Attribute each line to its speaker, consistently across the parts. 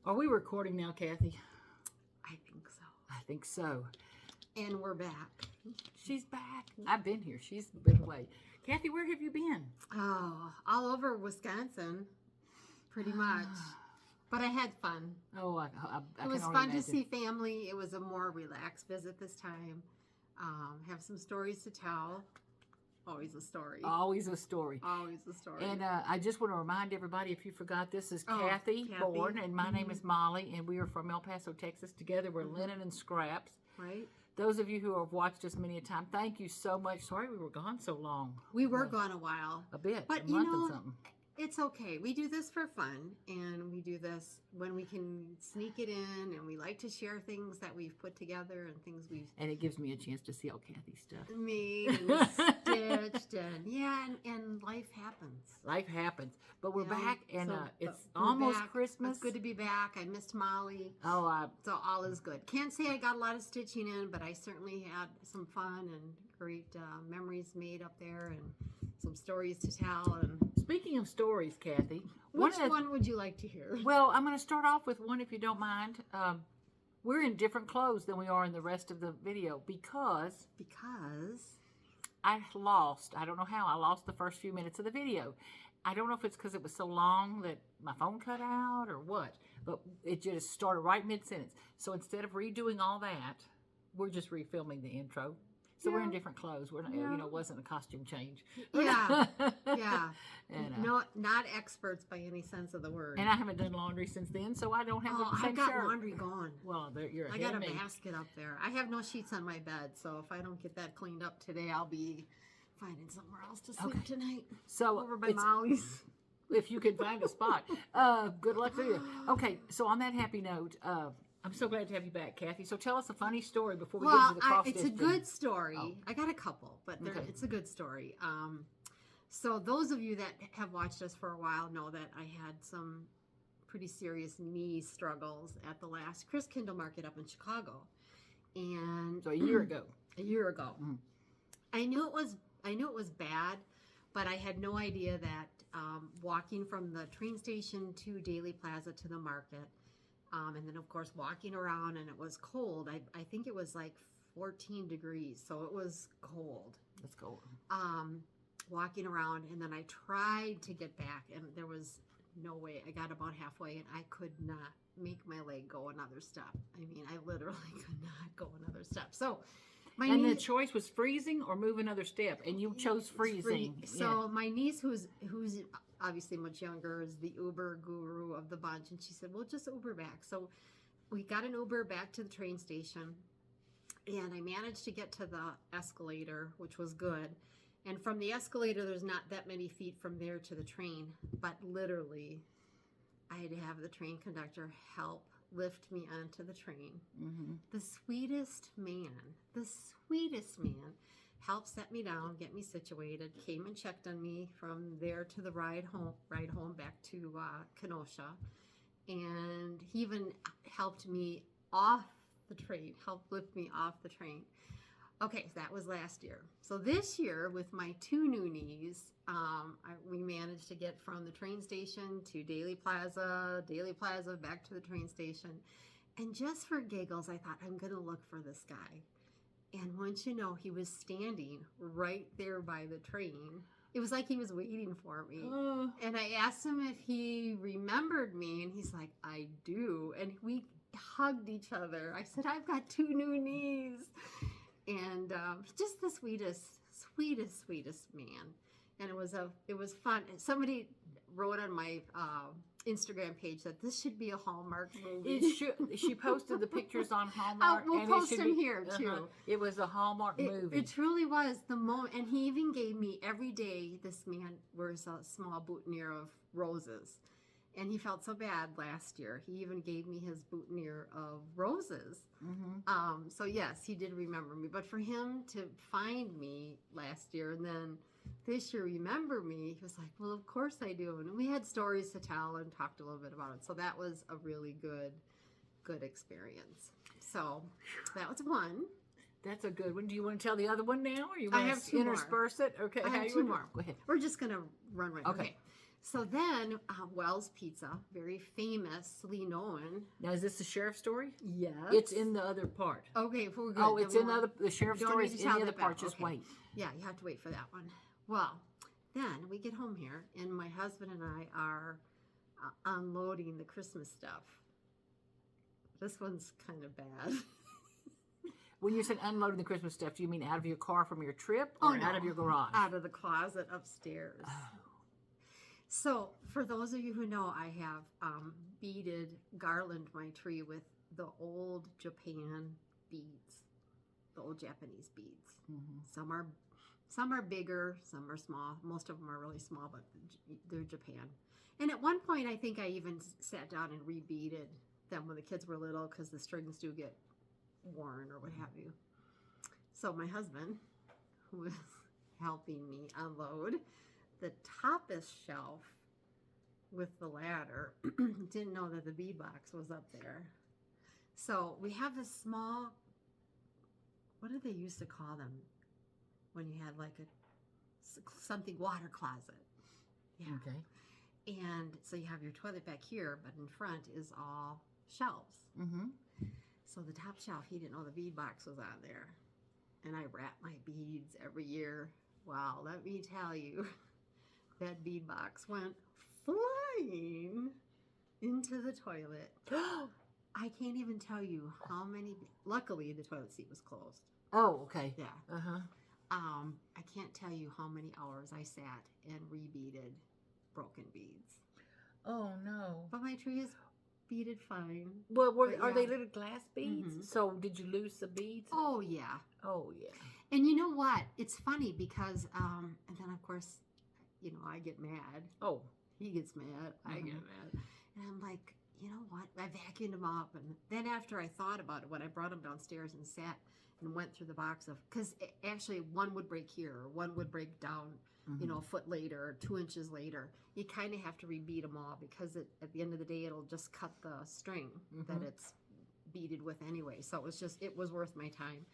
Speaker 1: Are we recording now, Kathy?
Speaker 2: I think so.
Speaker 1: I think so.
Speaker 2: And we're back.
Speaker 1: She's back. I've been here. She's been away. Kathy, where have you been?
Speaker 2: Oh, all over Wisconsin, pretty much. But I had fun.
Speaker 1: Oh, I
Speaker 2: It was
Speaker 1: can only
Speaker 2: fun to
Speaker 1: imagine.
Speaker 2: see family. It was a more relaxed visit this time. Have some stories to tell. Always a story.
Speaker 1: Always a story.
Speaker 2: Always a story.
Speaker 1: And I just want to remind everybody, if you forgot, this is
Speaker 2: Oh,
Speaker 1: Kathy
Speaker 2: Kathy.
Speaker 1: Bourne, and my name is Molly, and we are from El Paso, Texas. Together, we're Linen and Scraps.
Speaker 2: Right?
Speaker 1: Those of you who have watched us many a time, thank you so much. Sorry we were gone so long.
Speaker 2: We were gone a while.
Speaker 1: A bit,
Speaker 2: But
Speaker 1: a month and something.
Speaker 2: It's okay. We do this for fun, and we do this when we can sneak it in, and we like to share things that we've put together and things we've
Speaker 1: And it gives me a chance to see all Kathy's stuff.
Speaker 2: made and stitched, and life happens.
Speaker 1: Life happens. But we're
Speaker 2: You know?
Speaker 1: back, and
Speaker 2: So,
Speaker 1: it's
Speaker 2: we're
Speaker 1: almost
Speaker 2: back.
Speaker 1: Christmas.
Speaker 2: It's good to be back. I missed Molly.
Speaker 1: Oh,
Speaker 2: So all is good. Can't say I got a lot of stitching in, but I certainly had some fun and great memories made up there and some stories to tell. And
Speaker 1: speaking of stories, Kathy,
Speaker 2: which one would you like to hear?
Speaker 1: Well, I'm going to start off with one, if you don't mind. We're in different clothes than we are in the rest of the video because I lost. I don't know how. I lost the first few minutes of the video. I don't know if it's because it was so long that my phone cut out or what, but it just started right mid-sentence. So instead of redoing all that, we're just refilming the intro. So we're in different clothes. We're not, it wasn't a costume change.
Speaker 2: Yeah, yeah.
Speaker 1: And,
Speaker 2: No, not experts by any sense of the word.
Speaker 1: and I haven't done laundry since then, so I don't have the
Speaker 2: I've
Speaker 1: same
Speaker 2: got
Speaker 1: shirt.
Speaker 2: laundry gone.
Speaker 1: Well, you're
Speaker 2: I
Speaker 1: ahead
Speaker 2: got a
Speaker 1: of me.
Speaker 2: basket up there. I have no sheets on my bed, so if I don't get that cleaned up today, I'll be finding somewhere else to sleep tonight.
Speaker 1: So
Speaker 2: Over by Molly's.
Speaker 1: if you can find a spot. Good luck to you. Okay, so on that happy note, I'm so glad to have you back, Kathy. So tell us a funny story before we get into the cross
Speaker 2: it's a
Speaker 1: stitching.
Speaker 2: good story.
Speaker 1: Oh.
Speaker 2: I got a couple, but
Speaker 1: Okay.
Speaker 2: it's a good story. So those of you that have watched us for a while know that I had some pretty serious knee struggles at the last Chris Kindle Market up in Chicago, and
Speaker 1: So a year ago.
Speaker 2: a year ago.
Speaker 1: Mm.
Speaker 2: I knew it was bad, but I had no idea that walking from the train station to Daily Plaza to the market, and then of course walking around, and it was cold. I think it was like 14 degrees, so it was cold.
Speaker 1: Let's go.
Speaker 2: Walking around, and then I tried to get back, and there was no way. I got about halfway, and I could not make my leg go another step. I mean, I literally could not go another step. So
Speaker 1: And the choice was freezing or move another step, and you chose freezing.
Speaker 2: So my niece, who's obviously much younger, is the Uber guru of the bunch, and she said, "Well, just Uber back." So we got an Uber back to the train station, and I managed to get to the escalator, which was good. And from the escalator, there's not that many feet from there to the train, but literally, I had to have the train conductor help lift me onto the train.
Speaker 1: Mm-hmm.
Speaker 2: The sweetest man helped set me down, get me situated, came and checked on me from there to the ride home back to Kenosha. And he even helped me off the train, helped lift me off the train. Okay, so that was last year. So this year, with my two new knees, we managed to get from the train station to Daily Plaza back to the train station. And just for giggles, I thought, I'm going to look for this guy. And once you know, he was standing right there by the train. It was like he was waiting for me. And I asked him if he remembered me, and he's like, I do. And we hugged each other. I said, I've got two new knees. And just the sweetest man. And it was fun. Somebody wrote on my Instagram page that this should be a Hallmark movie.
Speaker 1: She posted the pictures on Hallmark.
Speaker 2: We'll post them here too.
Speaker 1: It was a Hallmark movie.
Speaker 2: It truly was the moment. And he even gave me, every day, this man wears a small boutonniere of roses. And he felt so bad last year. He even gave me his boutonniere of roses.
Speaker 1: Mm-hmm.
Speaker 2: So yes, he did remember me. But for him to find me last year and then this year remember me, he was like, well, of course I do. And we had stories to tell and talked a little bit about it. So that was a really good experience. So that was one.
Speaker 1: That's a good one. Do you want to tell the other one now, or you
Speaker 2: I
Speaker 1: want
Speaker 2: have
Speaker 1: to
Speaker 2: two more.
Speaker 1: intersperse it? Okay,
Speaker 2: I
Speaker 1: how
Speaker 2: have
Speaker 1: you
Speaker 2: two
Speaker 1: wanna-
Speaker 2: more.
Speaker 1: Go ahead.
Speaker 2: We're just going to run right.
Speaker 1: Okay.
Speaker 2: So then, Wells Pizza, very famously known.
Speaker 1: Now, is this the sheriff story?
Speaker 2: Yes.
Speaker 1: It's in the other part.
Speaker 2: Okay, we're good.
Speaker 1: Oh,
Speaker 2: Then
Speaker 1: it's in
Speaker 2: we'll-
Speaker 1: the sheriff
Speaker 2: don't
Speaker 1: story
Speaker 2: need
Speaker 1: is
Speaker 2: to
Speaker 1: in
Speaker 2: tell
Speaker 1: the other
Speaker 2: that
Speaker 1: part.
Speaker 2: back.
Speaker 1: Just
Speaker 2: Okay.
Speaker 1: wait.
Speaker 2: Yeah, you have to wait for that one. Well, then we get home here, and my husband and I are unloading the Christmas stuff. This one's kind of bad.
Speaker 1: When you said unloading the Christmas stuff, do you mean out of your car from your trip or out of your garage?
Speaker 2: Out of the closet upstairs.
Speaker 1: Oh.
Speaker 2: So, for those of you who know, I have beaded garland my tree with the old Japan beads, the old Japanese beads.
Speaker 1: Mm-hmm.
Speaker 2: Some are bigger, some are small. Most of them are really small, but they're Japan. And at one point, I think I even sat down and rebeaded them when the kids were little because the strings do get worn or what have you. So my husband, who was helping me unload the toppest shelf with the ladder, didn't know that the bead box was up there. So we have this small, what did they used to call them when you had like something water closet? Yeah.
Speaker 1: Okay.
Speaker 2: And so you have your toilet back here, but in front is all shelves.
Speaker 1: Mm-hmm.
Speaker 2: So the top shelf, he didn't know the bead box was on there. And I wrap my beads every year. Wow, let me tell you, that bead box went flying into the toilet. I can't even tell you how many. Luckily, the toilet seat was closed.
Speaker 1: Oh, okay.
Speaker 2: Yeah.
Speaker 1: Uh-huh.
Speaker 2: I can't tell you how many hours I sat and rebeaded broken beads.
Speaker 1: Oh, no.
Speaker 2: But my tree is beaded fine.
Speaker 1: Well,
Speaker 2: But
Speaker 1: are
Speaker 2: yeah.
Speaker 1: they little glass beads?
Speaker 2: Mhm.
Speaker 1: So did you lose the beads?
Speaker 2: Oh, yeah.
Speaker 1: Oh, yeah.
Speaker 2: And you know what? It's funny because, and then of course, you know, I get mad.
Speaker 1: Oh.
Speaker 2: He gets mad. I get mad. And I'm like, you know what? I vacuumed them up. And then after I thought about it, when I brought them downstairs and sat and went through the box of, because actually one would break here, or one would break down, you know, a foot later, or 2 inches later. You kind of have to rebead them all because at the end of the day, it'll just cut the string that it's beaded with anyway. So it was worth my time.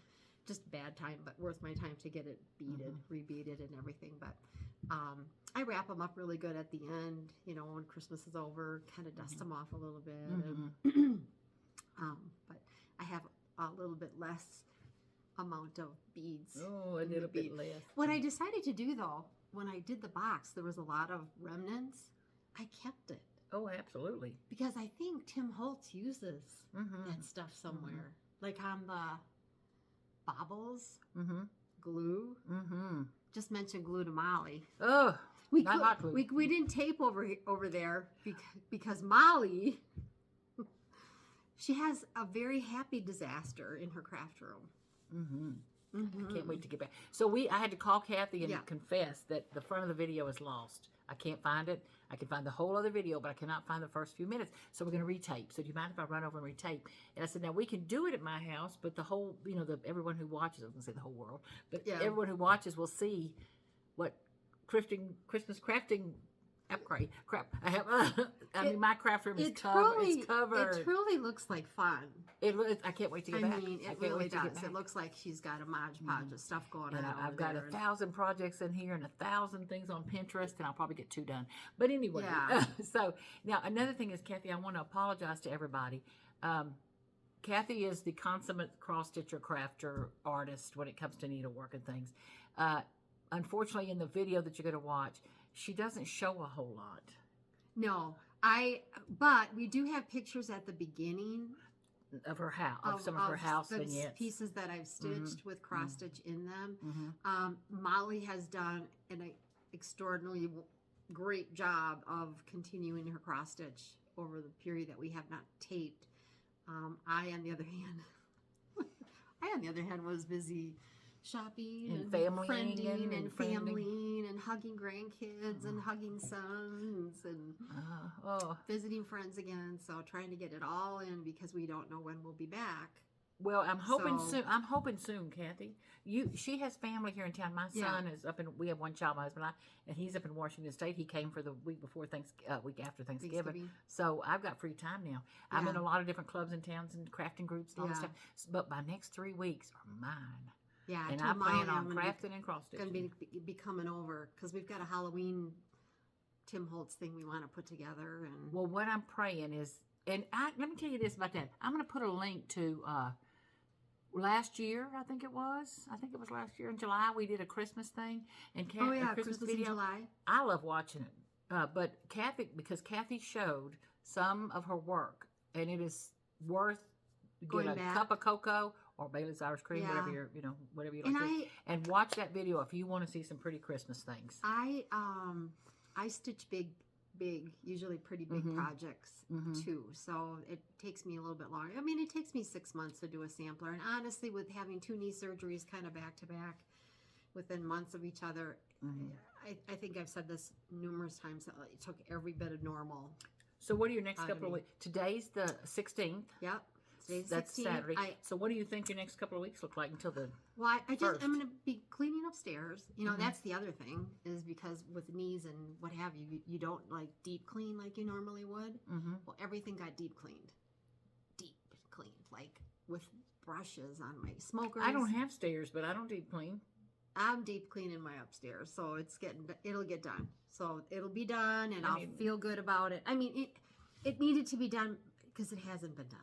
Speaker 2: Just bad time, but worth my time to get it beaded, rebeaded and everything. But I wrap them up really good at the end, you know, when Christmas is over, kind of dust them off a little bit. And, but I have a little bit less amount of beads.
Speaker 1: Oh, a little bit less.
Speaker 2: What I decided to do, though, when I did the box, there was a lot of remnants. I kept it.
Speaker 1: Oh, absolutely.
Speaker 2: Because I think Tim Holtz uses that stuff somewhere. Like on the baubles, glue. Just mention glue to Molly.
Speaker 1: Oh,
Speaker 2: We
Speaker 1: not hot glue.
Speaker 2: we didn't tape over there because Molly, she has a very happy disaster in her craft room.
Speaker 1: I can't wait to get back. So I had to call Kathy and confess that the front of the video is lost. I can't find it. I can find the whole other video, but I cannot find the first few minutes. So we're going to retape. So do you mind if I run over and retape? And I said, now we can do it at my house, but the whole, you know, everyone who watches, I was going to say the whole world, but everyone who watches will see what Christmas crafting crap. I have. I mean, my craft room is covered. It's covered.
Speaker 2: It truly looks like fun.
Speaker 1: I can't wait to get back.
Speaker 2: I mean, it really does. It looks like she's got a modge-podge of stuff going
Speaker 1: And
Speaker 2: on.
Speaker 1: I've got 1,000 projects in here and 1,000 things on Pinterest, and I'll probably get 2 done. But anyway, so now another thing is, Kathy, I want to apologize to everybody. Kathy is the consummate cross-stitcher, crafter, artist when it comes to needlework and things. Unfortunately, in the video that you're going to watch, she doesn't show a whole lot.
Speaker 2: No, but we do have pictures at the beginning
Speaker 1: of her house, of some of her house
Speaker 2: the
Speaker 1: vignettes.
Speaker 2: Pieces that I've stitched with cross stitch in them. Molly has done an extraordinarily great job of continuing her cross stitch over the period that we have not taped. I, on the other hand, was busy shopping and friending and family and hugging grandkids and hugging sons and visiting friends again. So trying to get it all in because we don't know when we'll be back.
Speaker 1: Well, I'm hoping soon. I'm hoping soon, Kathy. She has family here in town. My son is up in. We have one child, my husband and I, and he's up in Washington State. He came for the week after Thanksgiving. So I've got free time now. I'm in a lot of different clubs and towns and crafting groups and all this stuff. But my next 3 weeks are mine.
Speaker 2: Yeah,
Speaker 1: and I plan on crafting and cross stitching.
Speaker 2: Going to be coming over because we've got a Halloween Tim Holtz thing we want to put together. And
Speaker 1: Well, what I'm praying is, and let me tell you this about that. I'm going to put a link to last year. I think it was last year in July. We did a Christmas thing and a Christmas
Speaker 2: in
Speaker 1: video.
Speaker 2: July.
Speaker 1: I love watching it, but Kathy showed some of her work, and it is worth
Speaker 2: Going
Speaker 1: get a
Speaker 2: back.
Speaker 1: cup of cocoa or Bailey's Irish cream,
Speaker 2: Yeah.
Speaker 1: whatever you like
Speaker 2: And
Speaker 1: to do, and watch that video if you want to see some pretty Christmas things.
Speaker 2: I stitch big, usually pretty big projects too. So it takes me a little bit longer. I mean, it takes me 6 months to do a sampler. And honestly, with having 2 knee surgeries kind of back to back within months of each other, I think I've said this numerous times. It took every bit of normal.
Speaker 1: So what are your next
Speaker 2: Out of
Speaker 1: couple of
Speaker 2: me.
Speaker 1: weeks? Today's the 16th.
Speaker 2: Yep. Today's
Speaker 1: That's
Speaker 2: 16th.
Speaker 1: Saturday. So what do you think your next couple of weeks look like until the...
Speaker 2: Well, I'm
Speaker 1: first?
Speaker 2: going to be cleaning upstairs. You know, that's the other thing, is because with knees and what have you, you don't like deep clean like you normally would. Well, everything got deep cleaned, like with brushes on my smokers.
Speaker 1: I don't have stairs, but I don't deep clean.
Speaker 2: I'm deep cleaning my upstairs, so it'll get done. So it'll be done, and I'll feel good about it. I mean, it needed to be done because it hasn't been done.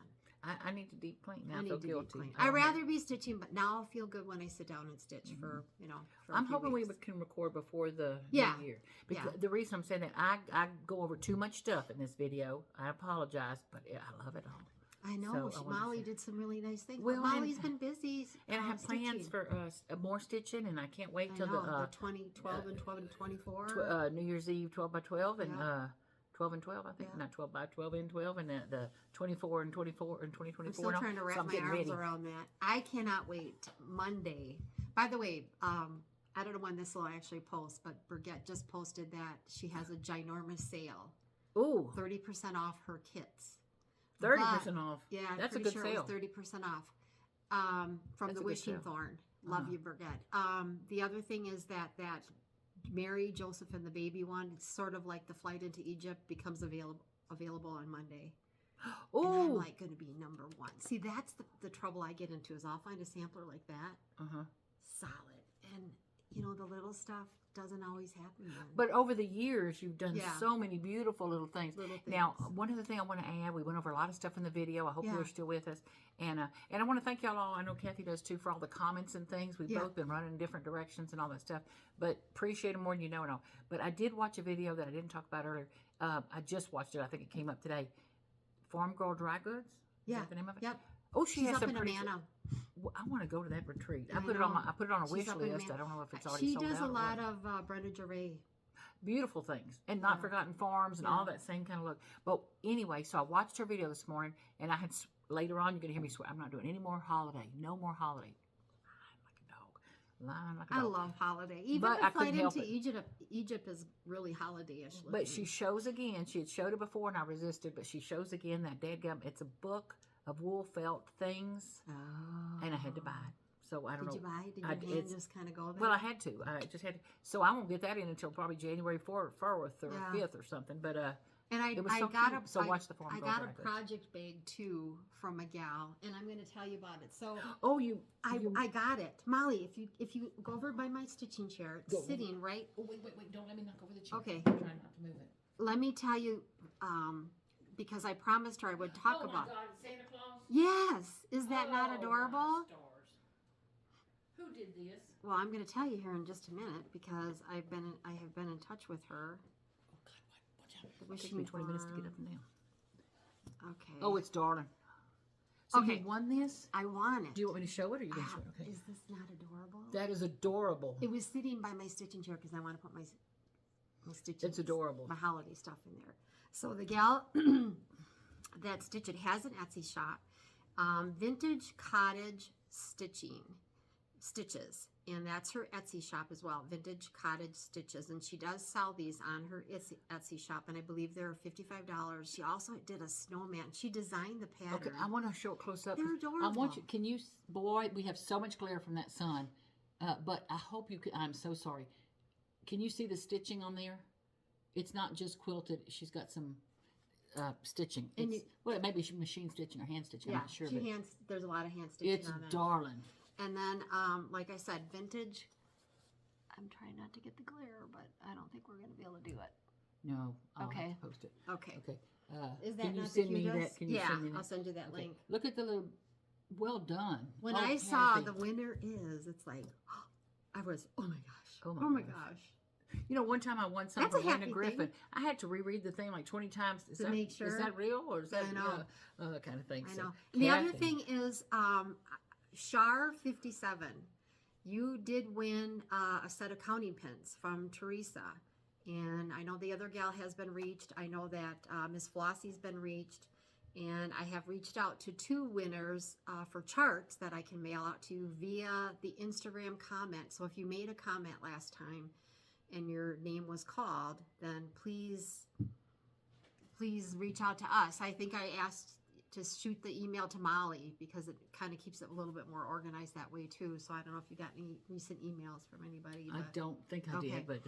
Speaker 1: I need to deep clean now.
Speaker 2: I
Speaker 1: I
Speaker 2: need
Speaker 1: feel
Speaker 2: to
Speaker 1: guilty.
Speaker 2: deep clean.
Speaker 1: I
Speaker 2: I'd
Speaker 1: don't have-
Speaker 2: rather be stitching, but now I'll feel good when I sit down and stitch for a
Speaker 1: I'm
Speaker 2: few
Speaker 1: hoping
Speaker 2: weeks.
Speaker 1: we can record before the
Speaker 2: Yeah.
Speaker 1: new year. Because the reason I'm saying that, I go over too much stuff in this video. I apologize, but I love it all.
Speaker 2: I know.
Speaker 1: So I wanted to
Speaker 2: Molly
Speaker 1: say-
Speaker 2: did some really nice things.
Speaker 1: Well,
Speaker 2: Well, Molly's been busy.
Speaker 1: And I have plans
Speaker 2: stitching.
Speaker 1: for more stitching, and I can't wait
Speaker 2: I
Speaker 1: till
Speaker 2: know,
Speaker 1: the
Speaker 2: 12 and 24.
Speaker 1: New Year's Eve 12 by 12 and
Speaker 2: Yeah.
Speaker 1: 12 and 12, I think.
Speaker 2: Yeah.
Speaker 1: Not 12 by 12 and 12, and the 24 and 24 and 2024.
Speaker 2: I'm still
Speaker 1: and all.
Speaker 2: trying to
Speaker 1: So
Speaker 2: wrap
Speaker 1: I'm
Speaker 2: my
Speaker 1: getting
Speaker 2: arms
Speaker 1: ready.
Speaker 2: around that. I cannot wait. Monday. By the way, I don't know when this will actually post, but Brigitte just posted that she has a ginormous sale.
Speaker 1: Ooh,
Speaker 2: 30% off her kits.
Speaker 1: 30% off.
Speaker 2: Yeah, I'm
Speaker 1: That's a
Speaker 2: pretty
Speaker 1: good
Speaker 2: sure it
Speaker 1: sale.
Speaker 2: was 30% off. From
Speaker 1: That's
Speaker 2: the
Speaker 1: a good
Speaker 2: Wishing
Speaker 1: sale.
Speaker 2: Thorn. Love you, Brigitte. The other thing is that Mary, Joseph, and the baby one, it's sort of like the flight into Egypt, becomes available on Monday. And I'm
Speaker 1: Ooh.
Speaker 2: like going to be number 1. See, that's the trouble I get into, is I'll find a sampler like that, solid, and the little stuff doesn't always happen then.
Speaker 1: But over the years, you've done
Speaker 2: Yeah.
Speaker 1: so many beautiful little things. Now, one other thing I want to add, we went over a lot of stuff in the video. I hope
Speaker 2: Yeah.
Speaker 1: you're still with us. And I want to thank y'all all. I know Kathy does too, for all the comments and things. We've both been running in different directions and all that stuff. But appreciate them more than you know and all. But I did watch a video that I didn't talk about earlier. I just watched it. I think it came up today. Farm Girl Dry Goods? Is
Speaker 2: Yeah.
Speaker 1: that the name of it?
Speaker 2: Yep.
Speaker 1: Oh, she
Speaker 2: She's
Speaker 1: has
Speaker 2: up
Speaker 1: some
Speaker 2: in
Speaker 1: pretty...
Speaker 2: Amana.
Speaker 1: Well, I want to go to that retreat. I
Speaker 2: I
Speaker 1: put it on.
Speaker 2: know.
Speaker 1: I put it on a
Speaker 2: She's
Speaker 1: wish
Speaker 2: up in
Speaker 1: list.
Speaker 2: Amana.
Speaker 1: I don't know if it's already
Speaker 2: She
Speaker 1: sold out.
Speaker 2: does a
Speaker 1: or
Speaker 2: lot
Speaker 1: what.
Speaker 2: of Brenda Gervais.
Speaker 1: Beautiful things, and not forgotten farms and all that same kind of look. But anyway, so I watched her video this morning, and I had later on you're gonna hear me swear. I'm not doing any more holiday. No more holiday. Lying like a dog.
Speaker 2: I love holiday. Even
Speaker 1: But
Speaker 2: the
Speaker 1: I couldn't
Speaker 2: flight
Speaker 1: help
Speaker 2: into
Speaker 1: it.
Speaker 2: Egypt is really holiday-ish.
Speaker 1: But she shows again. She had showed it before, and I resisted. But she shows again that dadgum. It's a book of wool felt things, and I had to buy it. So I don't know.
Speaker 2: Did you buy it? Did
Speaker 1: I-
Speaker 2: your hand
Speaker 1: it's-
Speaker 2: just kind of go there?
Speaker 1: Well, I had to. I just had to. So I won't get that in until probably January 4th or 5th or something. But
Speaker 2: and
Speaker 1: it was
Speaker 2: I
Speaker 1: so
Speaker 2: got
Speaker 1: cute. So watch the Farm
Speaker 2: I
Speaker 1: Girl
Speaker 2: got
Speaker 1: Dry
Speaker 2: a
Speaker 1: Goods.
Speaker 2: project bag too from a gal, and I'm going to tell you about it. So
Speaker 1: Oh, you.
Speaker 2: I got it, Molly. If you go over by my stitching chair, it's
Speaker 1: Go.
Speaker 2: sitting right.
Speaker 1: Oh, wait. Don't let me knock over the chair.
Speaker 2: Okay.
Speaker 1: I'm trying not to move it.
Speaker 2: Let me tell you, because I promised her I would talk about.
Speaker 1: God, Santa Claus.
Speaker 2: Yes, is that
Speaker 1: Oh,
Speaker 2: not
Speaker 1: my
Speaker 2: adorable?
Speaker 1: stars. Who did this?
Speaker 2: Well, I'm going to tell you here in just a minute because I have been in touch with her.
Speaker 1: Oh God, watch out! It
Speaker 2: Wishing
Speaker 1: takes me 20 minutes to get
Speaker 2: for-
Speaker 1: up and down.
Speaker 2: Okay.
Speaker 1: Oh, it's darling. So
Speaker 2: Okay.
Speaker 1: you won this?
Speaker 2: I want it.
Speaker 1: Do you want me to show it, or you going to
Speaker 2: Ah,
Speaker 1: show it? Okay.
Speaker 2: Is this not adorable?
Speaker 1: That is adorable.
Speaker 2: It was sitting by my stitching chair because I want to put my stitching.
Speaker 1: It's adorable.
Speaker 2: My holiday stuff in there. So the gal that Stitch It has an Etsy shop, Vintage Cottage Stitches, and that's her Etsy shop as well. Vintage Cottage Stitches, and she does sell these on her Etsy shop, and I believe they're $55. She also did a snowman. She designed the pattern.
Speaker 1: Okay, I want to show it close up.
Speaker 2: They're
Speaker 1: I
Speaker 2: adorable.
Speaker 1: want you. Can you? Boy, we have so much glare from that sun. But I hope you can. I'm so sorry. Can you see the stitching on there? It's not just quilted. She's got some stitching.
Speaker 2: And
Speaker 1: It's, well, it may be machine stitching or hand stitching.
Speaker 2: Yeah,
Speaker 1: I'm not sure. But
Speaker 2: there's a lot of hand stitching
Speaker 1: it's
Speaker 2: on that.
Speaker 1: darling.
Speaker 2: And then, like I said, vintage. I'm trying not to get the glare, but I don't think we're going to be able to do it.
Speaker 1: No. I'll have
Speaker 2: Okay.
Speaker 1: to post it.
Speaker 2: Okay.
Speaker 1: Okay.
Speaker 2: Is that
Speaker 1: can you
Speaker 2: not
Speaker 1: send
Speaker 2: the
Speaker 1: me
Speaker 2: cutest?
Speaker 1: that? Can you
Speaker 2: yeah,
Speaker 1: send me that?
Speaker 2: I'll send you that
Speaker 1: Okay.
Speaker 2: link.
Speaker 1: Look at the little. Well done.
Speaker 2: When
Speaker 1: Oh,
Speaker 2: I saw
Speaker 1: Kathy.
Speaker 2: the winner is, it's like, I was, oh my gosh.
Speaker 1: Oh
Speaker 2: Oh
Speaker 1: my
Speaker 2: my
Speaker 1: gosh.
Speaker 2: gosh.
Speaker 1: You know, one time I won
Speaker 2: That's
Speaker 1: something
Speaker 2: a
Speaker 1: from Wanda
Speaker 2: happy
Speaker 1: Griffin.
Speaker 2: thing.
Speaker 1: I had to reread the thing like 20 times.
Speaker 2: To make sure.
Speaker 1: Is that real or is that
Speaker 2: I know.
Speaker 1: kind of thing?
Speaker 2: I
Speaker 1: So,
Speaker 2: know. And the other
Speaker 1: Kathy.
Speaker 2: thing is, Shar57, you did win a set of counting pins from Teresa. And I know the other gal has been reached. I know that Miss Flossie's been reached. And I have reached out to 2 winners for charts that I can mail out to you via the Instagram comment. So if you made a comment last time and your name was called, then please reach out to us. I think I asked to shoot the email to Molly because it kind of keeps it a little bit more organized that way too. So I don't know if you got any recent emails from anybody.
Speaker 1: I
Speaker 2: But,
Speaker 1: don't think I
Speaker 2: Okay.
Speaker 1: did, but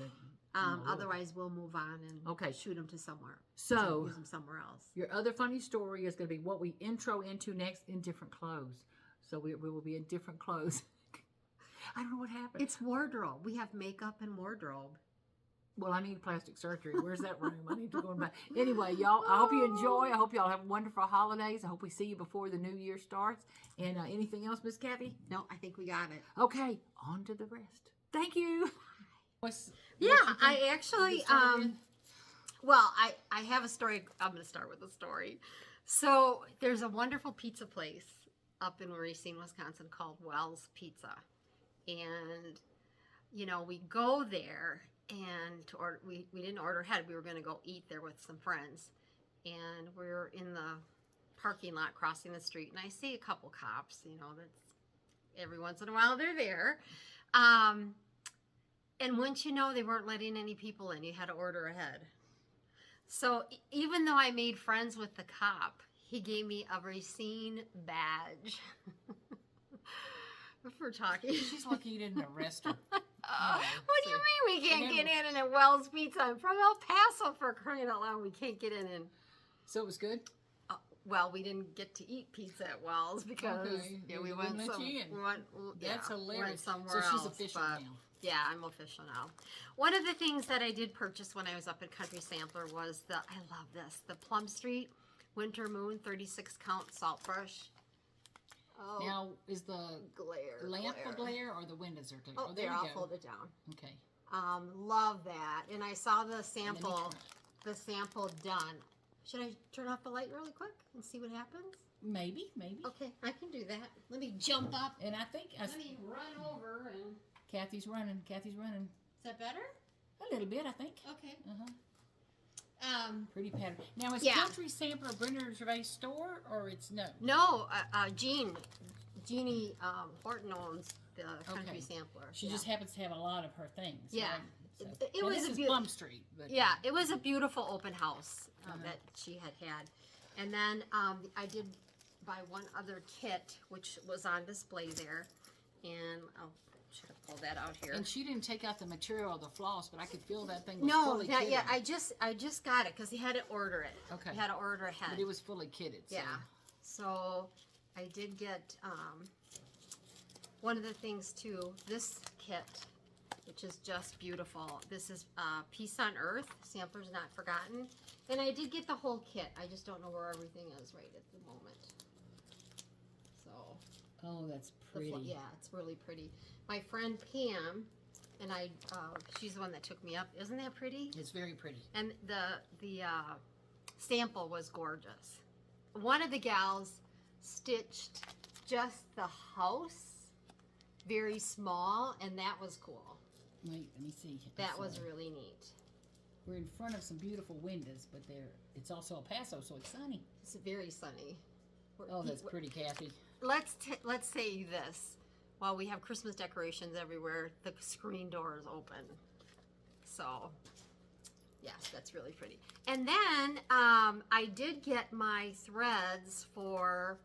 Speaker 2: otherwise, we'll move on and
Speaker 1: Okay.
Speaker 2: shoot them to somewhere.
Speaker 1: So
Speaker 2: Use them somewhere else.
Speaker 1: your other funny story is going to be what we intro into next in different clothes. So we will be in different clothes. I don't know what happened.
Speaker 2: It's wardrobe. We have makeup and wardrobe.
Speaker 1: Well, I need plastic surgery. Where's that room? I need to go back. Anyway, y'all, I hope you enjoy. I hope y'all have wonderful holidays. I hope we see you before the new year starts. And anything else, Miss Kathy?
Speaker 2: No, I think we got it.
Speaker 1: Okay, on to the rest. Thank you.
Speaker 2: I actually, well, I have a story. I'm going to start with a story. So there's a wonderful pizza place up in Racine, Wisconsin called Wells Pizza. And, you know, we go there and to order, we didn't order ahead. We were going to go eat there with some friends. And we're in the parking lot crossing the street. And I see a couple cops, you know, that's every once in a while they're there. And once you know, they weren't letting any people in. You had to order ahead. So even though I made friends with the cop, he gave me a Racine badge for talking.
Speaker 1: She's lucky you didn't arrest her.
Speaker 2: What do you mean we can't get in at Wells Pizza? I'm from El Paso, for crying out loud. We can't get in. And
Speaker 1: So it was good?
Speaker 2: well, we didn't get to eat pizza at Wells because we went
Speaker 1: That's hilarious.
Speaker 2: somewhere
Speaker 1: so she's
Speaker 2: else,
Speaker 1: official
Speaker 2: but-
Speaker 1: now.
Speaker 2: Yeah, I'm official now. One of the things that I did purchase when I was up at Country Sampler was I love this, the Plum Street Winter Moon 36 count salt brush. Oh,
Speaker 1: Now, is the lamp a glare or the windows are glare?
Speaker 2: Oh,
Speaker 1: there
Speaker 2: there,
Speaker 1: you
Speaker 2: I'll
Speaker 1: go.
Speaker 2: fold it down.
Speaker 1: Okay.
Speaker 2: Love that. And I saw the
Speaker 1: And
Speaker 2: sample,
Speaker 1: then
Speaker 2: done. Should I turn off the light really quick and see what happens?
Speaker 1: Maybe.
Speaker 2: Okay, I can do that. Let me jump up.
Speaker 1: And I think
Speaker 2: Let me run over and...
Speaker 1: Kathy's running.
Speaker 2: Is that better?
Speaker 1: A little bit, I think.
Speaker 2: Okay.
Speaker 1: Pretty pattern. Now, is
Speaker 2: Yeah.
Speaker 1: Country Sampler a Brenda Gervais store or it's no?
Speaker 2: No, Jeannie Horton owns the Country
Speaker 1: Okay.
Speaker 2: Sampler.
Speaker 1: She just happens to have a lot of her things.
Speaker 2: Yeah.
Speaker 1: Right? So,
Speaker 2: It
Speaker 1: now,
Speaker 2: was
Speaker 1: this
Speaker 2: a
Speaker 1: is
Speaker 2: beaut-
Speaker 1: Plum Street. But,
Speaker 2: Yeah, it was a beautiful open house
Speaker 1: Uh-huh.
Speaker 2: that she had. And then I did buy one other kit, which was on display there. And I should have pulled that out here.
Speaker 1: And she didn't take out the material of the floss, but I could feel that thing was
Speaker 2: No,
Speaker 1: fully
Speaker 2: not
Speaker 1: kitted.
Speaker 2: yet. I just got it because he had to order it.
Speaker 1: Okay.
Speaker 2: He had to order ahead.
Speaker 1: But it was fully kitted. So.
Speaker 2: Yeah. So I did get one of the things too, this kit, which is just beautiful. This is Peace on Earth, Sampler's Not Forgotten. And I did get the whole kit. I just don't know where everything is right at the moment. So,
Speaker 1: Oh, that's pretty.
Speaker 2: yeah, it's really pretty. My friend Pam, and she's the one that took me up. Isn't that pretty?
Speaker 1: It's very pretty.
Speaker 2: And the sample was gorgeous. One of the gals stitched just the house, very small, and that was cool.
Speaker 1: Wait, let me see.
Speaker 2: That was really neat.
Speaker 1: We're in front of some beautiful windows, but it's also El Paso, so it's sunny.
Speaker 2: It's very sunny.
Speaker 1: Oh, that's pretty, Kathy.
Speaker 2: Let's say this. While we have Christmas decorations everywhere, the screen door is open. So, yes, that's really pretty. And then I did get my threads for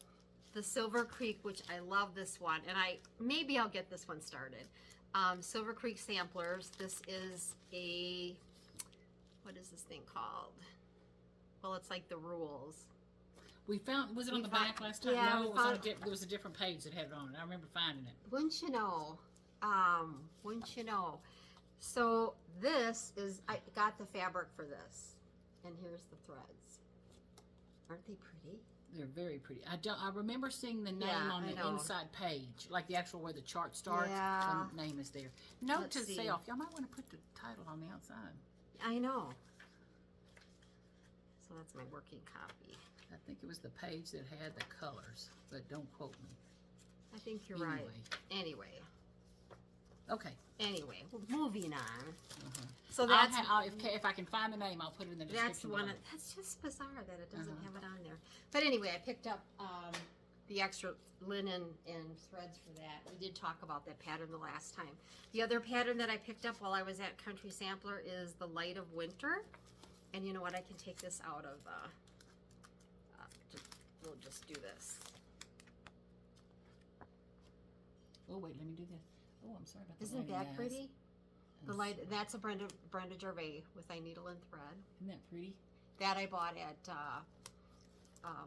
Speaker 2: the Silver Creek, which I love this one. And maybe I'll get this one started. Silver Creek Samplers. This is what is this thing called? Well, it's like the rules.
Speaker 1: We found, was it on
Speaker 2: We
Speaker 1: the
Speaker 2: found-
Speaker 1: back last time?
Speaker 2: yeah,
Speaker 1: no,
Speaker 2: we
Speaker 1: it was on
Speaker 2: found-
Speaker 1: there was a different page that had it on it. I remember finding it.
Speaker 2: Wouldn't you know? So this is, I got the fabric for this. And here's the threads. Aren't they pretty?
Speaker 1: They're very pretty. I remember seeing the name
Speaker 2: Yeah,
Speaker 1: on
Speaker 2: I
Speaker 1: the
Speaker 2: know.
Speaker 1: inside page, like the actual where the chart starts.
Speaker 2: Yeah.
Speaker 1: The name is there. Note
Speaker 2: Let's
Speaker 1: to
Speaker 2: see.
Speaker 1: self, y'all might want to put the title on the outside.
Speaker 2: I know. So that's my working copy.
Speaker 1: I think it was the page that had the colors, but don't quote me.
Speaker 2: I think you're right. Anyway.
Speaker 1: Okay.
Speaker 2: Anyway, moving on.
Speaker 1: Uh-huh.
Speaker 2: So that's
Speaker 1: if I can find the name, I'll put it in the description.
Speaker 2: that's one.
Speaker 1: below.
Speaker 2: That's just bizarre that it doesn't have it on there. But anyway, I picked up the extra linen and threads for that. We did talk about that pattern the last time. The other pattern that I picked up while I was at Country Sampler is the Light of Winter. And you know what? I can take this out of. We'll just do this.
Speaker 1: Oh wait, let me do this. Oh, I'm sorry about that.
Speaker 2: Isn't that pretty? The light. That's a Brenda Gervais with a needle and thread.
Speaker 1: Isn't that pretty?
Speaker 2: That I bought at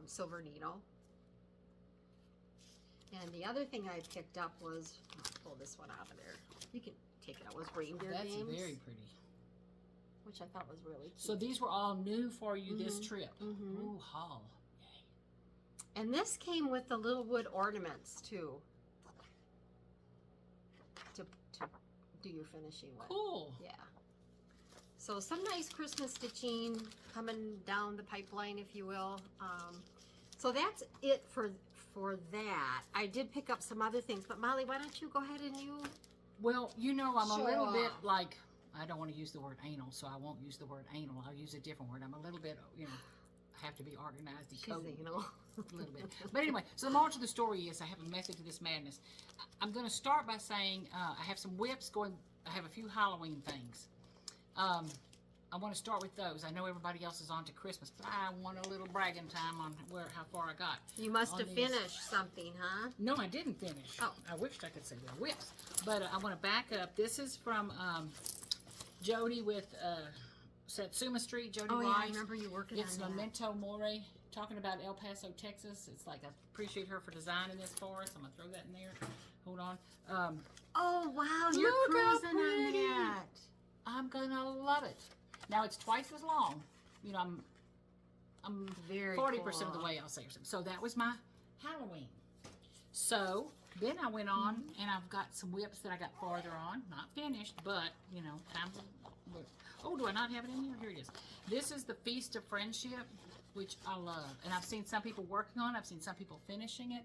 Speaker 2: Silver Needle. And the other thing I picked up was, I'll pull this one out of there. You can take it out. Was Reindeer
Speaker 1: That's
Speaker 2: Games,
Speaker 1: very pretty.
Speaker 2: which I thought was really cute.
Speaker 1: So these were all new for you this trip.
Speaker 2: Mhm.
Speaker 1: Ooh, haul.
Speaker 2: And this came with the little wood ornaments too. To do your finishing with.
Speaker 1: Cool.
Speaker 2: Yeah. So some nice Christmas stitching coming down the pipeline, if you will. So that's it for that. I did pick up some other things, but Molly, why don't you go ahead and you?
Speaker 1: Well, you know, I'm a little bit
Speaker 2: Sure.
Speaker 1: like, I don't want to use the word anal, so I won't use the word anal. I'll use a different word. I'm a little bit, you know, I have to be organized, decoded.
Speaker 2: You know.
Speaker 1: A little bit. But anyway, so the moral to the story is I have a method to this madness. I'm going to start by saying I have some whips going. I have a few Halloween things. I want to start with those. I know everybody else is on to Christmas, but I want a little bragging time on how far I got.
Speaker 2: You must
Speaker 1: on
Speaker 2: have
Speaker 1: these.
Speaker 2: finished something, huh?
Speaker 1: No, I didn't finish.
Speaker 2: Oh.
Speaker 1: I wished I could say they're whips. But I want to back up. This is from Jody with Satsuma Street, Jody
Speaker 2: Oh, yeah,
Speaker 1: Rice.
Speaker 2: I remember you working
Speaker 1: It's
Speaker 2: on that.
Speaker 1: Memento Mori, talking about El Paso, Texas. It's like I appreciate her for designing this for us. I'm going to throw that in there. Hold on.
Speaker 2: Oh, wow, you're
Speaker 1: Look how
Speaker 2: cruising on
Speaker 1: pretty.
Speaker 2: that.
Speaker 1: I'm going to love it. Now, it's twice as long. You know, I'm
Speaker 2: Very
Speaker 1: 40%
Speaker 2: cool.
Speaker 1: of the way, I'll say. Or something. So that was my Halloween. So then I went on and I've got some whips that I got farther on. Not finished, but, you know, time to look. Oh, do I not have it in here? Here it is. This is the Feast of Friendship, which I love. And I've seen some people working on it. I've seen some people finishing it.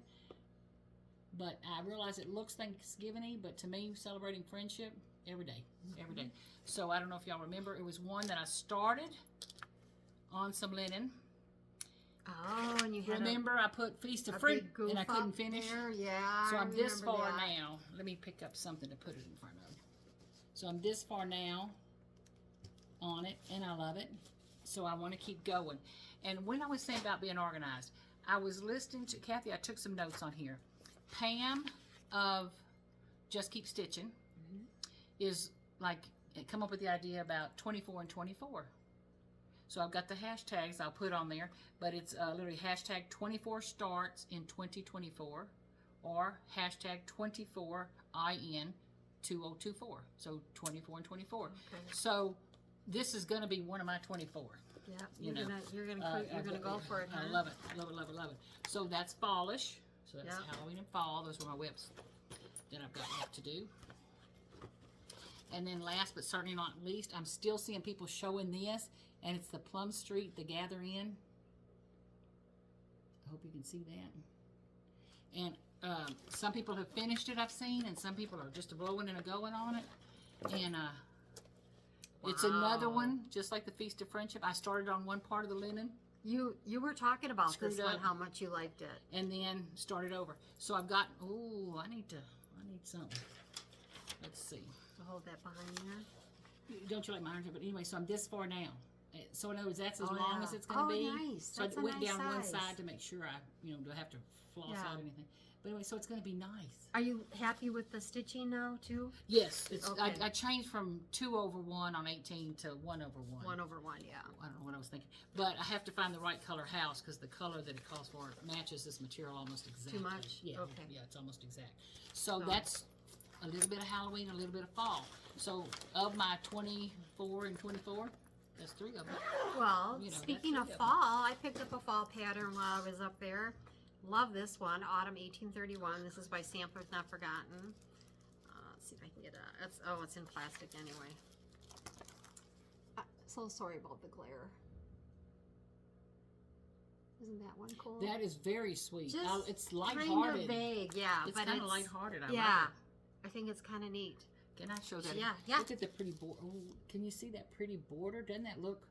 Speaker 1: But I realize it looks Thanksgiving-y, but to me, celebrating friendship, every day, every day. So I don't know if y'all remember, it was one that I started on some linen.
Speaker 2: Oh, and you had
Speaker 1: Remember, I put Feast of
Speaker 2: a
Speaker 1: Fruit,
Speaker 2: big goof
Speaker 1: and I couldn't
Speaker 2: up
Speaker 1: finish.
Speaker 2: there. Yeah,
Speaker 1: So
Speaker 2: I
Speaker 1: I'm this
Speaker 2: remember
Speaker 1: far
Speaker 2: that.
Speaker 1: now. Let me pick up something to put it in front of. So I'm this far now on it, and I love it. So I want to keep going. And when I was saying about being organized, I was listening to Kathy. I took some notes on here. Pam of Just Keep Stitching is like, come up with the idea about 24 and 24. So I've got the hashtags I'll put on there, but it's literally hashtag 24 starts in 2024 or hashtag 24IN 2024. So 24 and 24.
Speaker 2: Okay.
Speaker 1: So this is going to be one of my 24.
Speaker 2: Yeah,
Speaker 1: You know,
Speaker 2: you're gonna go for it, huh?
Speaker 1: I love it, love it, love it, love it. So that's fallish. So that's
Speaker 2: Yeah.
Speaker 1: Halloween and fall. Those were my whips that I've got left to do. And then last but certainly not least, I'm still seeing people showing this, and it's the Plum Street, the Gather In. I hope you can see that. And some people have finished it, I've seen, and some people are just blowing and a going on it. And it's another
Speaker 2: Wow.
Speaker 1: one, just like the Feast of Friendship. I started on one part of the linen
Speaker 2: You were talking about
Speaker 1: Screwed
Speaker 2: this one,
Speaker 1: up.
Speaker 2: how much you liked it.
Speaker 1: and then started over. So I've got, I need something. Let's see.
Speaker 2: To hold that behind there.
Speaker 1: Don't you like my arms? But anyway, so I'm this far now. So in other words, that's as
Speaker 2: Oh,
Speaker 1: long
Speaker 2: yeah.
Speaker 1: as it's going to be.
Speaker 2: Nice.
Speaker 1: So
Speaker 2: That's
Speaker 1: I
Speaker 2: a
Speaker 1: went
Speaker 2: nice
Speaker 1: down one
Speaker 2: size.
Speaker 1: side to make sure do I have to floss
Speaker 2: Yeah.
Speaker 1: out anything. But anyway, so it's going to be nice.
Speaker 2: Are you happy with the stitching now too?
Speaker 1: Yes, it's.
Speaker 2: Okay.
Speaker 1: I changed from 2/1 on 18 to 1/1.
Speaker 2: 1/1, yeah.
Speaker 1: I don't know what I was thinking, but I have to find the right color house because the color that it calls for matches this material almost exactly.
Speaker 2: much?
Speaker 1: Yeah,
Speaker 2: Okay.
Speaker 1: yeah, it's almost exact. So
Speaker 2: No.
Speaker 1: that's a little bit of Halloween, a little bit of fall. So of my 24 and 24, that's 3 of them.
Speaker 2: Well,
Speaker 1: You know,
Speaker 2: speaking
Speaker 1: that's
Speaker 2: of
Speaker 1: three of
Speaker 2: fall, I picked up a fall pattern while I was up there. Love this one, Autumn 1831. This is by Samplers Not Forgotten. Let's see if I can get it. It's in plastic anyway. So sorry about the glare. Isn't that one cool?
Speaker 1: That is very sweet.
Speaker 2: Just
Speaker 1: It's
Speaker 2: kind
Speaker 1: lighthearted.
Speaker 2: of vague, yeah.
Speaker 1: It's
Speaker 2: but
Speaker 1: kind of lighthearted. I
Speaker 2: yeah,
Speaker 1: love
Speaker 2: I think it's kind of neat.
Speaker 1: it. Can I show that?
Speaker 2: Yeah, yeah.
Speaker 1: Look at the pretty border. Can you see that pretty border? Doesn't that look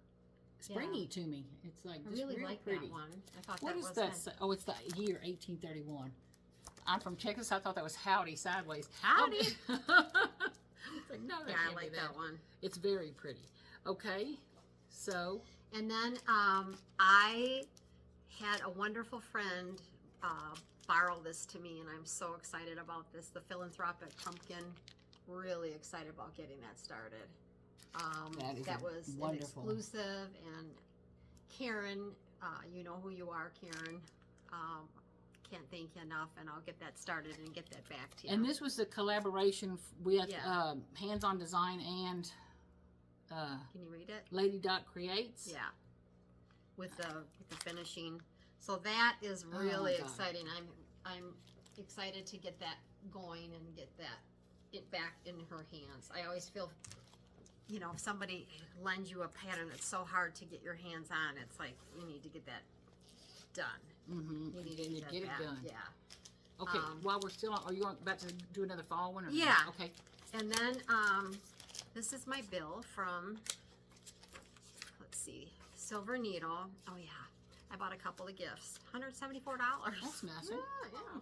Speaker 1: springy to me? It's like
Speaker 2: I
Speaker 1: just
Speaker 2: really
Speaker 1: real
Speaker 2: like
Speaker 1: pretty.
Speaker 2: that one. I thought
Speaker 1: What
Speaker 2: that
Speaker 1: is
Speaker 2: was
Speaker 1: that?
Speaker 2: nice.
Speaker 1: Oh, it's the year 1831. I'm from Texas. I thought that was howdy sideways.
Speaker 2: Howdy.
Speaker 1: It's like, no, that
Speaker 2: Yeah,
Speaker 1: can't
Speaker 2: I like
Speaker 1: be
Speaker 2: that one.
Speaker 1: It's very pretty. Okay, so
Speaker 2: And then I had a wonderful friend borrow this to me, and I'm so excited about this. The Philanthropic Pumpkin. Really excited about getting that started. That was an
Speaker 1: wonderful.
Speaker 2: exclusive, and Karen, you know who you are, Karen. Can't thank you enough, and I'll get that started and get that back to you.
Speaker 1: And this was the collaboration with
Speaker 2: Yeah.
Speaker 1: Hands On Design and
Speaker 2: Can you read it?
Speaker 1: Lady Dot Creates.
Speaker 2: Yeah, with the finishing. So that is really
Speaker 1: God.
Speaker 2: exciting. I'm excited to get that going and get it back in her hands. I always feel, you know, if somebody lends you a pattern that's so hard to get your hands on, it's like you need to get that done.
Speaker 1: Mm-hmm.
Speaker 2: You need
Speaker 1: to
Speaker 2: to
Speaker 1: get it
Speaker 2: back.
Speaker 1: done.
Speaker 2: Yeah.
Speaker 1: Okay. While we're still on, are you about to do another fall one? Or
Speaker 2: Yeah.
Speaker 1: not? Okay.
Speaker 2: And then this is my bill from, let's see, Silver Needle. Oh yeah, I bought a couple of gifts. $174.
Speaker 1: That's nice.
Speaker 2: Yeah, yeah.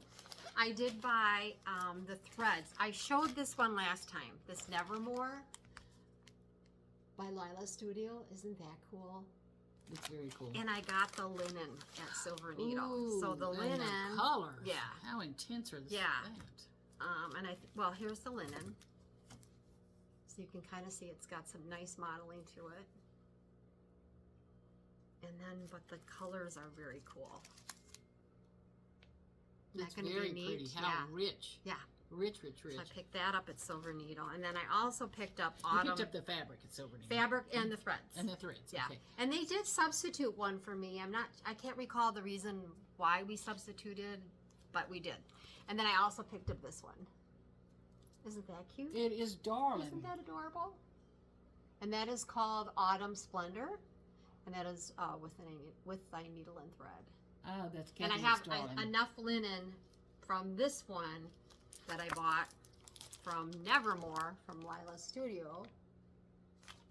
Speaker 2: I did buy the threads. I showed this one last time. This Nevermore by Lila Studio. Isn't that cool?
Speaker 1: It's very cool.
Speaker 2: And I got the linen at Silver Needle.
Speaker 1: Ooh,
Speaker 2: So the
Speaker 1: and
Speaker 2: linen.
Speaker 1: the colors.
Speaker 2: Yeah.
Speaker 1: How intense are
Speaker 2: Yeah.
Speaker 1: that?
Speaker 2: And well, here's the linen. So you can kind of see it's got some nice modeling to it. And then, but the colors are very cool. Isn't
Speaker 1: It's
Speaker 2: that gonna
Speaker 1: very
Speaker 2: be neat?
Speaker 1: pretty. How
Speaker 2: Yeah.
Speaker 1: rich.
Speaker 2: Yeah.
Speaker 1: Rich.
Speaker 2: So I picked that up at Silver Needle. And then I also picked up
Speaker 1: You
Speaker 2: Autumn
Speaker 1: picked up the fabric at Silver Needle.
Speaker 2: fabric and the threads.
Speaker 1: And the threads.
Speaker 2: Yeah.
Speaker 1: Okay.
Speaker 2: And they did substitute one for me. I can't recall the reason why we substituted, but we did. And then I also picked up this one. Isn't that cute?
Speaker 1: It is darling.
Speaker 2: Isn't that adorable? And that is called Autumn Splendor. And that is with thy needle and thread.
Speaker 1: Oh, that's
Speaker 2: And I
Speaker 1: Kathy's
Speaker 2: have
Speaker 1: darling.
Speaker 2: enough linen from this one that I bought from Nevermore from Lila's Studio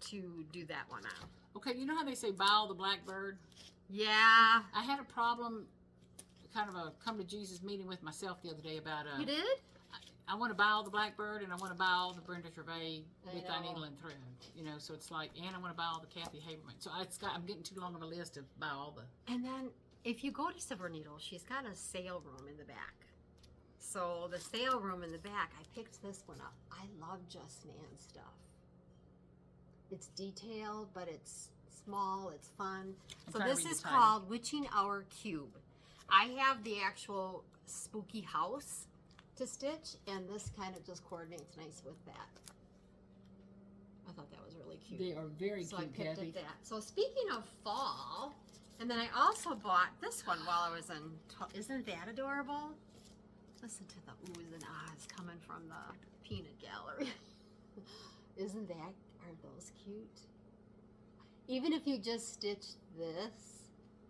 Speaker 2: to do that one on.
Speaker 1: Okay, you know how they say bow the blackbird?
Speaker 2: Yeah.
Speaker 1: I had a problem, kind of a come to Jesus meeting with myself the other day about
Speaker 2: You did?
Speaker 1: I want to bow the blackbird and I want to bow the Brenda Gervais
Speaker 2: I
Speaker 1: with thy
Speaker 2: know.
Speaker 1: needle and thread. You know, so it's like, and I want to bow the Kathy Haberman. So I'm getting too long of a list to bow all the.
Speaker 2: And then if you go to Silver Needle, she's got a sale room in the back. So the sale room in the back, I picked this one up. I love Just Nan stuff. It's detailed, but it's small, it's fun. So
Speaker 1: trying to
Speaker 2: this
Speaker 1: read
Speaker 2: is
Speaker 1: the title.
Speaker 2: called Witching Hour Cube. I have the actual spooky house to stitch, and this kind of just coordinates nice with that. I thought that was really cute.
Speaker 1: They are very
Speaker 2: So I
Speaker 1: cute,
Speaker 2: picked
Speaker 1: Kathy.
Speaker 2: up that. So speaking of fall, and then I also bought this one while I was in. Isn't that adorable? Listen to the oohs and ahs coming from the peanut gallery. Isn't that? Aren't those cute? Even if you just stitch this,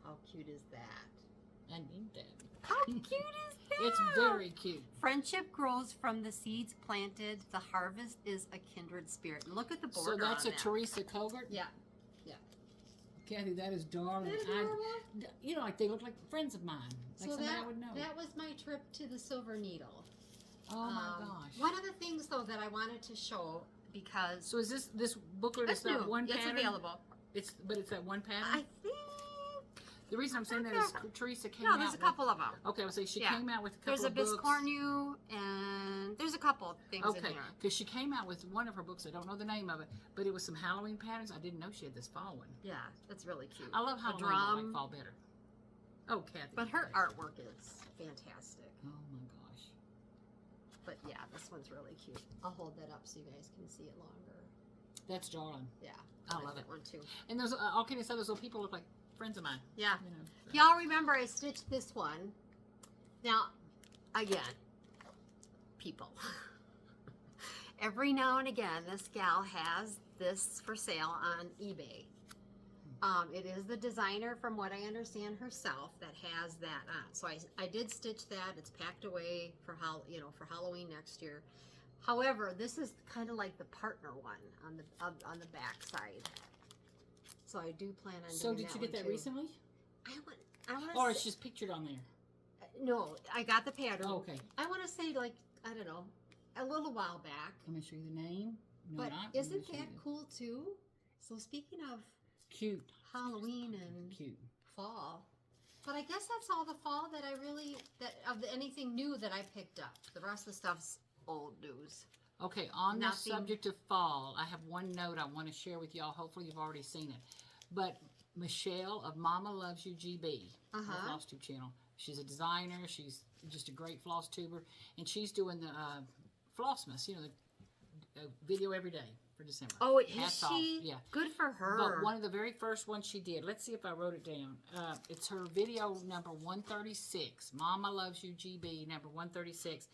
Speaker 2: how cute is that?
Speaker 1: I need that.
Speaker 2: How cute is that?
Speaker 1: It's very cute.
Speaker 2: Friendship grows from the seeds planted. The harvest is a kindred spirit. Look at the border.
Speaker 1: So that's
Speaker 2: on
Speaker 1: a
Speaker 2: that.
Speaker 1: Teresa Cogart?
Speaker 2: Yeah.
Speaker 1: Kathy, that is darling.
Speaker 2: Isn't that adorable?
Speaker 1: You know, like they look like friends of mine. Like
Speaker 2: So
Speaker 1: somebody
Speaker 2: that,
Speaker 1: I would know.
Speaker 2: that was my trip to the Silver Needle.
Speaker 1: Oh my gosh.
Speaker 2: One of the things though that I wanted to show, because
Speaker 1: So is this booklet is
Speaker 2: it's
Speaker 1: that
Speaker 2: new,
Speaker 1: one
Speaker 2: it's
Speaker 1: pattern?
Speaker 2: available.
Speaker 1: But it's that one pattern?
Speaker 2: I think
Speaker 1: The reason I'm saying that is Teresa came
Speaker 2: no,
Speaker 1: out
Speaker 2: there's a
Speaker 1: with-
Speaker 2: couple of them.
Speaker 1: Okay, I would say she
Speaker 2: Yeah.
Speaker 1: came out with a couple
Speaker 2: There's a
Speaker 1: of books.
Speaker 2: Biscornu, and there's a couple of things in
Speaker 1: Okay,
Speaker 2: here.
Speaker 1: because she came out with one of her books. I don't know the name of it, but it was some Halloween patterns. I didn't know she had this fall one.
Speaker 2: Yeah, it's really cute.
Speaker 1: I love
Speaker 2: A
Speaker 1: Halloween. I like
Speaker 2: drum.
Speaker 1: fall better. Oh, Kathy.
Speaker 2: But her artwork is fantastic.
Speaker 1: Oh my gosh.
Speaker 2: But yeah, this one's really cute. I'll hold that up so you guys can see it longer.
Speaker 1: That's darling.
Speaker 2: Yeah,
Speaker 1: I
Speaker 2: like
Speaker 1: love
Speaker 2: that
Speaker 1: it.
Speaker 2: one too.
Speaker 1: And those, all kidding aside, those little people look like friends of mine.
Speaker 2: Yeah.
Speaker 1: You know, so.
Speaker 2: Y'all remember I stitched this one. Now, again, people. Every now and again, this gal has this for sale on eBay. It is the designer, from what I understand herself, that has that on. So I did stitch that. It's packed away for for Halloween next year. However, this is kind of like the partner one on the back side. So I do plan on.
Speaker 1: So
Speaker 2: doing
Speaker 1: did you get that
Speaker 2: too.
Speaker 1: recently?
Speaker 2: I want.
Speaker 1: Or it's just pictured on there?
Speaker 2: No, I got the pattern.
Speaker 1: Oh, okay.
Speaker 2: I want to say like I don't know, a little while back.
Speaker 1: Let me show you the name. No,
Speaker 2: But
Speaker 1: not.
Speaker 2: isn't that cool too? So speaking of
Speaker 1: Cute.
Speaker 2: Halloween and
Speaker 1: Cute.
Speaker 2: fall, but I guess that's all the fall that I really anything new that I picked up. The rest of the stuff's old news.
Speaker 1: Okay, on the
Speaker 2: Nothing.
Speaker 1: subject of fall, I have one note I want to share with y'all. Hopefully you've already seen it. But Michelle of Momma Loves You GB, her Flosstube channel. She's a designer. She's just a great floss tuber. And she's doing the Flossmas, you know, the video every day for December.
Speaker 2: Oh, is
Speaker 1: Hats
Speaker 2: she?
Speaker 1: off. Yeah.
Speaker 2: Good for her.
Speaker 1: But one of the very first ones she did, let's see if I wrote it down. It's her video number 136, Momma Loves You GB, number 136.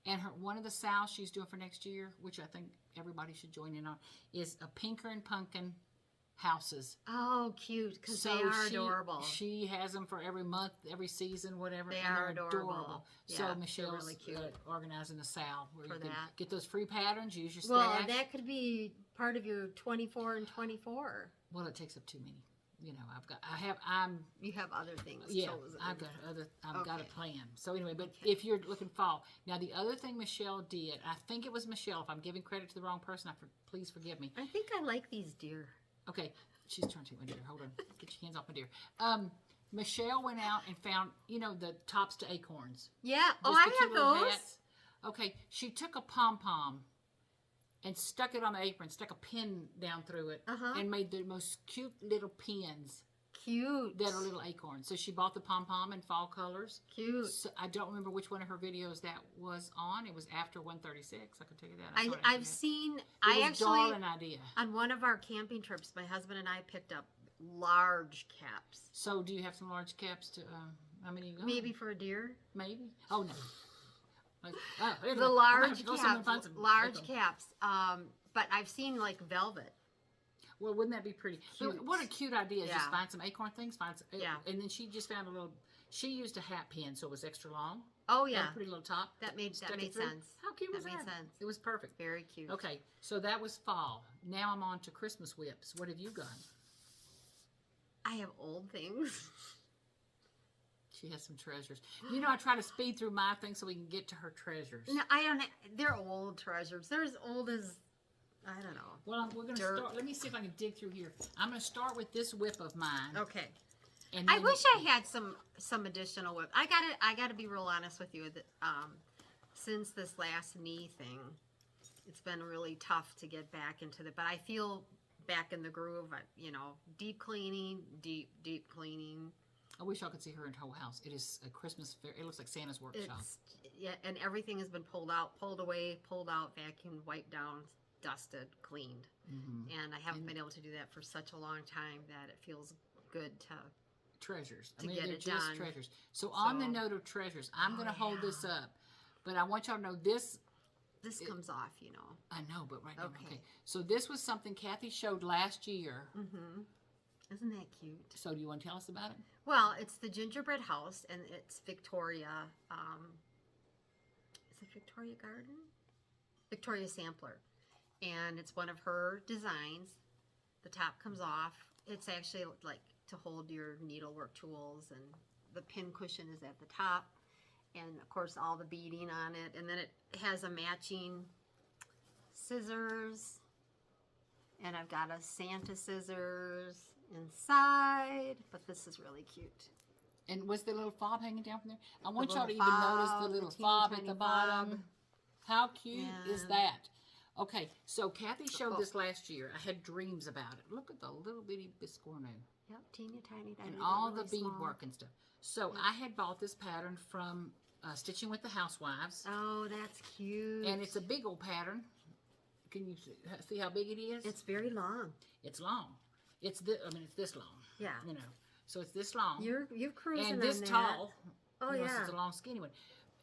Speaker 1: And one of the sales she's doing for next year, which I think everybody should join in on, is a Pinker and Pumpkin houses.
Speaker 2: Oh, cute, because they are adorable.
Speaker 1: She has them for every month, every season, whatever.
Speaker 2: They
Speaker 1: and
Speaker 2: are
Speaker 1: they're
Speaker 2: adorable.
Speaker 1: So
Speaker 2: Yeah,
Speaker 1: Michelle's
Speaker 2: really cute.
Speaker 1: organizing a sale where
Speaker 2: For
Speaker 1: you can
Speaker 2: that.
Speaker 1: get those free patterns, use your stash.
Speaker 2: Well, that could be part of your 24 and 24.
Speaker 1: Well, it takes up too many. You know,
Speaker 2: You have other things
Speaker 1: yeah,
Speaker 2: chosen.
Speaker 1: I've got a
Speaker 2: Okay.
Speaker 1: plan. So anyway, but
Speaker 2: Okay.
Speaker 1: if you're looking fall, now the other thing Michelle did, I think it was Michelle. If I'm giving credit to the wrong person, please forgive me.
Speaker 2: I think I like these deer.
Speaker 1: Okay, she's trying to take my deer. Hold on, get your hands off my deer. Michelle went out and found, you know, the tops to acorns.
Speaker 2: Yeah. Oh,
Speaker 1: Just the
Speaker 2: I
Speaker 1: cute
Speaker 2: have
Speaker 1: little
Speaker 2: those.
Speaker 1: hats. Okay, she took a pom-pom and stuck it on the apron, stuck a pin down through it, and made the most cute little pins
Speaker 2: Cute.
Speaker 1: that are little acorns. So she bought the pom-pom in fall colors.
Speaker 2: Cute.
Speaker 1: So I don't remember which one of her videos that was on. It was after 136. I can tell you that. I saw it
Speaker 2: I've
Speaker 1: after
Speaker 2: seen.
Speaker 1: that. It
Speaker 2: I
Speaker 1: was
Speaker 2: actually
Speaker 1: darling idea.
Speaker 2: on one of our camping trips, my husband and I picked up large caps.
Speaker 1: So do you have some large caps to? How many? You got?
Speaker 2: Maybe for a deer.
Speaker 1: Maybe. Oh no. Like,
Speaker 2: The
Speaker 1: I'm gonna
Speaker 2: large
Speaker 1: have to go somewhere and find
Speaker 2: caps.
Speaker 1: some
Speaker 2: Large
Speaker 1: acorns.
Speaker 2: caps. But I've seen like velvet.
Speaker 1: Well, wouldn't that be pretty?
Speaker 2: Cute.
Speaker 1: What a cute idea! Just
Speaker 2: Yeah.
Speaker 1: find some acorn things.
Speaker 2: Yeah.
Speaker 1: And then she just found a little. She used a hat pin, so it was extra long.
Speaker 2: Oh
Speaker 1: Got
Speaker 2: yeah.
Speaker 1: a pretty little top.
Speaker 2: That made
Speaker 1: Stuck it through.
Speaker 2: sense.
Speaker 1: How cute was
Speaker 2: That
Speaker 1: that?
Speaker 2: made sense.
Speaker 1: It was perfect.
Speaker 2: Very cute.
Speaker 1: Okay, so that was fall. Now I'm on to Christmas whips. What have you got?
Speaker 2: I have old things.
Speaker 1: She has some treasures. You know, I try to speed through my things so we can get to her treasures.
Speaker 2: No, I don't. They're old treasures. They're as old as I don't know.
Speaker 1: Well, we're going to start. Let me see if I can dig through here. I'm going to start with this whip of mine.
Speaker 2: Okay.
Speaker 1: And
Speaker 2: I
Speaker 1: then-
Speaker 2: wish I had some additional whip. I gotta be real honest with you. Since this last knee thing, it's been really tough to get back into the. But I feel back in the groove. You know, deep cleaning, deep cleaning.
Speaker 1: I wish I could see her in her whole house. It is a Christmas fair. It looks like Santa's workshop.
Speaker 2: Yeah, and everything has been pulled out, pulled away, pulled out, vacuumed, wiped down, dusted, cleaned. And I haven't been able to do that for such a long time that it feels good to.
Speaker 1: Treasures.
Speaker 2: To get
Speaker 1: they're
Speaker 2: it
Speaker 1: just
Speaker 2: done.
Speaker 1: treasures. So on the
Speaker 2: So-
Speaker 1: note of treasures, I'm going to hold
Speaker 2: yeah.
Speaker 1: this up. But I want y'all to know this.
Speaker 2: This comes off, you know.
Speaker 1: I know, but right now.
Speaker 2: Okay.
Speaker 1: Okay. So this was something Kathy showed last year.
Speaker 2: Mm-hmm. Isn't that cute?
Speaker 1: So do you want to tell us about it?
Speaker 2: Well, it's the gingerbread house, and it's Victoria. Is it Victoria Garden? Victoria Sampler, and it's one of her designs. The top comes off. It's actually like to hold your needlework tools, and the pin cushion is at the top, and of course all the beading on it, and then it has a matching scissors, and I've got a Santa scissors inside, but this is really cute.
Speaker 1: And was the little fob hanging down from there? I want
Speaker 2: little
Speaker 1: y'all to even notice
Speaker 2: fob,
Speaker 1: the
Speaker 2: the
Speaker 1: little
Speaker 2: teeny
Speaker 1: fob at
Speaker 2: tiny
Speaker 1: the bottom.
Speaker 2: fob.
Speaker 1: How cute is
Speaker 2: And-
Speaker 1: that? Okay, so Kathy showed
Speaker 2: Oh.
Speaker 1: this last year. I had dreams about it. Look at the little bitty biscornu
Speaker 2: Yep, teeny tiny, tiny.
Speaker 1: and all
Speaker 2: really
Speaker 1: the
Speaker 2: small.
Speaker 1: beadwork and stuff. So I had bought this pattern from Stitching with the Housewives.
Speaker 2: Oh, that's cute.
Speaker 1: And it's a big old pattern. Can you see how big it is?
Speaker 2: It's very long.
Speaker 1: It's long. It's this long.
Speaker 2: Yeah.
Speaker 1: You know, so it's this long.
Speaker 2: You're cruising
Speaker 1: and this
Speaker 2: on that.
Speaker 1: tall.
Speaker 2: Oh,
Speaker 1: you know,
Speaker 2: yeah.
Speaker 1: So it's a long, skinny one.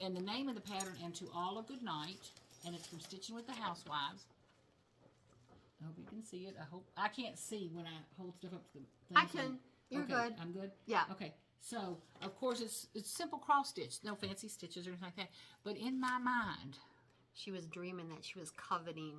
Speaker 1: And the name of the pattern, And to All a Good Night, and it's from Stitching with the Housewives. I hope you can see it. I can't see when I hold stuff up to the thing.
Speaker 2: I can. You're
Speaker 1: okay,
Speaker 2: good.
Speaker 1: I'm good?
Speaker 2: Yeah.
Speaker 1: Okay. So, of course, it's simple cross stitch. No fancy stitches or anything like that. But in my mind,
Speaker 2: She was dreaming that she was coveting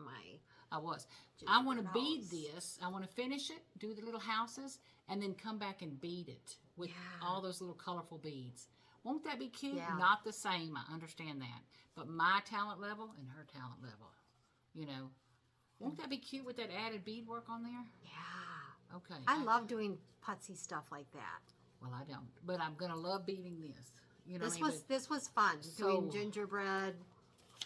Speaker 1: I want to
Speaker 2: gingerbread
Speaker 1: bead
Speaker 2: house.
Speaker 1: this. I want to finish it, do the little houses, and then come back and bead it with all those little colorful beads. Won't that be cute?
Speaker 2: Yeah.
Speaker 1: Not the same, I understand that. But my talent level and her talent level, you know. Won't that be cute with that added beadwork on there?
Speaker 2: Yeah.
Speaker 1: Okay.
Speaker 2: I love doing putsy stuff like that.
Speaker 1: Well, I don't. But I'm going to love beading this. You know
Speaker 2: This
Speaker 1: what I mean?
Speaker 2: this was fun. Doing
Speaker 1: So-
Speaker 2: gingerbread,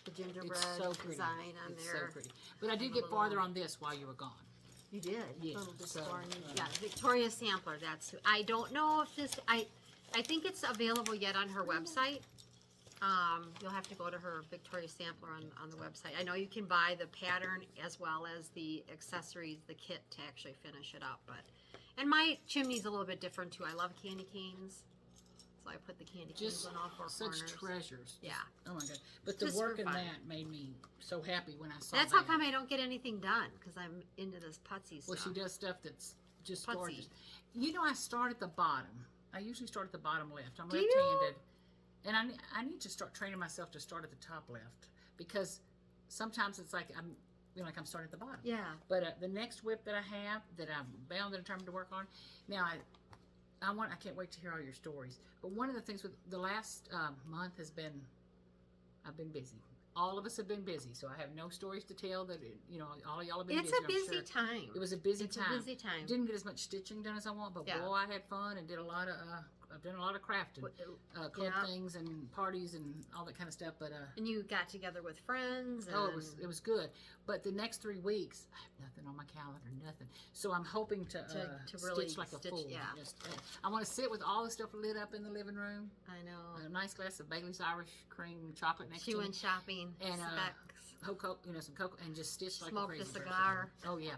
Speaker 2: the gingerbread
Speaker 1: It's so pretty.
Speaker 2: design on
Speaker 1: It's
Speaker 2: there.
Speaker 1: so pretty. But I did get farther on this while you were gone.
Speaker 2: You did.
Speaker 1: Yeah,
Speaker 2: Little
Speaker 1: so,
Speaker 2: Victoria. Yeah, Victoria Sampler. That's who. I don't know if this. I think it's available yet on her website. You'll have to go to her Victoria Sampler on the website. I know you can buy the pattern as well as the accessories, the kit to actually finish it up. And my chimney's a little bit different too. I love candy canes, so I put the candy canes on all four
Speaker 1: such
Speaker 2: corners.
Speaker 1: treasures.
Speaker 2: Yeah.
Speaker 1: Oh my God. But the
Speaker 2: Just
Speaker 1: work
Speaker 2: for
Speaker 1: in
Speaker 2: fun.
Speaker 1: that made me so happy when I saw
Speaker 2: That's
Speaker 1: that.
Speaker 2: how come I don't get anything done, because I'm into this putsy
Speaker 1: Well,
Speaker 2: stuff.
Speaker 1: she does stuff that's just
Speaker 2: Putsy.
Speaker 1: gorgeous. You know, I start at the bottom. I usually start at the bottom left. I'm
Speaker 2: Do you?
Speaker 1: left-handed. And I need to start training myself to start at the top left, because sometimes it's like I'm starting at the bottom.
Speaker 2: Yeah.
Speaker 1: But the next whip that I have that I'm bound and determined to work on, now I can't wait to hear all your stories. But one of the things with the last month has been, I've been busy. All of us have been busy, so I have no stories to tell. That all of y'all have been
Speaker 2: It's
Speaker 1: busy.
Speaker 2: a busy
Speaker 1: I'm sure.
Speaker 2: time.
Speaker 1: It was a busy
Speaker 2: It's
Speaker 1: time.
Speaker 2: a busy time.
Speaker 1: Didn't get as much stitching done as I want, but
Speaker 2: Yeah.
Speaker 1: boy, I had fun and did a lot of. I've done a lot of crafting, club
Speaker 2: Yeah.
Speaker 1: things and parties and all that kind of stuff. But
Speaker 2: And you got together with friends. And
Speaker 1: it was good. But the next 3 weeks, I have nothing on my calendar, nothing. So I'm hoping to
Speaker 2: really
Speaker 1: stitch like a
Speaker 2: stitch,
Speaker 1: fool.
Speaker 2: yeah.
Speaker 1: I want to sit with all the stuff lit up in the living room.
Speaker 2: I know.
Speaker 1: A nice glass of Bailey's Irish cream chocolate next
Speaker 2: She
Speaker 1: to me.
Speaker 2: went shopping.
Speaker 1: And,
Speaker 2: Specs.
Speaker 1: some cocoa, and just stitch like a
Speaker 2: Smoked
Speaker 1: crazy
Speaker 2: a
Speaker 1: person.
Speaker 2: cigar.
Speaker 1: Oh yeah,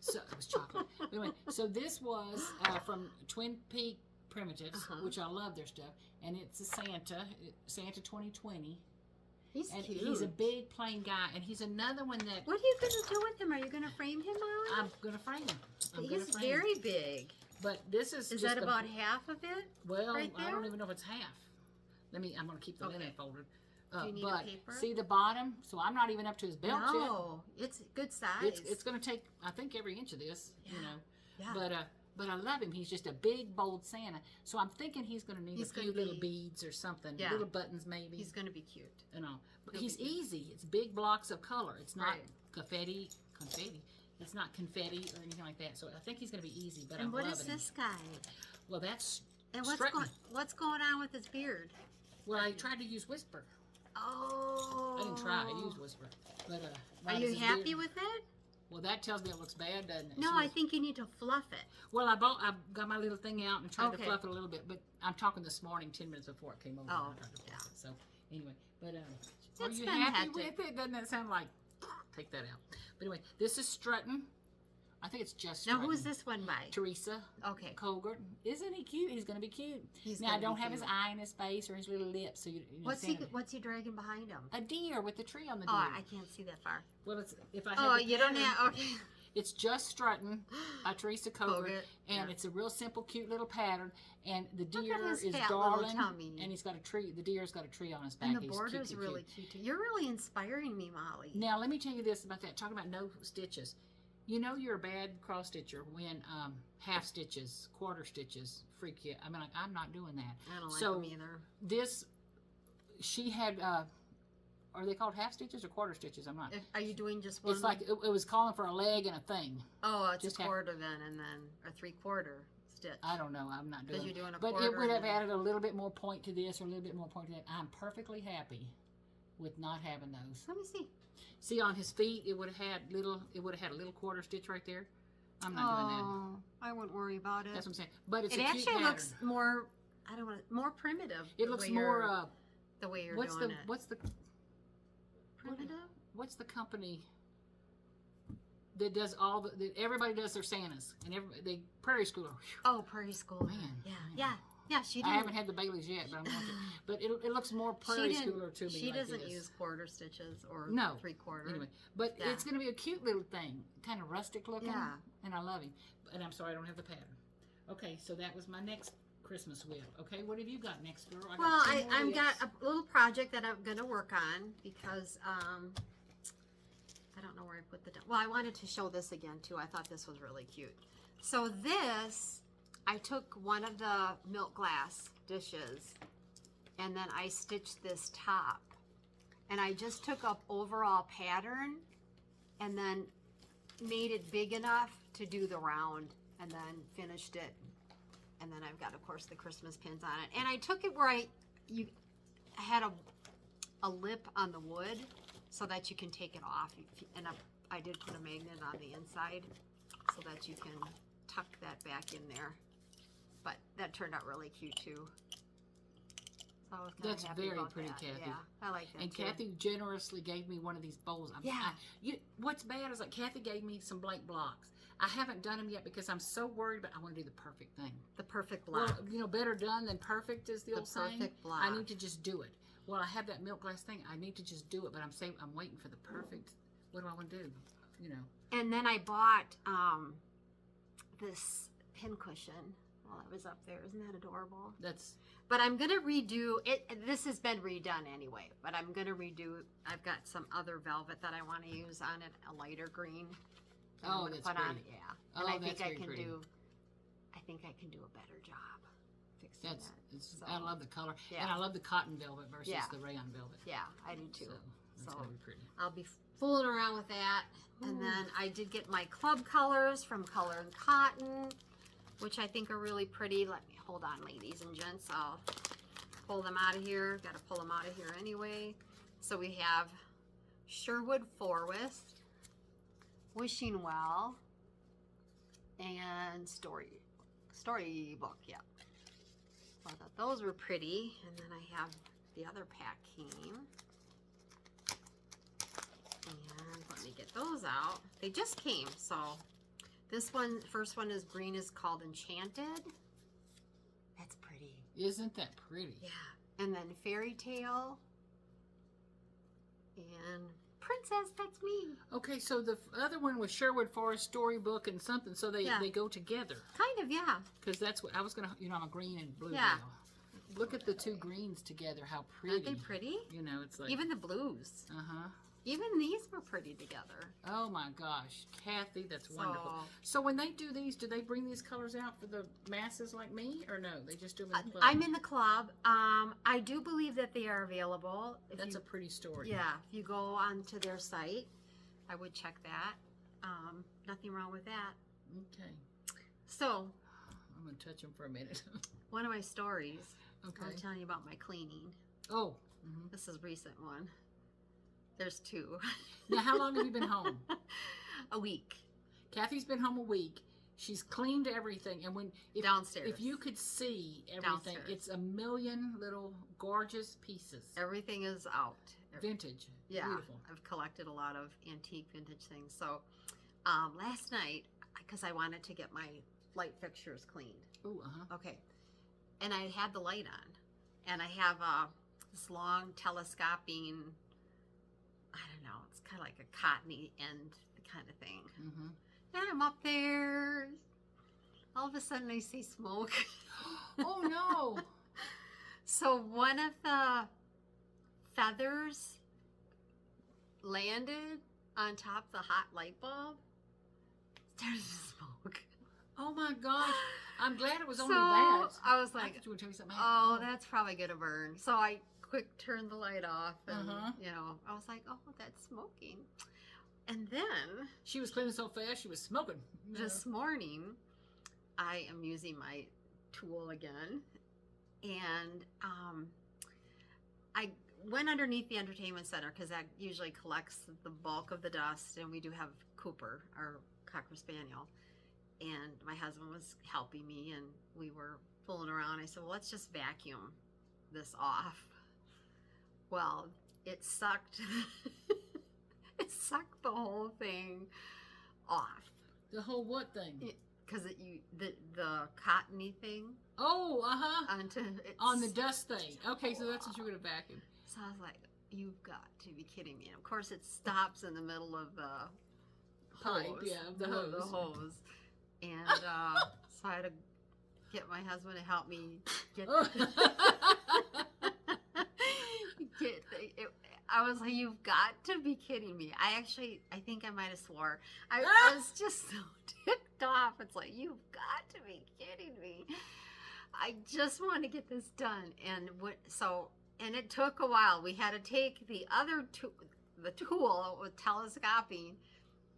Speaker 1: so it was chocolate. Anyway, so this was from Twin Peak Primitives, which I love their stuff, and it's a Santa 2020,
Speaker 2: He's
Speaker 1: and
Speaker 2: cute.
Speaker 1: he's a big plain guy, and he's another one that
Speaker 2: What are you going to do with him? Are you going to frame him, Molly?
Speaker 1: I'm gonna frame him.
Speaker 2: He's very big.
Speaker 1: But this is
Speaker 2: Is
Speaker 1: just
Speaker 2: that about half of it?
Speaker 1: well,
Speaker 2: right
Speaker 1: I don't
Speaker 2: there?
Speaker 1: even know if it's half. I'm gonna keep the linen folded.
Speaker 2: Do you need
Speaker 1: but
Speaker 2: a paper?
Speaker 1: see the bottom, so I'm not even up to his belt yet.
Speaker 2: No, it's good size.
Speaker 1: It's going to take, I think, every inch of this, you
Speaker 2: Yeah.
Speaker 1: know.
Speaker 2: Yeah.
Speaker 1: But I love him. He's just a big, bold Santa. So I'm thinking he's going to need
Speaker 2: He's
Speaker 1: a few
Speaker 2: gonna
Speaker 1: little
Speaker 2: be-
Speaker 1: beads or something,
Speaker 2: Yeah.
Speaker 1: little buttons maybe,
Speaker 2: He's going to be cute.
Speaker 1: and all. But
Speaker 2: he'll
Speaker 1: he's
Speaker 2: be-
Speaker 1: easy. It's big blocks of color. It's not
Speaker 2: Right.
Speaker 1: confetti. It's not confetti or anything like that. So I think he's going to be easy. But
Speaker 2: And
Speaker 1: I'm
Speaker 2: what
Speaker 1: loving
Speaker 2: is
Speaker 1: him.
Speaker 2: this guy?
Speaker 1: Well, that's
Speaker 2: And
Speaker 1: strutting.
Speaker 2: what's going on with his beard?
Speaker 1: Well, I tried to use Whisper.
Speaker 2: Oh.
Speaker 1: I didn't try. I used Whisper. But
Speaker 2: Are you happy with it?
Speaker 1: Well, that tells me it looks bad, doesn't it?
Speaker 2: No, I think you need to fluff it.
Speaker 1: Well, I got my little thing out and tried to
Speaker 2: Okay.
Speaker 1: fluff it a little bit, but I'm talking this morning, 10 minutes before it came over.
Speaker 2: Oh,
Speaker 1: I tried to fluff
Speaker 2: yeah.
Speaker 1: it. So anyway, but are
Speaker 2: It's
Speaker 1: you
Speaker 2: been
Speaker 1: happy
Speaker 2: hectic.
Speaker 1: with it? Doesn't that sound like? Take that out. But anyway, this is strutting. I think it's just
Speaker 2: Now,
Speaker 1: strutting.
Speaker 2: who's this one by?
Speaker 1: Teresa
Speaker 2: Okay.
Speaker 1: Colgert. Isn't he cute? He's going to be cute.
Speaker 2: He's
Speaker 1: Now I
Speaker 2: gonna
Speaker 1: don't
Speaker 2: be
Speaker 1: have his
Speaker 2: cute.
Speaker 1: eye in his face or his little lips, so you know,
Speaker 2: What's he dragging behind him?
Speaker 1: a deer with the tree on the deer.
Speaker 2: Oh, I can't see that far.
Speaker 1: Well, it's if I.
Speaker 2: Oh,
Speaker 1: had the
Speaker 2: you don't
Speaker 1: pattern,
Speaker 2: have. Okay.
Speaker 1: It's just strutting by Teresa Colgert,
Speaker 2: Colgert,
Speaker 1: and
Speaker 2: yeah.
Speaker 1: it's a real simple, cute little pattern. And the
Speaker 2: Look at
Speaker 1: deer
Speaker 2: his
Speaker 1: is
Speaker 2: fat little
Speaker 1: darling,
Speaker 2: tummy.
Speaker 1: and he's got a tree. The deer's got a tree on his back.
Speaker 2: And the
Speaker 1: He's
Speaker 2: border's
Speaker 1: cute,
Speaker 2: really cute too. You're really inspiring me, Molly.
Speaker 1: Now let me tell you this about that. Talking about no stitches. You know you're a bad cross stitcher when half stitches, quarter stitches freak you. I mean, like, I'm not doing that.
Speaker 2: I don't like
Speaker 1: So,
Speaker 2: them either.
Speaker 1: This, she had. Are they called half stitches or quarter stitches? I'm not.
Speaker 2: Are you doing just one?
Speaker 1: It's like it was calling for a leg and a thing.
Speaker 2: Oh, it's
Speaker 1: just
Speaker 2: a
Speaker 1: half-
Speaker 2: quarter then, and then a 3/4 stitch.
Speaker 1: I don't know. I'm not doing.
Speaker 2: Because you're doing a
Speaker 1: But
Speaker 2: quarter.
Speaker 1: it would have
Speaker 2: and then-
Speaker 1: added a little bit more point to this or a little bit more point to that. I'm perfectly happy with not having those.
Speaker 2: Let me see.
Speaker 1: See, on his feet, it would have had little. It would have had a little quarter stitch right there. I'm not doing that.
Speaker 2: Oh, I wouldn't worry about it.
Speaker 1: That's what I'm saying. But it's
Speaker 2: It
Speaker 1: a cute
Speaker 2: actually
Speaker 1: pattern.
Speaker 2: looks more. I don't want more primitive.
Speaker 1: It
Speaker 2: the
Speaker 1: looks
Speaker 2: way
Speaker 1: more
Speaker 2: you're- the way you're
Speaker 1: what's
Speaker 2: doing
Speaker 1: the
Speaker 2: it.
Speaker 1: what's the
Speaker 2: Primitive?
Speaker 1: what's the company that does all the that everybody does their Santas and they Prairie Schooler.
Speaker 2: Oh, Prairie School.
Speaker 1: Man,
Speaker 2: Yeah, she
Speaker 1: I
Speaker 2: didn't.
Speaker 1: haven't had the Baileys yet, but I'm going to. But it looks more Prairie Schooler to me.
Speaker 2: She
Speaker 1: like
Speaker 2: doesn't
Speaker 1: this.
Speaker 2: use quarter stitches or
Speaker 1: No.
Speaker 2: 3/4.
Speaker 1: Anyway, but
Speaker 2: Yeah.
Speaker 1: it's going to be a cute little thing, kind of rustic looking.
Speaker 2: Yeah.
Speaker 1: And I love him. And I'm sorry I don't have the pattern. Okay, so that was my next Christmas wheel. Okay, what have you got next, girl?
Speaker 2: Well,
Speaker 1: got 2 more
Speaker 2: I've got
Speaker 1: wheels.
Speaker 2: a little project that I'm gonna work on because I don't know where I put the. Well, I wanted to show this again too. I thought this was really cute. So this, I took one of the milk glass dishes, and then I stitched this top, and I just took up overall pattern, and then made it big enough to do the round, and then finished it. And then I've got, of course, the Christmas pins on it. And I took it where I had a lip on the wood so that you can take it off. And I did put a magnet on the inside so that you can tuck that back in there. But that turned out really cute too. So I was kinda
Speaker 1: That's
Speaker 2: happy
Speaker 1: very
Speaker 2: about
Speaker 1: pretty,
Speaker 2: that.
Speaker 1: Kathy.
Speaker 2: Yeah, I like that
Speaker 1: And
Speaker 2: too.
Speaker 1: Kathy generously gave me one of these bowls.
Speaker 2: Yeah.
Speaker 1: What's bad is like Kathy gave me some blank blocks. I haven't done them yet because I'm so worried, but I want to do the perfect thing.
Speaker 2: The perfect block.
Speaker 1: Well, better done than perfect is the old saying.
Speaker 2: Perfect block.
Speaker 1: I need to just do it. Well, I have that milk glass thing. I need to just do it, but I'm waiting for the perfect. What do I want to do?
Speaker 2: And then I bought this pin cushion while I was up there. Isn't that adorable?
Speaker 1: That's
Speaker 2: But I'm going to redo it. This has been redone anyway, but I'm going to redo. I've got some other velvet that I want to use on it, a lighter green. And I'm
Speaker 1: Oh,
Speaker 2: gonna
Speaker 1: that's
Speaker 2: put on,
Speaker 1: pretty.
Speaker 2: yeah.
Speaker 1: Oh,
Speaker 2: And I
Speaker 1: that's
Speaker 2: think I
Speaker 1: very
Speaker 2: can
Speaker 1: pretty.
Speaker 2: I think I can do a better job fixing
Speaker 1: that's.
Speaker 2: that.
Speaker 1: It's,
Speaker 2: So,
Speaker 1: I love the color,
Speaker 2: yeah.
Speaker 1: and I love the cotton velvet versus
Speaker 2: Yeah.
Speaker 1: the rayon velvet.
Speaker 2: Yeah, I do too.
Speaker 1: So that's
Speaker 2: So
Speaker 1: gonna be pretty.
Speaker 2: I'll be fooling around with that. And
Speaker 1: Ooh.
Speaker 2: then I did get my club colors from Color and Cotton, which I think are really pretty. Let me, hold on, ladies and gents. I'll pull them out of here. Got to pull them out of here anyway. So we have Sherwood Forest, Wishing Well, and Storybook, yeah. So I thought those were pretty. And then I have the other pack came. And let me get those out. They just came, so this one, first one is green, is called Enchanted. That's pretty.
Speaker 1: Isn't that pretty?
Speaker 2: Yeah. And then Fairy Tale. And Princess, that's me.
Speaker 1: Okay, so the other one was Sherwood Forest Storybook and something, so they,
Speaker 2: Yeah.
Speaker 1: they go together.
Speaker 2: Kind of, yeah.
Speaker 1: Because that's what I was gonna. I'm a green and blue.
Speaker 2: Yeah.
Speaker 1: gal. Look at the two greens together. How pretty.
Speaker 2: Aren't they pretty?
Speaker 1: It's like.
Speaker 2: Even the blues.
Speaker 1: Uh huh.
Speaker 2: Even these were pretty together.
Speaker 1: Oh my gosh, Kathy, that's wonderful.
Speaker 2: So-
Speaker 1: So when they do these, do they bring these colors out for the masses like me, or no? They just do them in the club?
Speaker 2: I'm in the club. I do believe that they are available. If
Speaker 1: That's
Speaker 2: you,
Speaker 1: a pretty story.
Speaker 2: yeah, if you go onto their site, I would check that. Nothing wrong with that.
Speaker 1: Okay.
Speaker 2: So,
Speaker 1: I'm gonna touch them for a minute.
Speaker 2: one of my stories,
Speaker 1: Okay.
Speaker 2: I'm telling you about my cleaning.
Speaker 1: Oh. hmm
Speaker 2: This is a recent one. There's two.
Speaker 1: Now, how long have you been home?
Speaker 2: A week.
Speaker 1: Kathy's been home a week. She's cleaned everything, and
Speaker 2: Downstairs.
Speaker 1: if you could see everything,
Speaker 2: Downstairs.
Speaker 1: it's a million little gorgeous pieces.
Speaker 2: Everything is out.
Speaker 1: Vintage.
Speaker 2: Yeah,
Speaker 1: Beautiful.
Speaker 2: I've collected a lot of antique vintage things. So last night, because I wanted to get my light fixtures cleaned.
Speaker 1: Ooh, uh-huh.
Speaker 2: Okay. And I had the light on. And I have this long telescoping, I don't know, it's kind of like a cottony end kind of thing.
Speaker 1: Mm-hmm.
Speaker 2: And I'm up there. All of a sudden I see smoke.
Speaker 1: Oh, no.
Speaker 2: So one of the feathers landed on top of the hot light bulb. Started to smoke.
Speaker 1: Oh, my gosh. I'm glad it was
Speaker 2: So
Speaker 1: only that.
Speaker 2: I was
Speaker 1: I
Speaker 2: like,
Speaker 1: thought you were telling me something.
Speaker 2: oh, that's probably gonna burn. So I quick turned the light off, and
Speaker 1: Uh-huh.
Speaker 2: I was like, oh, that's smoking. And then
Speaker 1: She was cleaning so fast, she was smoking.
Speaker 2: this morning, I am using my tool again, and I went underneath the entertainment center because that usually collects the bulk of the dust, and we do have Cooper, our Cocker Spaniel, and my husband was helping me, and we were fooling around. I said, well, let's just vacuum this off. Well, it sucked. It sucked the whole thing off.
Speaker 1: The whole what thing?
Speaker 2: Because the cottony thing.
Speaker 1: Oh, on the
Speaker 2: It's
Speaker 1: dust thing. Okay, so that's what you're gonna vacuum.
Speaker 2: So I was like, "You've got to be kidding me!" And of course, it stops in the middle of the
Speaker 1: Pipe,
Speaker 2: hose,
Speaker 1: yeah, the hose.
Speaker 2: the hose. And so I had to get my husband to help me get. I was like, "You've got to be kidding me!" I think I might have swore. I was just so ticked off. It's like, "You've got to be kidding me!" I just want to get this done, and it took a while. We had to take the tool with telescoping,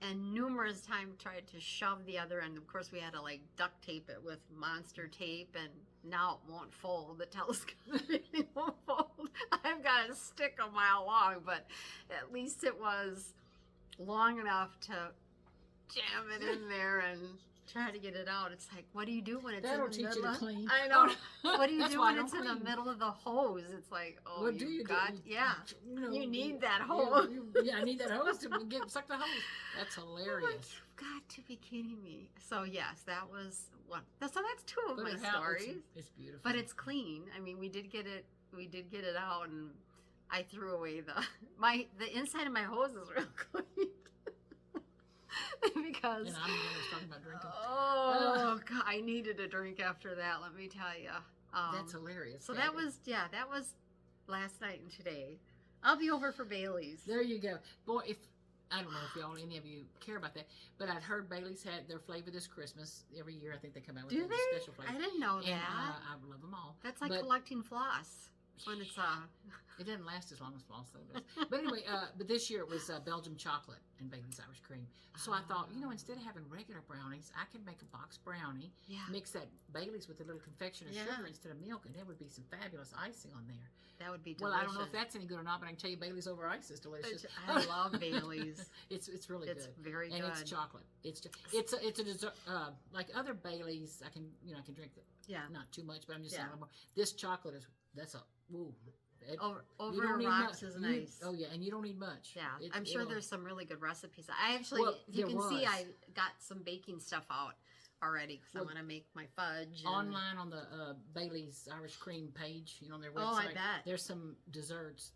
Speaker 2: and numerous times tried to shove the other end. Of course, we had to like duct tape it with monster tape, and now it won't fold. The telescope really won't fold. I've got a stick a mile long, but at least it was long enough to jam it in there and try to get it out. It's like, what do you do when it's
Speaker 1: That'll
Speaker 2: in the
Speaker 1: teach
Speaker 2: middle?
Speaker 1: you to clean.
Speaker 2: I know. What do you
Speaker 1: That's
Speaker 2: do
Speaker 1: why I
Speaker 2: when it's
Speaker 1: don't
Speaker 2: in the
Speaker 1: clean.
Speaker 2: middle of the hose? It's like, oh,
Speaker 1: What do you do?
Speaker 2: yeah. You need that
Speaker 1: hose.
Speaker 2: hose.
Speaker 1: Yeah, I need that hose to suck the hose. That's
Speaker 2: I'm like,
Speaker 1: hilarious.
Speaker 2: you've got to be kidding me. So yes, that was one. So that's two of
Speaker 1: Look
Speaker 2: my
Speaker 1: at how
Speaker 2: stories.
Speaker 1: It's beautiful.
Speaker 2: But it's clean. I mean, we did get it out, and I threw away the inside of my hose is real clean. Because
Speaker 1: and I'm the one who's talking about drinking.
Speaker 2: Oh God, I needed a drink after that. Let me tell you.
Speaker 1: That's hilarious.
Speaker 2: So
Speaker 1: Gabby.
Speaker 2: that was last night and today. I'll be over for Bailey's.
Speaker 1: There you go, boy. If I don't know if any of you care about that, but I'd heard Bailey's had their flavor this Christmas. Every year, I think they come out with
Speaker 2: Do
Speaker 1: a
Speaker 2: they?
Speaker 1: special flavor.
Speaker 2: I didn't know
Speaker 1: And
Speaker 2: that.
Speaker 1: I love them all.
Speaker 2: That's like
Speaker 1: But
Speaker 2: collecting floss when it's
Speaker 1: it doesn't last as long as floss though does. But anyway, but this year it was Belgian chocolate and Bailey's Irish cream. So I thought, instead of having regular brownies, I could make a box brownie,
Speaker 2: yeah.
Speaker 1: mix that Bailey's with a little confection of
Speaker 2: Yeah.
Speaker 1: sugar instead of milk, and there would be some fabulous icing on there.
Speaker 2: That would be delicious.
Speaker 1: Well, I don't know if that's any good or not, but I can tell you Bailey's over ice is delicious.
Speaker 2: I love Bailey's.
Speaker 1: It's really
Speaker 2: It's
Speaker 1: good.
Speaker 2: very
Speaker 1: And
Speaker 2: good.
Speaker 1: it's chocolate. It's a dessert. Like other Baileys, I can drink
Speaker 2: Yeah.
Speaker 1: not too much, but I'm just
Speaker 2: Yeah.
Speaker 1: saying a little more. This chocolate that's a woo.
Speaker 2: Over
Speaker 1: you don't need
Speaker 2: rocks
Speaker 1: much.
Speaker 2: is nice.
Speaker 1: Oh yeah, and you don't need much.
Speaker 2: Yeah,
Speaker 1: It-
Speaker 2: I'm sure
Speaker 1: it'll-
Speaker 2: there's some really good recipes. I actually,
Speaker 1: Well,
Speaker 2: if you
Speaker 1: there
Speaker 2: can see,
Speaker 1: was.
Speaker 2: I got some baking stuff out already because I
Speaker 1: Well,
Speaker 2: want to make my fudge. And,
Speaker 1: Online on the Bailey's Irish Cream page, on their website.
Speaker 2: Oh, I bet.
Speaker 1: There's some desserts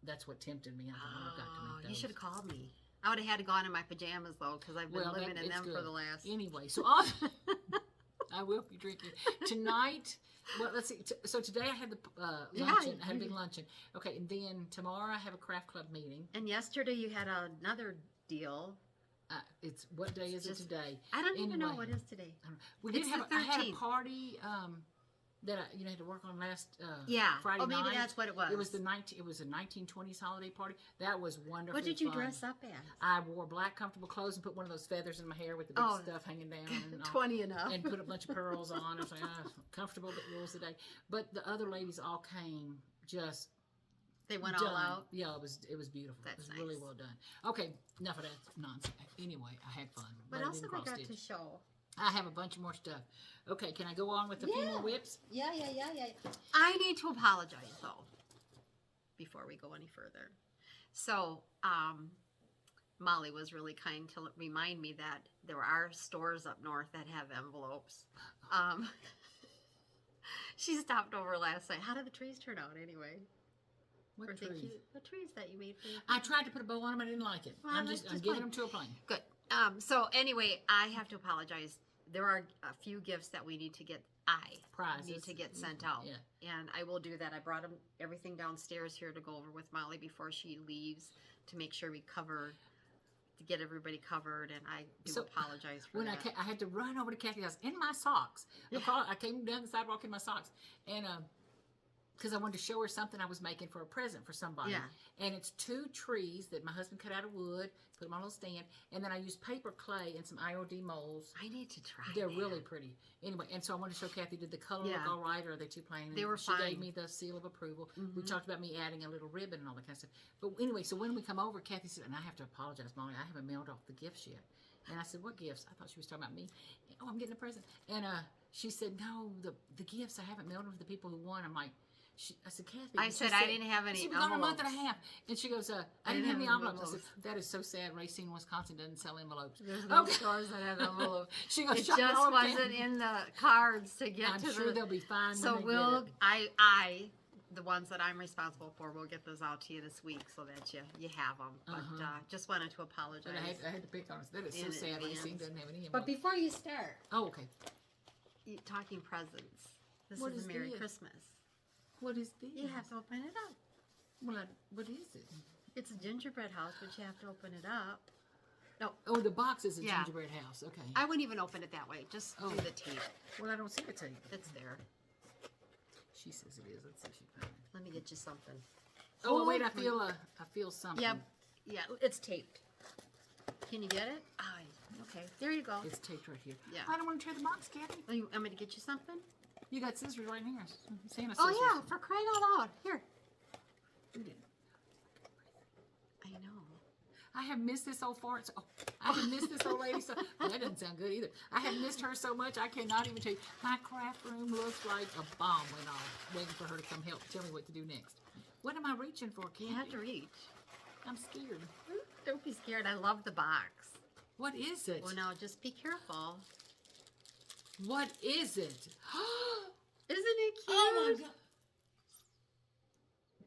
Speaker 1: that's what tempted me. I thought, I've got to make those.
Speaker 2: You should have called me. I would have had to go on in my pajamas though because I've been living in
Speaker 1: it's
Speaker 2: them for
Speaker 1: good.
Speaker 2: the last.
Speaker 1: Anyway, so I will be drinking tonight. Well, let's see. So today I had the luncheon. I had a big luncheon. Okay, and then tomorrow I have a craft club meeting.
Speaker 2: And yesterday you had another deal.
Speaker 1: It's what day is it
Speaker 2: Just-
Speaker 1: today?
Speaker 2: I don't even know
Speaker 1: Anyway.
Speaker 2: what is today.
Speaker 1: I don't know. We did
Speaker 2: It's
Speaker 1: have.
Speaker 2: the
Speaker 1: I had a
Speaker 2: 13th.
Speaker 1: party that I had to work on last
Speaker 2: Yeah.
Speaker 1: Friday
Speaker 2: Oh, maybe
Speaker 1: night.
Speaker 2: that's what it was.
Speaker 1: It was It was a 1920s holiday party. That was wonderful.
Speaker 2: What did you dress up as?
Speaker 1: I wore black comfortable clothes and put one of those feathers in my hair with the big
Speaker 2: Oh.
Speaker 1: stuff hanging down and all.
Speaker 2: 20 enough.
Speaker 1: And put a bunch of pearls on. I was like, comfortable but rules the day. But the other ladies all came just
Speaker 2: They went
Speaker 1: done.
Speaker 2: all out.
Speaker 1: Yeah, it was beautiful.
Speaker 2: That's
Speaker 1: it was really
Speaker 2: nice.
Speaker 1: well done. Okay, enough of that nonsense. Anyway, I had fun.
Speaker 2: What
Speaker 1: but
Speaker 2: else
Speaker 1: didn't
Speaker 2: have I got
Speaker 1: cross
Speaker 2: to
Speaker 1: stitch.
Speaker 2: show?
Speaker 1: I have a bunch more stuff. Okay, can I go on with a few more whips?
Speaker 2: Yeah. I need to apologize though before we go any further. So, Molly was really kind to remind me that there are stores up north that have envelopes. She stopped over last night. How did the trees turn out anyway?
Speaker 1: What
Speaker 2: Were they
Speaker 1: trees?
Speaker 2: cute? The trees that you made for your
Speaker 1: I tried to put a bow on them. I didn't like it.
Speaker 2: Well,
Speaker 1: I'm
Speaker 2: that's
Speaker 1: I'm
Speaker 2: just
Speaker 1: giving
Speaker 2: fine.
Speaker 1: them to a plane.
Speaker 2: Good. So anyway, I have to apologize. There are a few gifts that we need to get.
Speaker 1: Prizes.
Speaker 2: Need to get sent out.
Speaker 1: Yeah.
Speaker 2: And I will do that. I brought everything downstairs here to go over with Molly before she leaves to make sure we to get everybody covered. And I do apologize for
Speaker 1: When
Speaker 2: that.
Speaker 1: I had to run over to Kathy's house in my socks. I came down the sidewalk in my socks, and because I wanted to show her something I was making for a present for somebody.
Speaker 2: Yeah.
Speaker 1: And it's 2 trees that my husband cut out of wood, put them on a little stand, and then I used paper clay and some IOD molds.
Speaker 2: I need to try.
Speaker 1: They're
Speaker 2: that.
Speaker 1: really pretty. Anyway, and so I wanted to show Kathy, did the color
Speaker 2: Yeah.
Speaker 1: look all right, or are they too plain?
Speaker 2: They
Speaker 1: And
Speaker 2: were
Speaker 1: she
Speaker 2: fine.
Speaker 1: gave me the seal of approval. We
Speaker 2: Mhm.
Speaker 1: talked about me adding a little ribbon and all that kind of stuff. But anyway, so when we come over, Kathy said, and I have to apologize, Molly, I haven't mailed off the gifts yet. And I said, what gifts? I thought she was talking about me. Oh, I'm getting a present. And she said, no, the gifts, I haven't mailed them to the people who won. I'm like, I said, Kathy.
Speaker 2: I
Speaker 1: and she
Speaker 2: said I didn't have any
Speaker 1: She was gone a month and a
Speaker 2: envelopes.
Speaker 1: half. And she goes, I didn't have any envelopes. I said, that is so sad. Racine, Wisconsin doesn't sell envelopes.
Speaker 2: There's no
Speaker 1: Okay.
Speaker 2: stores that have envelopes.
Speaker 1: She goes,
Speaker 2: It
Speaker 1: "Shop
Speaker 2: just
Speaker 1: all over
Speaker 2: wasn't
Speaker 1: town."
Speaker 2: in the cards to get
Speaker 1: I'm
Speaker 2: to
Speaker 1: sure
Speaker 2: the.
Speaker 1: they'll be fine
Speaker 2: So
Speaker 1: when they
Speaker 2: we'll,
Speaker 1: get it.
Speaker 2: I, the ones that I'm responsible for, will get those out to you this week so that you have them. But just wanted to apologize.
Speaker 1: But I had to pick on us. That is so
Speaker 2: in
Speaker 1: sad.
Speaker 2: advance.
Speaker 1: Racine doesn't have any
Speaker 2: But
Speaker 1: envelopes.
Speaker 2: before you start,
Speaker 1: Oh, okay.
Speaker 2: talking presents. This
Speaker 1: What
Speaker 2: is
Speaker 1: is
Speaker 2: a Merry
Speaker 1: this?
Speaker 2: Christmas.
Speaker 1: What is this?
Speaker 2: You have to open it up.
Speaker 1: Well, what is it?
Speaker 2: It's a gingerbread house, but you have to open it up. No,
Speaker 1: Oh, the box is a
Speaker 2: Yeah.
Speaker 1: gingerbread house. Okay.
Speaker 2: I wouldn't even open it that way. Just
Speaker 1: Oh.
Speaker 2: do the tape.
Speaker 1: Well, I don't see the tape.
Speaker 2: It's there.
Speaker 1: She says it is. Let's see if she can find it.
Speaker 2: Let me get you something.
Speaker 1: Oh, wait, I feel something.
Speaker 2: Yeah, yeah, it's taped. Can you get it? Okay, there you go.
Speaker 1: It's taped right here.
Speaker 2: Yeah.
Speaker 1: I don't want to tear the box, Kathy.
Speaker 2: Oh, you want me to get you something?
Speaker 1: You got scissors right here. Santa scissors.
Speaker 2: Oh yeah, for crying out loud. Here.
Speaker 1: You did.
Speaker 2: I know.
Speaker 1: I have missed this old fart. Oh, I have missed this old lady. So well, that doesn't sound good either. I have missed her so much. I cannot even tell you. My craft room looks like a bomb went off, waiting for her to come help. Tell me what to do next. What am I reaching for, Kathy?
Speaker 2: You have to reach.
Speaker 1: I'm scared.
Speaker 2: Don't be scared. I love the box.
Speaker 1: What is it?
Speaker 2: Well, now just be careful.
Speaker 1: What is it?
Speaker 2: Isn't it cute?
Speaker 1: Oh my God.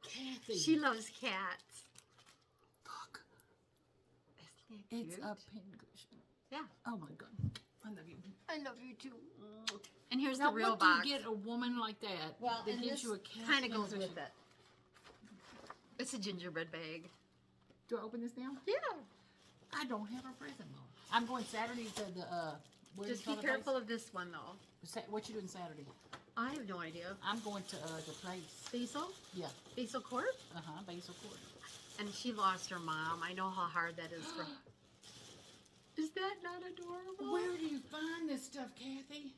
Speaker 1: Kathy.
Speaker 2: She loves cats.
Speaker 1: Look.
Speaker 2: Isn't it cute?
Speaker 1: It's a pincushion.
Speaker 2: Yeah.
Speaker 1: Oh my God. I love you.
Speaker 2: I love you too. And here's
Speaker 1: Now,
Speaker 2: the real
Speaker 1: what
Speaker 2: box.
Speaker 1: do you get a woman like that
Speaker 2: Well,
Speaker 1: that
Speaker 2: and
Speaker 1: gives
Speaker 2: this
Speaker 1: you a cat
Speaker 2: kind of goes
Speaker 1: pincushion?
Speaker 2: with it. It's a gingerbread bag.
Speaker 1: Do I open this now?
Speaker 2: Yeah.
Speaker 1: I don't have a present, Mom. I'm going Saturday to the, where
Speaker 2: Just
Speaker 1: do you
Speaker 2: be
Speaker 1: call the
Speaker 2: careful of this one though.
Speaker 1: place? What you doing Saturday?
Speaker 2: I have no idea.
Speaker 1: I'm going to the place.
Speaker 2: Basil?
Speaker 1: Yeah.
Speaker 2: Basil Court?
Speaker 1: Basil Court.
Speaker 2: And she lost her mom. I know how hard that is for. Is that not adorable?
Speaker 1: Where do you find this stuff, Kathy?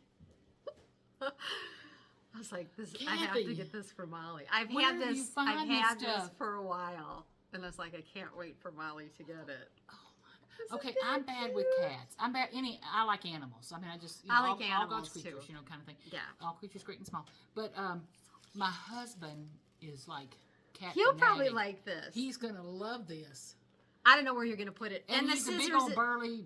Speaker 2: I was like, this. I have
Speaker 1: Kathy.
Speaker 2: to get this for Molly. I've
Speaker 1: Where
Speaker 2: had
Speaker 1: do you
Speaker 2: this.
Speaker 1: find
Speaker 2: I've
Speaker 1: this
Speaker 2: had this
Speaker 1: stuff?
Speaker 2: for a while, and it's like I can't wait for Molly to get it.
Speaker 1: Oh my. Okay, I'm bad with cats. I'm bad. I like animals. I mean, I just
Speaker 2: I like
Speaker 1: all God's
Speaker 2: animals,
Speaker 1: creatures,
Speaker 2: too.
Speaker 1: kind of thing.
Speaker 2: Yeah.
Speaker 1: All creatures, great and small. But my husband is like cat.
Speaker 2: He'll probably
Speaker 1: fanatic.
Speaker 2: like this.
Speaker 1: He's gonna love this.
Speaker 2: I don't know where you're gonna put it.
Speaker 1: And
Speaker 2: the
Speaker 1: he's a
Speaker 2: scissors.
Speaker 1: big old burly.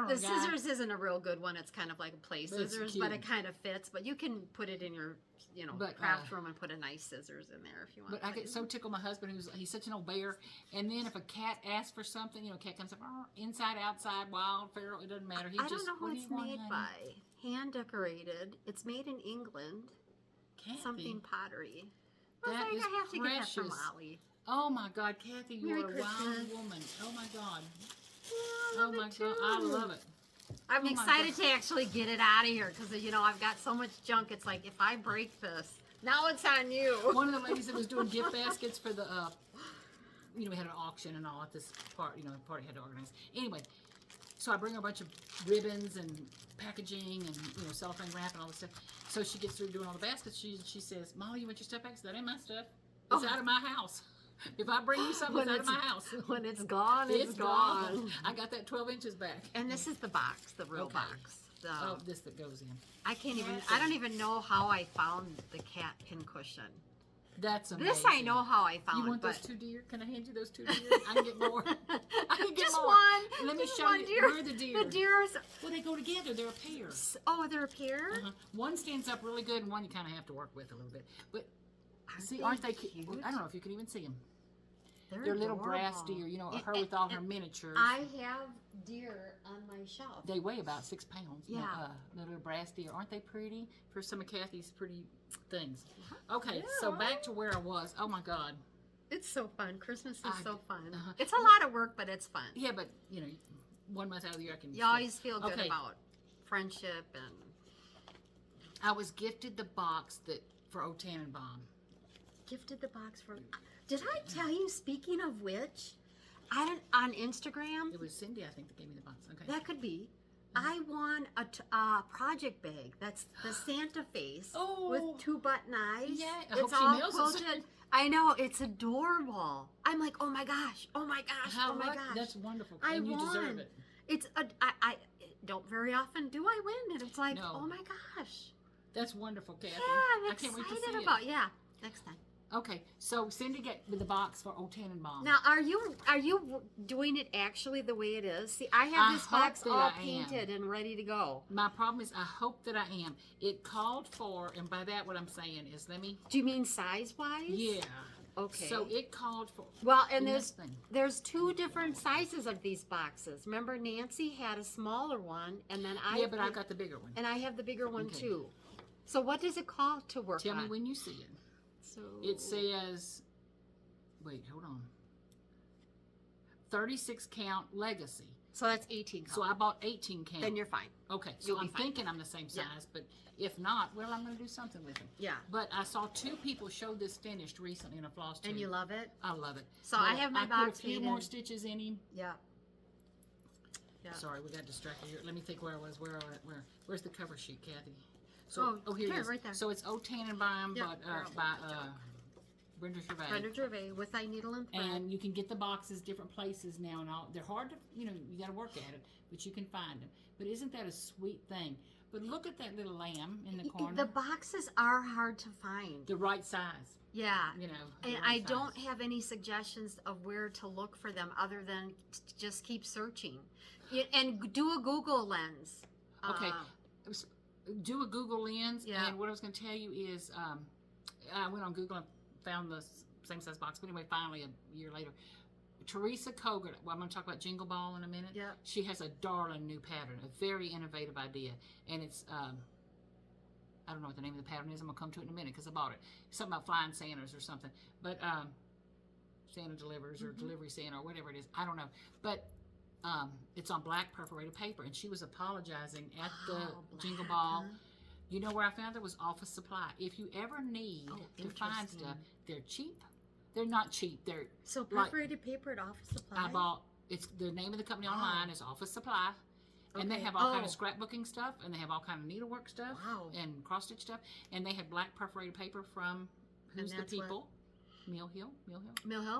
Speaker 2: The scissors isn't a real good one. It's kind of like a play
Speaker 1: But it's
Speaker 2: scissors, but
Speaker 1: cute.
Speaker 2: it kind of fits. But you can put it in your,
Speaker 1: But,
Speaker 2: craft room and put a nice scissors in there if you want.
Speaker 1: But I get so tickled my husband, he's such an old bear. And then if a cat asks for something, cat comes up, inside, outside, wild, feral, it doesn't matter. He
Speaker 2: I
Speaker 1: just,
Speaker 2: don't know
Speaker 1: what
Speaker 2: who
Speaker 1: do
Speaker 2: it's
Speaker 1: you want,
Speaker 2: made
Speaker 1: honey?
Speaker 2: by. Hand decorated. It's made in England.
Speaker 1: Kathy,
Speaker 2: Something pottery. I was
Speaker 1: that
Speaker 2: like,
Speaker 1: is
Speaker 2: I have to get that for
Speaker 1: precious.
Speaker 2: Molly.
Speaker 1: Oh my God, Kathy, you
Speaker 2: Merry
Speaker 1: are a wild
Speaker 2: Christmas.
Speaker 1: woman. Oh my God.
Speaker 2: Yeah, I
Speaker 1: Oh
Speaker 2: love
Speaker 1: my
Speaker 2: it
Speaker 1: God, I
Speaker 2: too.
Speaker 1: love it.
Speaker 2: I'm
Speaker 1: Oh my
Speaker 2: excited
Speaker 1: God.
Speaker 2: to actually get it out of here because I've got so much junk. It's like if I break this, now it's on you.
Speaker 1: One of the ladies that was doing gift baskets for the, we had an auction and all at this part, party had to organize. Anyway, so I bring her a bunch of ribbons and packaging and, cellophane wrap and all this stuff. So she gets through doing all the baskets. She says, Molly, you want your stuff back? I said, that ain't my stuff. It's out of my house. If I bring you something, it's out of my house.
Speaker 2: When it's gone,
Speaker 1: It's gone. I got that 12 inches back.
Speaker 2: And this is the box, the real
Speaker 1: Okay.
Speaker 2: box.
Speaker 1: Oh, this that goes in.
Speaker 2: I don't even know how I found the cat pincushion.
Speaker 1: That's amazing.
Speaker 2: This I know how I found,
Speaker 1: You want
Speaker 2: but
Speaker 1: those 2 deer? Can I hand you those 2 deer? I can get more. I can get
Speaker 2: just
Speaker 1: more.
Speaker 2: one.
Speaker 1: Let me
Speaker 2: Just
Speaker 1: show
Speaker 2: one
Speaker 1: you.
Speaker 2: deer.
Speaker 1: Where are the deer?
Speaker 2: The deers.
Speaker 1: Well, they go together. They're a pair.
Speaker 2: Oh, they're a pair.
Speaker 1: One stands up really good, and one you kind of have to work with a little bit. But
Speaker 2: Aren't
Speaker 1: aren't they
Speaker 2: cute?
Speaker 1: cute? I don't know if you can even see them.
Speaker 2: They're
Speaker 1: They're little brass
Speaker 2: adorable.
Speaker 1: deer.
Speaker 2: And-
Speaker 1: Her with all her
Speaker 2: and
Speaker 1: miniatures.
Speaker 2: I have deer on my shelf.
Speaker 1: They weigh about 6 pounds.
Speaker 2: Yeah.
Speaker 1: The little brass deer. Aren't they pretty? For some of Kathy's pretty things. Okay, so back to where I was. Oh my God.
Speaker 2: It's so fun. Christmas is so fun.
Speaker 1: uh-huh.
Speaker 2: It's a lot of work, but it's fun.
Speaker 1: Yeah, but 1 month out of the year I can.
Speaker 2: You always feel good
Speaker 1: Okay.
Speaker 2: about friendship and.
Speaker 1: I was gifted the box for O Tannenbaum.
Speaker 2: Gifted the box for. Did I tell you? Speaking of which, on Instagram.
Speaker 1: It was Cindy, I think, that gave me the box. Okay.
Speaker 2: That could be. I won a project bag. That's the Santa face with 2 button eyes.
Speaker 1: Yeah, I
Speaker 2: it's
Speaker 1: hope she
Speaker 2: all
Speaker 1: mails it.
Speaker 2: quilted. I know, it's adorable. I'm like, oh my gosh, oh my gosh,
Speaker 1: How
Speaker 2: oh my
Speaker 1: lucky-
Speaker 2: gosh.
Speaker 1: That's wonderful.
Speaker 2: I
Speaker 1: And you
Speaker 2: won.
Speaker 1: deserve it.
Speaker 2: It's I don't very often do I win, and it's like,
Speaker 1: No.
Speaker 2: oh my gosh.
Speaker 1: That's wonderful, Kathy.
Speaker 2: Yeah, I'm
Speaker 1: I can't wait to see
Speaker 2: excited
Speaker 1: it.
Speaker 2: about. Yeah. Next time.
Speaker 1: Okay, so Cindy got with the box for Old Tannenbaum.
Speaker 2: Now, are you doing it actually the way it is? See, I have this box all painted and ready to go.
Speaker 1: My problem is I hope that I am. It called for, and by that what I'm saying is, let me.
Speaker 2: Do you mean size-wise?
Speaker 1: Yeah.
Speaker 2: Okay.
Speaker 1: So it called for.
Speaker 2: Well, and there's 2 different sizes of these boxes. Remember, Nancy had a smaller one, and then I.
Speaker 1: Yeah, but I've got the bigger one.
Speaker 2: And I have the bigger one too. So what does it call to work on?
Speaker 1: Tell me when you see it.
Speaker 2: So
Speaker 1: it says, wait, hold on. 36 count legacy.
Speaker 2: So that's 18 count.
Speaker 1: So I bought 18 count.
Speaker 2: Then you're fine.
Speaker 1: Okay, so I'm thinking I'm the same size, but if not, well, I'm going to do something with it.
Speaker 2: Yeah.
Speaker 1: But I saw 2 people show this finished recently in a floss tube.
Speaker 2: And you love it?
Speaker 1: I love it.
Speaker 2: So I have my box
Speaker 1: I put a few more stitches in him.
Speaker 2: Yeah.
Speaker 1: Yeah. Sorry, we got distracted here. Let me think where I was. Where's the cover sheet, Kathy? So, here it is.
Speaker 2: Right there.
Speaker 1: So it's Old Tannenbaum, but by Brenda Gervais.
Speaker 2: Brenda Gervais with I Needle and Thread.
Speaker 1: And you can get the boxes different places now, and all. They're hard to, you got to work at it, but you can find them. But isn't that a sweet thing? But look at that little lamb in the corner.
Speaker 2: The boxes are hard to find.
Speaker 1: The right size.
Speaker 2: Yeah. And I
Speaker 1: size.
Speaker 2: don't have any suggestions of where to look for them other than just keep searching. And do a Google lens.
Speaker 1: Okay. Do a Google lens.
Speaker 2: Yeah.
Speaker 1: And what I was going to tell you is I went on Google and found the same size box. But anyway, finally, a year later, Teresa Koger, well, I'm going to talk about Jingle Ball in a minute.
Speaker 2: Yeah.
Speaker 1: She has a darling new pattern, a very innovative idea. And it's, I don't know what the name of the pattern is. I'm going to come to it in a minute because I bought it. Something about flying Santas or something. But Santa delivers or delivery Santa or whatever it is. I don't know. But it's on black perforated paper. And she was apologizing at the Jingle Ball.
Speaker 2: Huh?
Speaker 1: You know where I found it was Office Supply. If you ever need to find stuff, they're cheap. They're not cheap. They're
Speaker 2: so perforated paper at Office Supply.
Speaker 1: I bought. It's the name of the company online is Office Supply, and they have all kind of scrapbooking stuff, and they have all kind of needlework stuff, and cross stitch stuff, and they have black perforated paper from Who's the People. Mill Hill.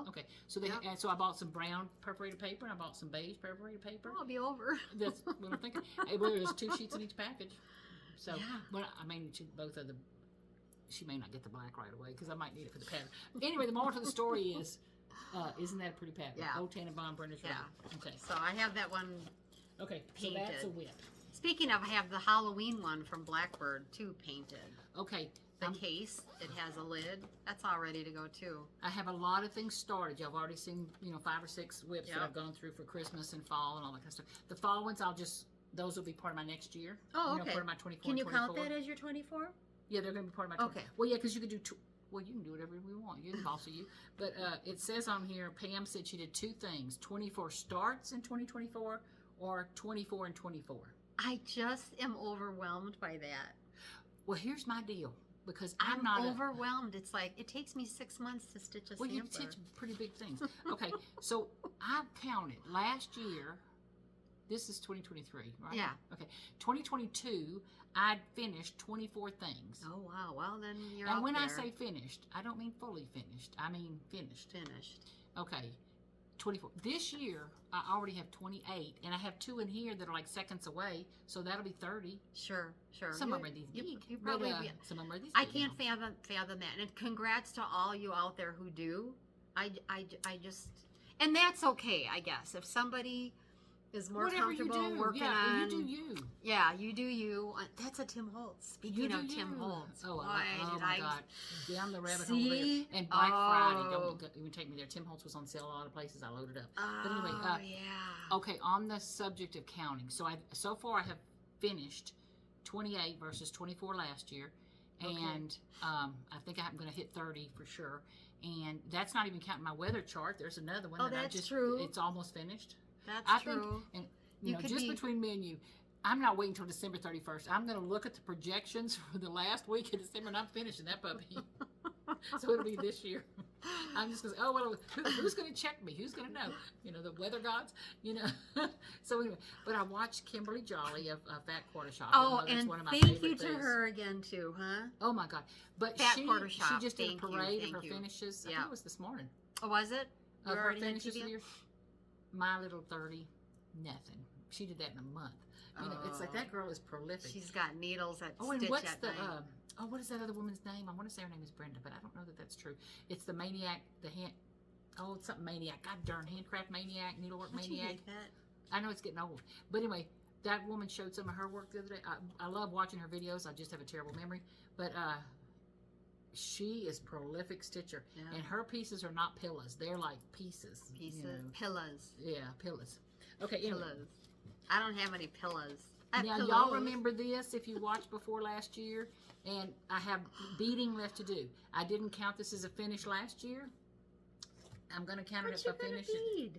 Speaker 1: Okay, so and so I bought some brown perforated paper, and I bought some beige perforated paper.
Speaker 2: I'll be over.
Speaker 1: That's what I'm thinking. Well, there's 2 sheets in each package. So, well, I mean, both of them. She may not get the black right away because I might need it for the pattern. Anyway, the moral of the story is, isn't that a pretty pattern?
Speaker 2: Yeah.
Speaker 1: Old Tannenbaum, Brenda Gervais.
Speaker 2: Yeah.
Speaker 1: Okay.
Speaker 2: So I have that one.
Speaker 1: Okay.
Speaker 2: Painted.
Speaker 1: So that's a whip.
Speaker 2: Speaking of, I have the Halloween one from Blackbird too painted.
Speaker 1: Okay.
Speaker 2: The case, it has a lid. That's all ready to go too.
Speaker 1: I have a lot of things started. Y'all have already seen, 5 or 6 whips that I've gone through for Christmas and fall and all that kind of stuff. The fall ones, those will be part of my next year.
Speaker 2: Oh, okay.
Speaker 1: Part of my 24.
Speaker 2: Can you
Speaker 1: 24.
Speaker 2: count that as your 24?
Speaker 1: Yeah, they're going to be part of my 24.
Speaker 2: Okay.
Speaker 1: Well, yeah, because you could do well, you can do whatever we want. You're the boss of you. But it says on here, Pam said she did 2 things. 24 starts in 2024 or 24 and 24.
Speaker 2: I just am overwhelmed by that.
Speaker 1: Well, here's my deal. Because
Speaker 2: I'm
Speaker 1: not
Speaker 2: overwhelmed. It's like, it takes me 6 months to stitch a sampler.
Speaker 1: Well, you stitch pretty big things. Okay, so I've counted. Last year, this is 2023, right?
Speaker 2: Yeah.
Speaker 1: Okay, 2022, I'd finished 24 things.
Speaker 2: Oh, wow. Well, then you're
Speaker 1: And
Speaker 2: up
Speaker 1: when
Speaker 2: there.
Speaker 1: I say finished, I don't mean fully finished. I mean finished.
Speaker 2: Finished.
Speaker 1: Okay, 24. This year, I already have 28, and I have 2 in here that are like seconds away, so that'll be 30.
Speaker 2: Sure.
Speaker 1: Some of them are these big.
Speaker 2: You probably
Speaker 1: some of them are these
Speaker 2: I
Speaker 1: big,
Speaker 2: can't fathom that. And congrats to all you out there who do. I just, and that's okay, I guess. If somebody is more comfortable working on,
Speaker 1: you do you.
Speaker 2: Yeah, you do you. That's a Tim Holtz. Speaking of Tim Holtz,
Speaker 1: oh
Speaker 2: my
Speaker 1: God, down the rabbit hole there. And Black Friday, don't even take me there. Tim Holtz was on sale a lot of places. I loaded up. But anyway, okay. On the subject of counting, so far I have finished 28 versus 24 last year, and I think I'm going to hit 30 for sure. And that's not even counting my weather chart. There's another one
Speaker 2: true.
Speaker 1: It's almost finished.
Speaker 2: That's true.
Speaker 1: And you know, just between me and you, I'm not waiting until December 31st. I'm going to look at the projections for the last week of December, and I'm finishing that puppy. So it'll be this year. I'm just going to say, oh, well, who's going to check me? Who's going to know? The weather gods, So anyway, but I watched Kimberly Jolly of Fat Quarter Shop.
Speaker 2: Oh,
Speaker 1: that's
Speaker 2: and
Speaker 1: one of my
Speaker 2: thank you
Speaker 1: favorite
Speaker 2: to
Speaker 1: things.
Speaker 2: her again, too, huh?
Speaker 1: Oh, my God. But
Speaker 2: Fat
Speaker 1: she
Speaker 2: Quarter Shop.
Speaker 1: just did a parade of her
Speaker 2: you.
Speaker 1: finishes. I think it was this morning.
Speaker 2: Oh, was it? You
Speaker 1: Of her
Speaker 2: already had
Speaker 1: finishes
Speaker 2: TV?
Speaker 1: of the year. My Little 30, nothing. She did that in a month. You know, it's like that girl is prolific.
Speaker 2: She's got needles that
Speaker 1: Oh, and
Speaker 2: stitch
Speaker 1: what's
Speaker 2: at
Speaker 1: the
Speaker 2: night.
Speaker 1: what is that other woman's name? I want to say her name is Brenda, but I don't know that that's true. It's the maniac, it's something maniac. God darn, handcraft maniac, needlework
Speaker 2: Don't you
Speaker 1: maniac.
Speaker 2: hate that?
Speaker 1: I know it's getting old, but anyway, that woman showed some of her work the other day. I love watching her videos. I just have a terrible memory, but she is prolific stitcher, and her pieces are not pillows. They're like pieces.
Speaker 2: Pieces,
Speaker 1: you know.
Speaker 2: pillows.
Speaker 1: Yeah, pillows. Okay, anyway.
Speaker 2: Pillows. I don't have any pillows.
Speaker 1: Now, y'all remember this if you watched before last year, and I have beading left to do. I didn't count this as a finish last year. I'm going to count it if I finish it.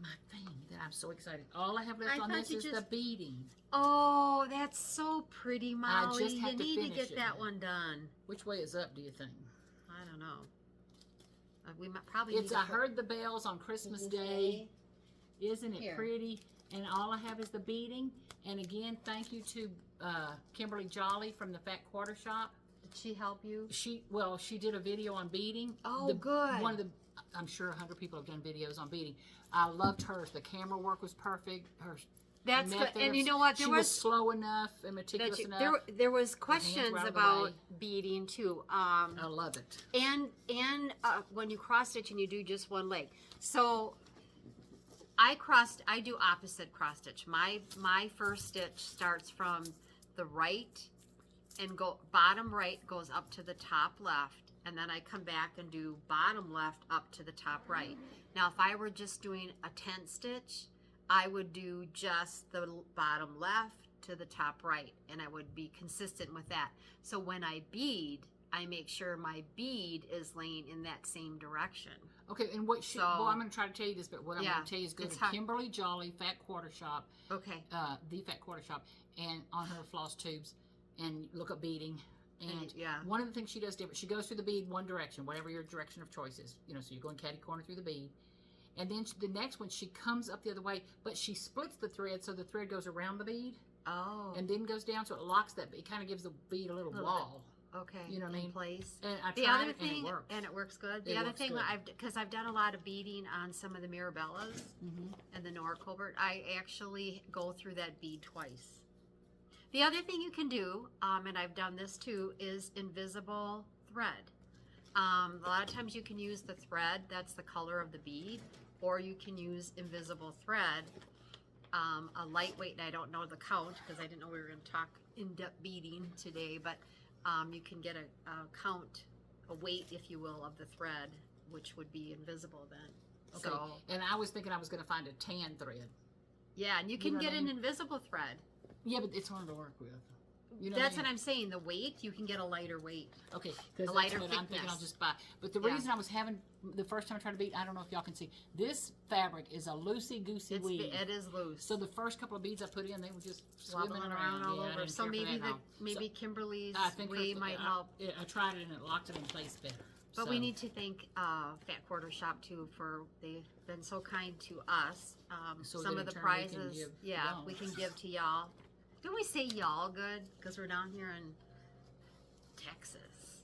Speaker 1: My thing that I'm so excited. All I have left on this is the beading.
Speaker 2: Oh, that's so pretty, Molly.
Speaker 1: I just have
Speaker 2: you
Speaker 1: to
Speaker 2: need to
Speaker 1: finish
Speaker 2: get
Speaker 1: it.
Speaker 2: that one done.
Speaker 1: Which way is up, do you think?
Speaker 2: I don't know. We might probably.
Speaker 1: It's I heard the bells on Christmas Day. Isn't it
Speaker 2: Here.
Speaker 1: pretty? And all I have is the beading. And again, thank you to Kimberly Jolly from the Fat Quarter Shop.
Speaker 2: Did she help you?
Speaker 1: She did a video on beading.
Speaker 2: Oh, good.
Speaker 1: One of the, I'm sure 100 people have done videos on beading. I loved hers. The camera work was perfect. Her
Speaker 2: That's good.
Speaker 1: method
Speaker 2: And
Speaker 1: of-
Speaker 2: you know what?
Speaker 1: she was slow enough and meticulous enough.
Speaker 2: There was questions
Speaker 1: were out of the
Speaker 2: about
Speaker 1: way.
Speaker 2: beading too.
Speaker 1: I love it.
Speaker 2: And when you cross stitch and you do just one leg. So I do opposite cross stitch. My first stitch starts from the right and bottom right goes up to the top left, and then I come back and do bottom left up to the top right. Now if I were just doing a tent stitch, I would do just the bottom left to the top right, and I would be consistent with that. So when I bead, I make sure my bead is laying in that same direction.
Speaker 1: Okay, and well, I'm going to try to tell you this, but what I'm going to tell you is go to Kimberly Jolly Fat Quarter Shop.
Speaker 2: Okay.
Speaker 1: The Fat Quarter Shop, and on her Flosstubes, and look up beading. And one of the things she does different, she goes through the bead one direction, whatever your direction of choice is. You know, so you're going catty corner through the bead. And then the next one, she comes up the other way, but she splits the thread so the thread goes around the bead.
Speaker 2: Oh.
Speaker 1: And then goes down, so it locks that. It kind of gives the bead a little wall.
Speaker 2: Okay.
Speaker 1: You know what I mean?
Speaker 2: In place.
Speaker 1: And I
Speaker 2: the
Speaker 1: tried
Speaker 2: other
Speaker 1: it,
Speaker 2: thing,
Speaker 1: and it works.
Speaker 2: and it works good.
Speaker 1: It
Speaker 2: The other
Speaker 1: works
Speaker 2: thing,
Speaker 1: good.
Speaker 2: because I've done a lot of beading on some of the Mirabellas and the Nora Colbert, I actually go through that bead twice. The other thing you can do, and I've done this too, is invisible thread. A lot of times you can use the thread, that's the color of the bead, or you can use invisible thread, a lightweight, and I don't know the count because I didn't know we were going to talk in-depth beading today, but you can get a count, a weight, if you will, of the thread, which would be invisible then.
Speaker 1: Okay.
Speaker 2: So,
Speaker 1: and I was thinking I was going to find a tan thread.
Speaker 2: yeah, and you can get an invisible thread.
Speaker 1: Yeah, but it's hard to work with. You know
Speaker 2: That's
Speaker 1: what
Speaker 2: what I'm saying. The weight, you can get a lighter weight.
Speaker 1: Okay, because
Speaker 2: A lighter
Speaker 1: I'm thinking I'll
Speaker 2: thickness.
Speaker 1: just buy. But the reason I was having the first time I tried to bead, I don't know if y'all can see, this fabric is a loosey-goosey weave.
Speaker 2: It is loose.
Speaker 1: So the first couple of beads I put in, they were just
Speaker 2: wobbling
Speaker 1: swimming
Speaker 2: around all
Speaker 1: Yeah, I
Speaker 2: over.
Speaker 1: didn't
Speaker 2: So
Speaker 1: care for
Speaker 2: maybe
Speaker 1: that at all.
Speaker 2: maybe
Speaker 1: So
Speaker 2: Kimberly's
Speaker 1: I think
Speaker 2: way might help.
Speaker 1: I tried it and it locked it in place better.
Speaker 2: But
Speaker 1: So,
Speaker 2: we need to thank Fat Quarter Shop too for they've been so kind to us.
Speaker 1: So
Speaker 2: some
Speaker 1: that
Speaker 2: of the
Speaker 1: in turn we can
Speaker 2: prizes,
Speaker 1: give y'all.
Speaker 2: we can give to y'all. Don't we say y'all good? Because we're down here in Texas.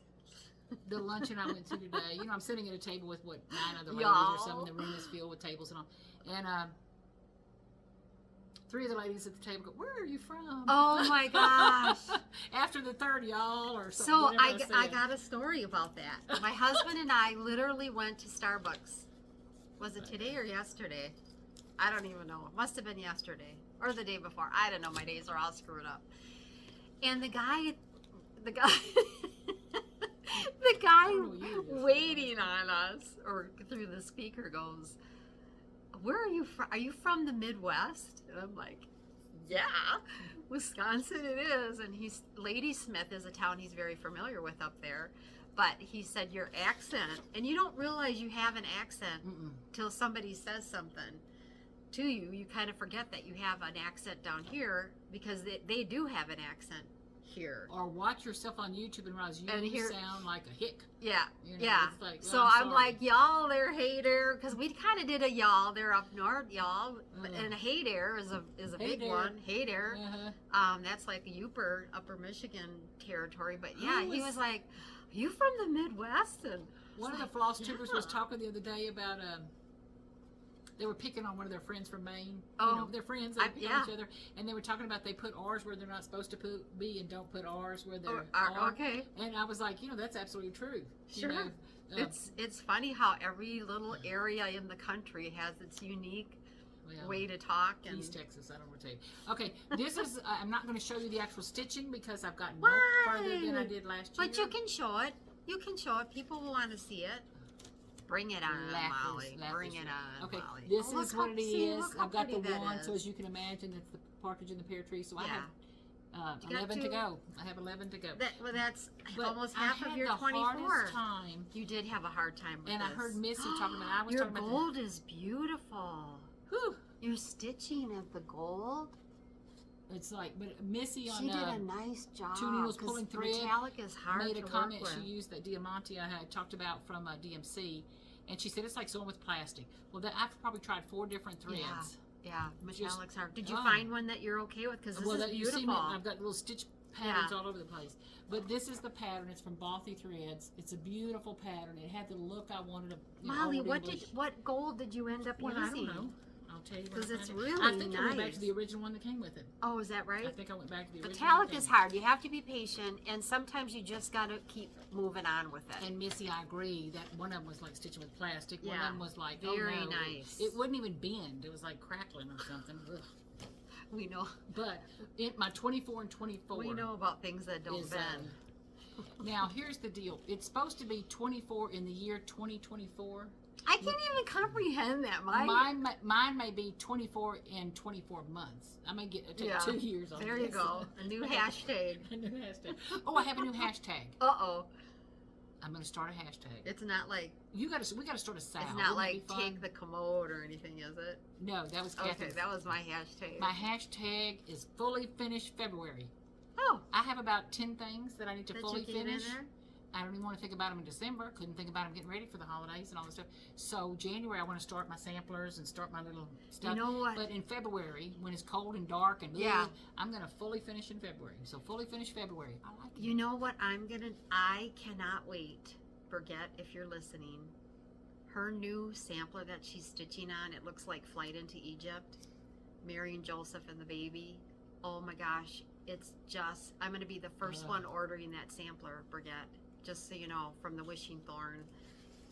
Speaker 1: the luncheon I went to today, you know, I'm sitting at a table with 9 other ladies
Speaker 2: Y'all.
Speaker 1: or something. The room is filled with tables and all. And 3 of the ladies at the table go, "Where are you from?"
Speaker 2: Oh my gosh.
Speaker 1: After the third, y'all, or something.
Speaker 2: So
Speaker 1: whatever
Speaker 2: I
Speaker 1: said.
Speaker 2: got a story about that. My husband and I literally went to Starbucks. Was it today or yesterday? I don't even know. It must have been yesterday or the day before. I don't know. My days are all screwed up. And the guy the guy waiting on us or through the speaker goes, "Where are you from? Are you from the Midwest?" And I'm like, "Yeah, Wisconsin it is." And Ladysmith is a town he's very familiar with up there. But he said, "Your accent," and you don't realize you have an accent till somebody says something to you. You kind of forget that you have an accent down here because they do have an accent here.
Speaker 1: Or watch yourself on YouTube and realize you sound like a hick.
Speaker 2: Yeah,
Speaker 1: You know,
Speaker 2: yeah.
Speaker 1: it's like, well,
Speaker 2: So
Speaker 1: I'm
Speaker 2: I'm
Speaker 1: sorry.
Speaker 2: like, y'all there, hey there, because we kind of did a y'all there up north, y'all, and hey there is a
Speaker 1: Hey
Speaker 2: big
Speaker 1: there.
Speaker 2: one. Hey there,
Speaker 1: Uh-huh.
Speaker 2: that's like Upper Michigan territory. But yeah,
Speaker 1: Who
Speaker 2: he was like, "Are you from the Midwest?" And
Speaker 1: One of the Flosstubers was talking the other day about they were picking on one of their friends from Maine.
Speaker 2: Oh.
Speaker 1: You know, their friends, they pick on
Speaker 2: yeah.
Speaker 1: each other. And they were talking about they put R's where they're not supposed to be and don't put R's where they're
Speaker 2: Okay.
Speaker 1: And I was like, you know, that's absolutely true.
Speaker 2: Sure.
Speaker 1: You know,
Speaker 2: It's funny how every little area in the country has its unique way to talk. And
Speaker 1: East Texas, I don't want to tell you. Okay, this is, I'm not going to show you the actual stitching because I've gotten no further than I did last year.
Speaker 2: But you can show it. You can show it. People will want to see it. Bring it on, Molly. Bring it on,
Speaker 1: okay,
Speaker 2: Molly.
Speaker 1: this is what it is. I've got the one,
Speaker 2: is.
Speaker 1: so as you can imagine, it's the partridge in the pear tree. So I have 11
Speaker 2: got
Speaker 1: to go. I have 11 to go.
Speaker 2: That's
Speaker 1: But
Speaker 2: almost half
Speaker 1: I
Speaker 2: of
Speaker 1: had
Speaker 2: your
Speaker 1: the
Speaker 2: 24.
Speaker 1: hardest time.
Speaker 2: You did have a hard time with
Speaker 1: And
Speaker 2: this.
Speaker 1: I heard Missy talking about. I was
Speaker 2: your
Speaker 1: talking about
Speaker 2: gold is beautiful.
Speaker 1: Whew.
Speaker 2: You're stitching at the gold.
Speaker 1: It's like, but Missy on
Speaker 2: She did a nice job.
Speaker 1: Two Needles Pulling Thread
Speaker 2: Metallic is hard
Speaker 1: made a
Speaker 2: to
Speaker 1: comment.
Speaker 2: work
Speaker 1: She
Speaker 2: with.
Speaker 1: used that Diamante I had talked about from DMC, and she said it's like sewing with plastic. Well, I've probably tried 4 different threads.
Speaker 2: Yeah, metallic's hard. Did you
Speaker 1: Oh.
Speaker 2: find one that you're okay with? Because this is
Speaker 1: You see
Speaker 2: beautiful.
Speaker 1: me, I've got little stitch patterns all over the place. But this is the pattern. It's from Bothy Threads. It's a beautiful pattern. It had the look I wanted to.
Speaker 2: Molly,
Speaker 1: old English.
Speaker 2: what gold did you end up
Speaker 1: Well,
Speaker 2: using?
Speaker 1: I don't know. I'll tell you.
Speaker 2: Because it's
Speaker 1: I
Speaker 2: really
Speaker 1: think I went back
Speaker 2: nice.
Speaker 1: to the original one that came with it.
Speaker 2: Oh, is that right?
Speaker 1: I think I went back to the original.
Speaker 2: Metallic
Speaker 1: one
Speaker 2: is
Speaker 1: that came
Speaker 2: hard. You have to be patient, and sometimes you just got to keep moving on with it.
Speaker 1: And Missy, I agree that one of them was like stitching with plastic. One
Speaker 2: Yeah.
Speaker 1: of them was like
Speaker 2: Very
Speaker 1: oh, no.
Speaker 2: nice.
Speaker 1: It wouldn't even bend. It was like crackling or something. Ugh.
Speaker 2: We know.
Speaker 1: But my 24 and 24.
Speaker 2: We know about things that don't
Speaker 1: is,
Speaker 2: bend.
Speaker 1: Now here's the deal. It's supposed to be 24 in the year 2024.
Speaker 2: I can't even comprehend that, Mike.
Speaker 1: Mine may be 24 in 24 months. I may take 2 years on
Speaker 2: There
Speaker 1: this.
Speaker 2: you go. A new hashtag.
Speaker 1: A new hashtag. Oh, I have a new hashtag.
Speaker 2: Uh-oh.
Speaker 1: I'm going to start a hashtag.
Speaker 2: It's not like...
Speaker 1: We got to start a sale.
Speaker 2: It's not
Speaker 1: Wouldn't it
Speaker 2: like
Speaker 1: be fun?
Speaker 2: take the commode or anything, is it?
Speaker 1: No, that was
Speaker 2: Okay,
Speaker 1: Kathy's.
Speaker 2: that was my hashtag.
Speaker 1: My hashtag is fully finished February.
Speaker 2: Oh.
Speaker 1: I have about 10 things that I need to
Speaker 2: That
Speaker 1: fully
Speaker 2: you get in
Speaker 1: finish.
Speaker 2: there?
Speaker 1: I don't even want to think about them in December. Couldn't think about them getting ready for the holidays and all this stuff. So January, I want to start my samplers and start my little stuff.
Speaker 2: You know what?
Speaker 1: But in February, when it's cold and dark and I'm going to fully finish in February. So fully finish February. I like it.
Speaker 2: You know what I cannot wait. Forget if you're listening. Her new sampler that she's stitching on, it looks like Flight into Egypt. Mary and Joseph and the baby. Oh my gosh. It's just, I'm going to be the first one ordering that sampler, Brigitte. Just so you know, from the Wishing Thorn.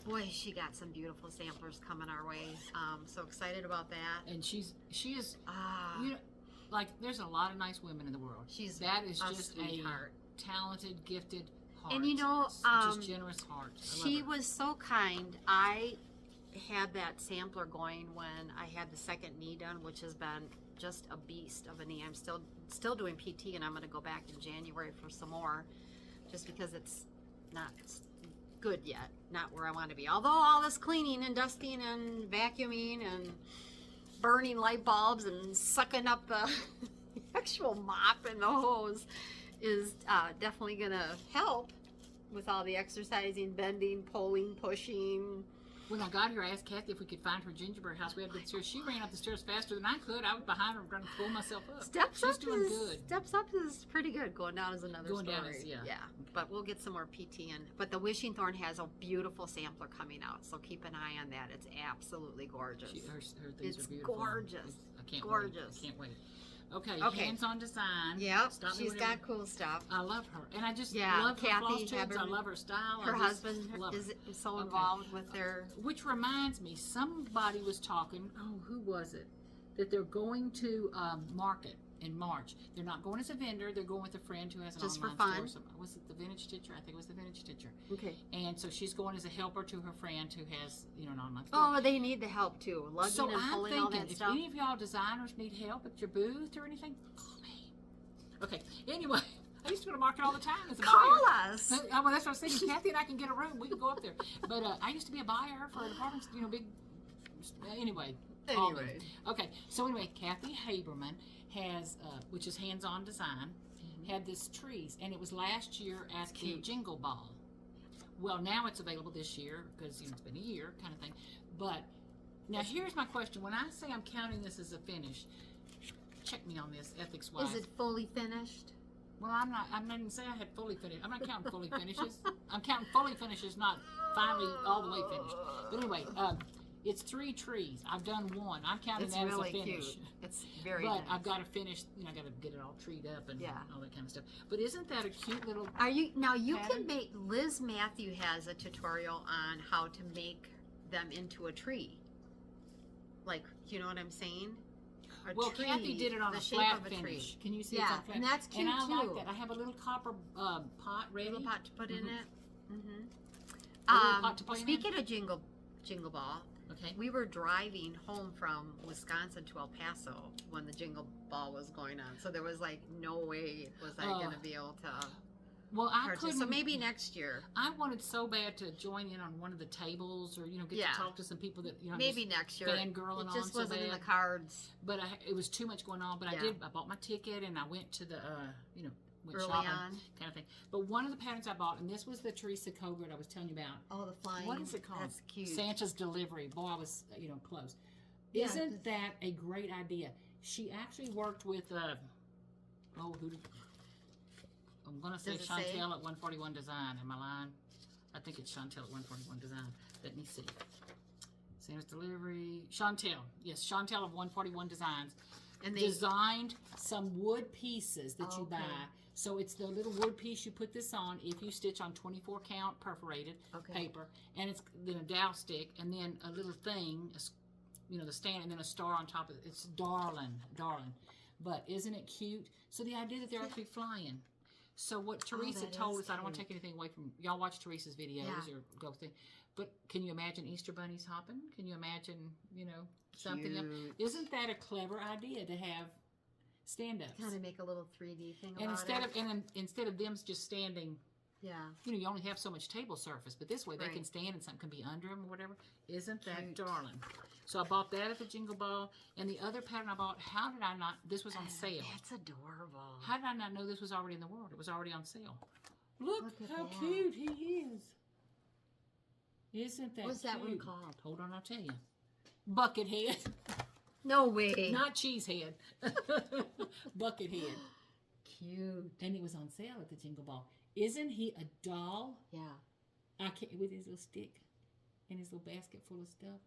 Speaker 2: Boy, she got some beautiful samplers coming our way. So excited about that.
Speaker 1: And she is, you know, like, there's a lot of nice women in the world. That is just
Speaker 2: sweetheart.
Speaker 1: A talented, gifted heart.
Speaker 2: And you know,
Speaker 1: just generous heart.
Speaker 2: She was so kind. I had that sampler going when I had the second knee done, which has been just a beast of a knee. I'm still doing PT, and I'm going to go back in January for some more, just because it's not good yet, not where I want to be. Although all this cleaning and dusting and vacuuming and burning light bulbs and sucking up the actual mop and the hose is definitely going to help with all the exercising, bending, pulling, pushing.
Speaker 1: When I got here, I asked Kathy if we could find her gingerbread house. We had been stairs. She ran up the stairs faster than I could. I was behind her, trying to pull myself up. She's doing good.
Speaker 2: Steps up is pretty good. Going down is another story.
Speaker 1: Down is, yeah.
Speaker 2: But we'll get some more PT in. But the Wishing Thorn has a beautiful sampler coming out, so keep an eye on that. It's absolutely gorgeous.
Speaker 1: Her things
Speaker 2: It's
Speaker 1: are beautiful.
Speaker 2: gorgeous.
Speaker 1: I can't
Speaker 2: gorgeous.
Speaker 1: wait. I can't wait. Okay,
Speaker 2: Okay.
Speaker 1: hands-on design.
Speaker 2: Yep,
Speaker 1: Stop me
Speaker 2: she's
Speaker 1: whenever-
Speaker 2: got cool stuff.
Speaker 1: I love her, and I just
Speaker 2: Yeah,
Speaker 1: love her
Speaker 2: Kathy
Speaker 1: Flosstubes. I
Speaker 2: Haberman.
Speaker 1: love her style.
Speaker 2: Her
Speaker 1: I just
Speaker 2: husband
Speaker 1: love her.
Speaker 2: is so involved with their...
Speaker 1: Which reminds me, somebody was talking. Oh, who was it? That they're going to market in March. They're not going as a vendor. They're going with a friend who has an
Speaker 2: Just for
Speaker 1: online
Speaker 2: fun?
Speaker 1: store. Or something. Was it the Vintage Stitcher? I think it was the Vintage Stitcher.
Speaker 2: Okay.
Speaker 1: And so she's going as a helper to her friend who has, an online store.
Speaker 2: Oh, they need the help too. Lugging
Speaker 1: So
Speaker 2: and
Speaker 1: I'm
Speaker 2: pulling all
Speaker 1: thinking,
Speaker 2: that
Speaker 1: if
Speaker 2: stuff.
Speaker 1: any of y'all designers need help at your booth or anything, call me. Okay. Anyway, I used to go to market all the time as a
Speaker 2: Call
Speaker 1: buyer.
Speaker 2: us.
Speaker 1: Well, that's what I was thinking. Kathy and I can get a room. We can go up there. But I used to be a buyer for departments, big. Anyway. call me. Okay. So anyway, Kathy Haberman has, which is hands-on design, had this trees, and it was last year at the Jingle Ball. Well, now it's available this year because it's been a year, kind of thing. But now here's my question: when I say I'm counting this as a finish, check me on this ethics-wise.
Speaker 2: Is it fully finished?
Speaker 1: Well, I'm not even saying I had fully finished. I'm not counting fully finishes. I'm counting fully finishes, not finally all the way finished. But anyway, It's 3 trees. I've done one. I'm counting
Speaker 2: It's
Speaker 1: that
Speaker 2: really
Speaker 1: as a finish.
Speaker 2: cute. It's very
Speaker 1: But
Speaker 2: nice.
Speaker 1: I've got to finish. I got to get it all treed up and all that kind of stuff. But isn't that a cute little?
Speaker 2: Are you now? You
Speaker 1: pattern?
Speaker 2: can make. Liz Matthew has a tutorial on how to make them into a tree. Like, you know what I'm saying?
Speaker 1: Well, Kathy did it on
Speaker 2: the
Speaker 1: a
Speaker 2: shape
Speaker 1: flat
Speaker 2: of a
Speaker 1: finish.
Speaker 2: tree.
Speaker 1: Can you see?
Speaker 2: Yeah,
Speaker 1: it's on flat?
Speaker 2: and that's cute
Speaker 1: and I
Speaker 2: too.
Speaker 1: like that. I have a little copper pot ready.
Speaker 2: Little pot to put in it.
Speaker 1: A little pot to play in
Speaker 2: Speaking of Jingle Ball,
Speaker 1: Okay.
Speaker 2: we were driving home from Wisconsin to El Paso when the Jingle Ball was going on. So there was like no way was I going to be able to
Speaker 1: Well, I
Speaker 2: purchase.
Speaker 1: couldn't.
Speaker 2: So maybe next year.
Speaker 1: I wanted so bad to join in on one of the tables, or get
Speaker 2: Yeah.
Speaker 1: to talk to some people that
Speaker 2: Maybe next year.
Speaker 1: fangirling
Speaker 2: It
Speaker 1: on
Speaker 2: just
Speaker 1: so
Speaker 2: wasn't in the
Speaker 1: bad.
Speaker 2: cards
Speaker 1: But it was too much going on. But
Speaker 2: Yeah.
Speaker 1: I bought my ticket and I went to the went
Speaker 2: early
Speaker 1: shopping
Speaker 2: on.
Speaker 1: kind of thing. But one of the patterns I bought, and this was the Teresa Kogert I was telling you about.
Speaker 2: Oh, the flying.
Speaker 1: What is it called?
Speaker 2: That's cute.
Speaker 1: Santa's Delivery. Boy, I was close.
Speaker 2: Yeah,
Speaker 1: Isn't that a great idea? She actually worked with who did I'm gonna say
Speaker 2: Does it say?
Speaker 1: Chantel at 141 Design. Am I lying? I think it's Chantel at 141 Design. Let me see. Santa's Delivery. Chantel. Yes, Chantel of 141 Designs.
Speaker 2: And they
Speaker 1: Designed some wood pieces that you
Speaker 2: Okay.
Speaker 1: buy. So it's the little wood piece you put this on if you stitch on 24 count perforated paper, and it's then a dowel stick, and then a little thing, the stand, and then a star on top of it. It's darling. But isn't it cute? So the idea that they're actually flying. So what Teresa
Speaker 2: that
Speaker 1: told
Speaker 2: is
Speaker 1: us, I don't want to
Speaker 2: cute.
Speaker 1: take anything away from y'all. Watch Teresa's videos
Speaker 2: Yeah.
Speaker 1: or go through. But can you imagine Easter bunnies hopping? Can you imagine, something else?
Speaker 2: Cute.
Speaker 1: Isn't that a clever idea to have stand-ups?
Speaker 2: kind of make a little 3D thing
Speaker 1: And
Speaker 2: about it.
Speaker 1: instead of them just standing,
Speaker 2: Yeah.
Speaker 1: you only have so much table surface, but this way they can
Speaker 2: Right.
Speaker 1: stand and something can be under them or whatever. Isn't that
Speaker 2: Cute.
Speaker 1: darling? So I bought that at the Jingle Ball, and the other pattern I bought. How did I not? This was on sale.
Speaker 2: That's adorable.
Speaker 1: How did I not know this was already in the world? It was already on sale. Look
Speaker 2: Look at
Speaker 1: how
Speaker 2: that.
Speaker 1: cute he is. Isn't that
Speaker 2: What's that one
Speaker 1: cute?
Speaker 2: called?
Speaker 1: Hold on, I'll tell you. Buckethead.
Speaker 2: No way.
Speaker 1: Not Cheesehead. Buckethead.
Speaker 2: Cute.
Speaker 1: And it was on sale at the Jingle Ball. Isn't he a doll?
Speaker 2: Yeah.
Speaker 1: I can't, with his little stick and his little basket full of stuff.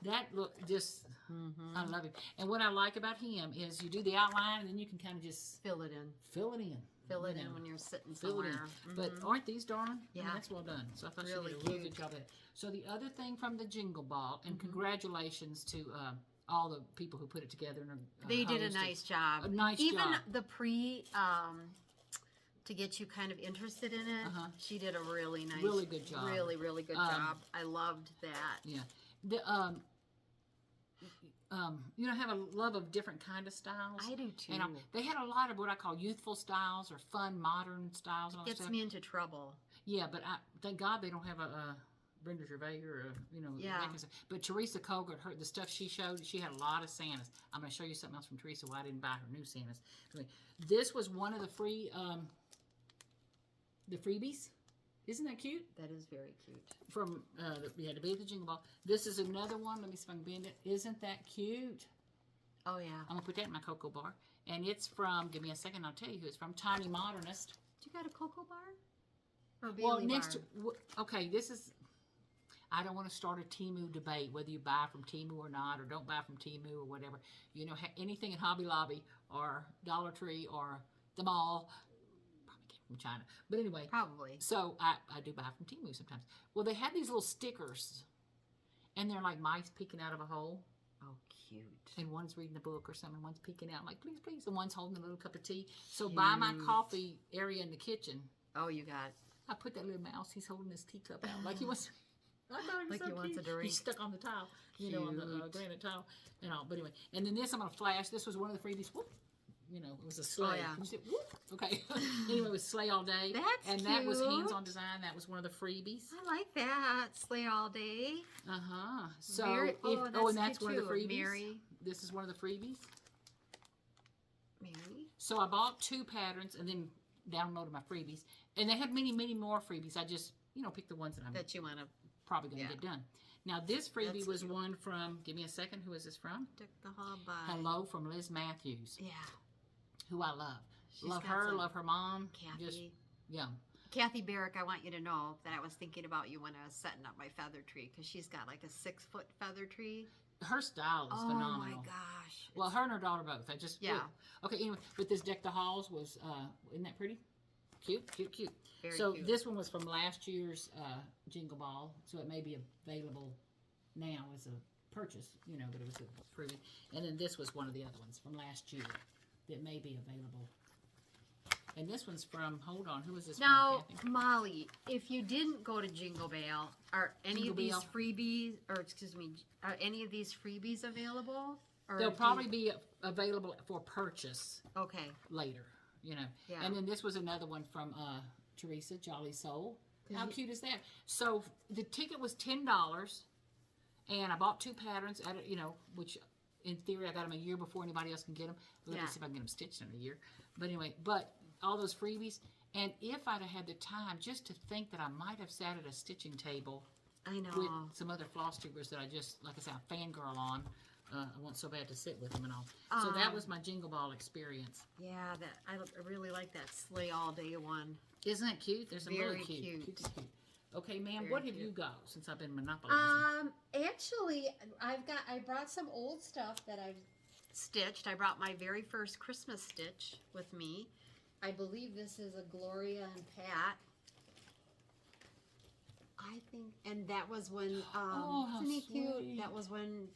Speaker 1: That look just, I love him. And what I like about him is you do the outline and then you can kind of just
Speaker 2: Fill it in.
Speaker 1: fill it in.
Speaker 2: Fill it
Speaker 1: you
Speaker 2: in
Speaker 1: know,
Speaker 2: when you're sitting
Speaker 1: fill it in.
Speaker 2: somewhere.
Speaker 1: But aren't these darling? I mean,
Speaker 2: Yeah.
Speaker 1: that's well done. So I thought
Speaker 2: Really
Speaker 1: she did a really
Speaker 2: cute.
Speaker 1: good job of it. So the other thing from the Jingle Ball, and congratulations to all the people who put it together. And
Speaker 2: They did a
Speaker 1: hosted.
Speaker 2: nice job.
Speaker 1: A nice
Speaker 2: Even
Speaker 1: job.
Speaker 2: the to get you kind of interested in it, she did a really nice,
Speaker 1: Really good job.
Speaker 2: Really, really good job. I loved that.
Speaker 1: Yeah. The have a love of different kind of styles.
Speaker 2: I do too.
Speaker 1: And they had a lot of what I call youthful styles or fun, modern styles and all that
Speaker 2: Gets
Speaker 1: stuff.
Speaker 2: me into trouble.
Speaker 1: Yeah, but thank God they don't have a Brenda Gervais or
Speaker 2: Yeah.
Speaker 1: that kind of stuff. But Teresa Kogert, the stuff she showed, she had a lot of Santas. I'm going to show you something else from Teresa why I didn't buy her new Santas. Anyway, this was one of the free, the freebies. Isn't that cute?
Speaker 2: That is very cute.
Speaker 1: From, we had to be at the Jingle Ball. This is another one. Let me see if I can bend it. Isn't that cute?
Speaker 2: Oh yeah.
Speaker 1: I'm going to put that in my cocoa bar. And it's from, give me a second, I'll tell you who it's from, Tiny Modernist.
Speaker 2: You got a cocoa bar? Or
Speaker 1: Well,
Speaker 2: Bailey
Speaker 1: next,
Speaker 2: bar?
Speaker 1: okay, this is, I don't want to start a Temu debate, whether you buy from Temu or not, or don't buy from Temu or whatever. Anything in Hobby Lobby or Dollar Tree or the mall, probably came from China. But anyway,
Speaker 2: Probably.
Speaker 1: so I do buy from Temu sometimes. Well, they had these little stickers, and they're like mice peeking out of a hole.
Speaker 2: Oh, cute.
Speaker 1: And one's reading a book or something, one's peeking out like, please, please. And one's holding a little cup of tea. So by my coffee area in the kitchen,
Speaker 2: Oh, you got.
Speaker 1: I put that little mouse, he's holding his teacup out like he wants. I thought he was
Speaker 2: Like
Speaker 1: so
Speaker 2: he wants
Speaker 1: cute.
Speaker 2: a drink.
Speaker 1: He's stuck on the tile, on the
Speaker 2: Cute.
Speaker 1: granite tile and all. But anyway, and then this I'm going to flash. This was one of the freebies. Whoop. It was a sleigh.
Speaker 2: yeah.
Speaker 1: Can you see? Whoop. Okay. Anyway, it was Sleigh All Day.
Speaker 2: That's
Speaker 1: And that was
Speaker 2: cute.
Speaker 1: hands-on design. That was one of the freebies.
Speaker 2: I like that. Slay all day.
Speaker 1: Uh-huh. So,
Speaker 2: Very-
Speaker 1: and that's
Speaker 2: cute
Speaker 1: one of the
Speaker 2: too.
Speaker 1: freebies.
Speaker 2: Mary.
Speaker 1: This is one of the freebies.
Speaker 2: Mary.
Speaker 1: So I bought 2 patterns and then downloaded my freebies. And they had many, many more freebies. I just, picked the ones that I'm
Speaker 2: That you want to
Speaker 1: probably going to get done. Now, this freebie
Speaker 2: That's
Speaker 1: was
Speaker 2: cute.
Speaker 1: one from, give me a second, who is this from?
Speaker 2: stick the hub by.
Speaker 1: Hello from Liz Matthews,
Speaker 2: Yeah.
Speaker 1: who I love.
Speaker 2: She's
Speaker 1: Love
Speaker 2: got
Speaker 1: her,
Speaker 2: some
Speaker 1: love her mom.
Speaker 2: Kea
Speaker 1: Just,
Speaker 2: Bee.
Speaker 1: yeah.
Speaker 2: Kathy Barrick, I want you to know that I was thinking about you when I was setting up my feather tree because she's got like a 6-foot feather tree.
Speaker 1: Her style is phenomenal.
Speaker 2: Oh my gosh!
Speaker 1: Well, her and her daughter both. I just
Speaker 2: Yeah.
Speaker 1: Okay. Anyway, but this deck the halls was isn't that pretty? Cute.
Speaker 2: Very
Speaker 1: So
Speaker 2: cute.
Speaker 1: this one was from last year's Jingle Ball, so it may be available now as a purchase, you know, but it was a freebie. And then this was one of the other ones from last year that may be available. And this one's from, hold on, who was this
Speaker 2: Now,
Speaker 1: from, Kathy?
Speaker 2: Molly, if you didn't go to Jingle Ball, are any
Speaker 1: Jingle
Speaker 2: of these
Speaker 1: Bell.
Speaker 2: freebies, or excuse me, are any of these freebies available? Or
Speaker 1: They'll
Speaker 2: do
Speaker 1: probably be available for purchase
Speaker 2: you- okay.
Speaker 1: later, you know.
Speaker 2: Yeah.
Speaker 1: And then this was another one from Teresa, Jolly Soul.
Speaker 2: 'Cause
Speaker 1: How
Speaker 2: you-
Speaker 1: cute is that? So the ticket was $10, and I bought 2 patterns at it, you know, which in theory I got them a year before anybody else can get them. Let me see if I can get them stitched in a year. But anyway, all those freebies, and if I'd have had the time, just to think that I might have sat at a stitching table
Speaker 2: I know.
Speaker 1: with some other Flosstubers that I just, like I said, I fangirl on. I want so bad to sit with them and all. So that was my Jingle Ball experience.
Speaker 2: Yeah, I really like that Slay All Day one.
Speaker 1: Isn't that cute? There's some
Speaker 2: Very
Speaker 1: really cute.
Speaker 2: cute.
Speaker 1: Cute. Okay, ma'am,
Speaker 2: Very
Speaker 1: what have
Speaker 2: cute.
Speaker 1: you got since I've been monopolizing?
Speaker 2: Actually, I brought some old stuff that I've stitched. I brought my very first Christmas stitch with me. I believe this is a Gloria and Pat. I think, and that was when,
Speaker 1: Oh, how
Speaker 2: isn't he cute?
Speaker 1: sweet.
Speaker 2: That was when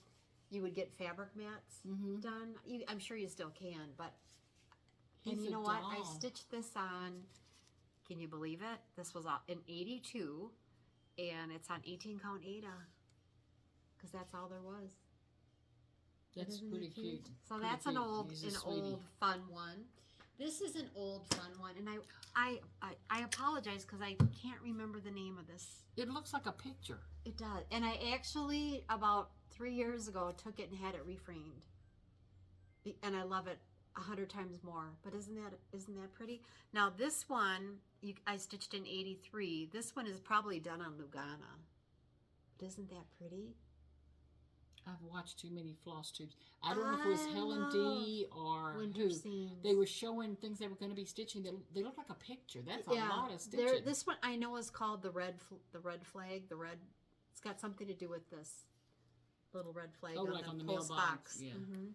Speaker 2: you would get fabric mats
Speaker 1: Mhm.
Speaker 2: done. I'm sure you still can, but,
Speaker 1: He's
Speaker 2: and you
Speaker 1: a
Speaker 2: know what? I
Speaker 1: doll.
Speaker 2: stitched this on, can you believe it? This was in 82, and it's on 18 count Ada, because that's all there was.
Speaker 1: That's
Speaker 2: Isn't
Speaker 1: pretty
Speaker 2: it
Speaker 1: cute.
Speaker 2: So
Speaker 1: Pretty
Speaker 2: that's
Speaker 1: cute.
Speaker 2: an old,
Speaker 1: He's a sweetie.
Speaker 2: fun one. This is an old fun one, and I apologize because I can't remember the name of this.
Speaker 1: It looks like a picture.
Speaker 2: It does, and I actually about 3 years ago took it and had it reframed, and I love it 100 times more. But isn't that pretty? Now this one I stitched in 83. This one is probably done on Lugana. But isn't that pretty?
Speaker 1: I've watched too many Flosstubes. I don't know if it was
Speaker 2: I
Speaker 1: Helen D or
Speaker 2: Winter
Speaker 1: who.
Speaker 2: scenes.
Speaker 1: They were showing things they were going to be stitching. They look like a picture. That's a lot of stitching.
Speaker 2: This one I know is called the red flag. It's got something to do with this little red flag
Speaker 1: Oh,
Speaker 2: on
Speaker 1: like
Speaker 2: the
Speaker 1: on the
Speaker 2: post
Speaker 1: mailbox,
Speaker 2: box.
Speaker 1: yeah.
Speaker 2: Mhm.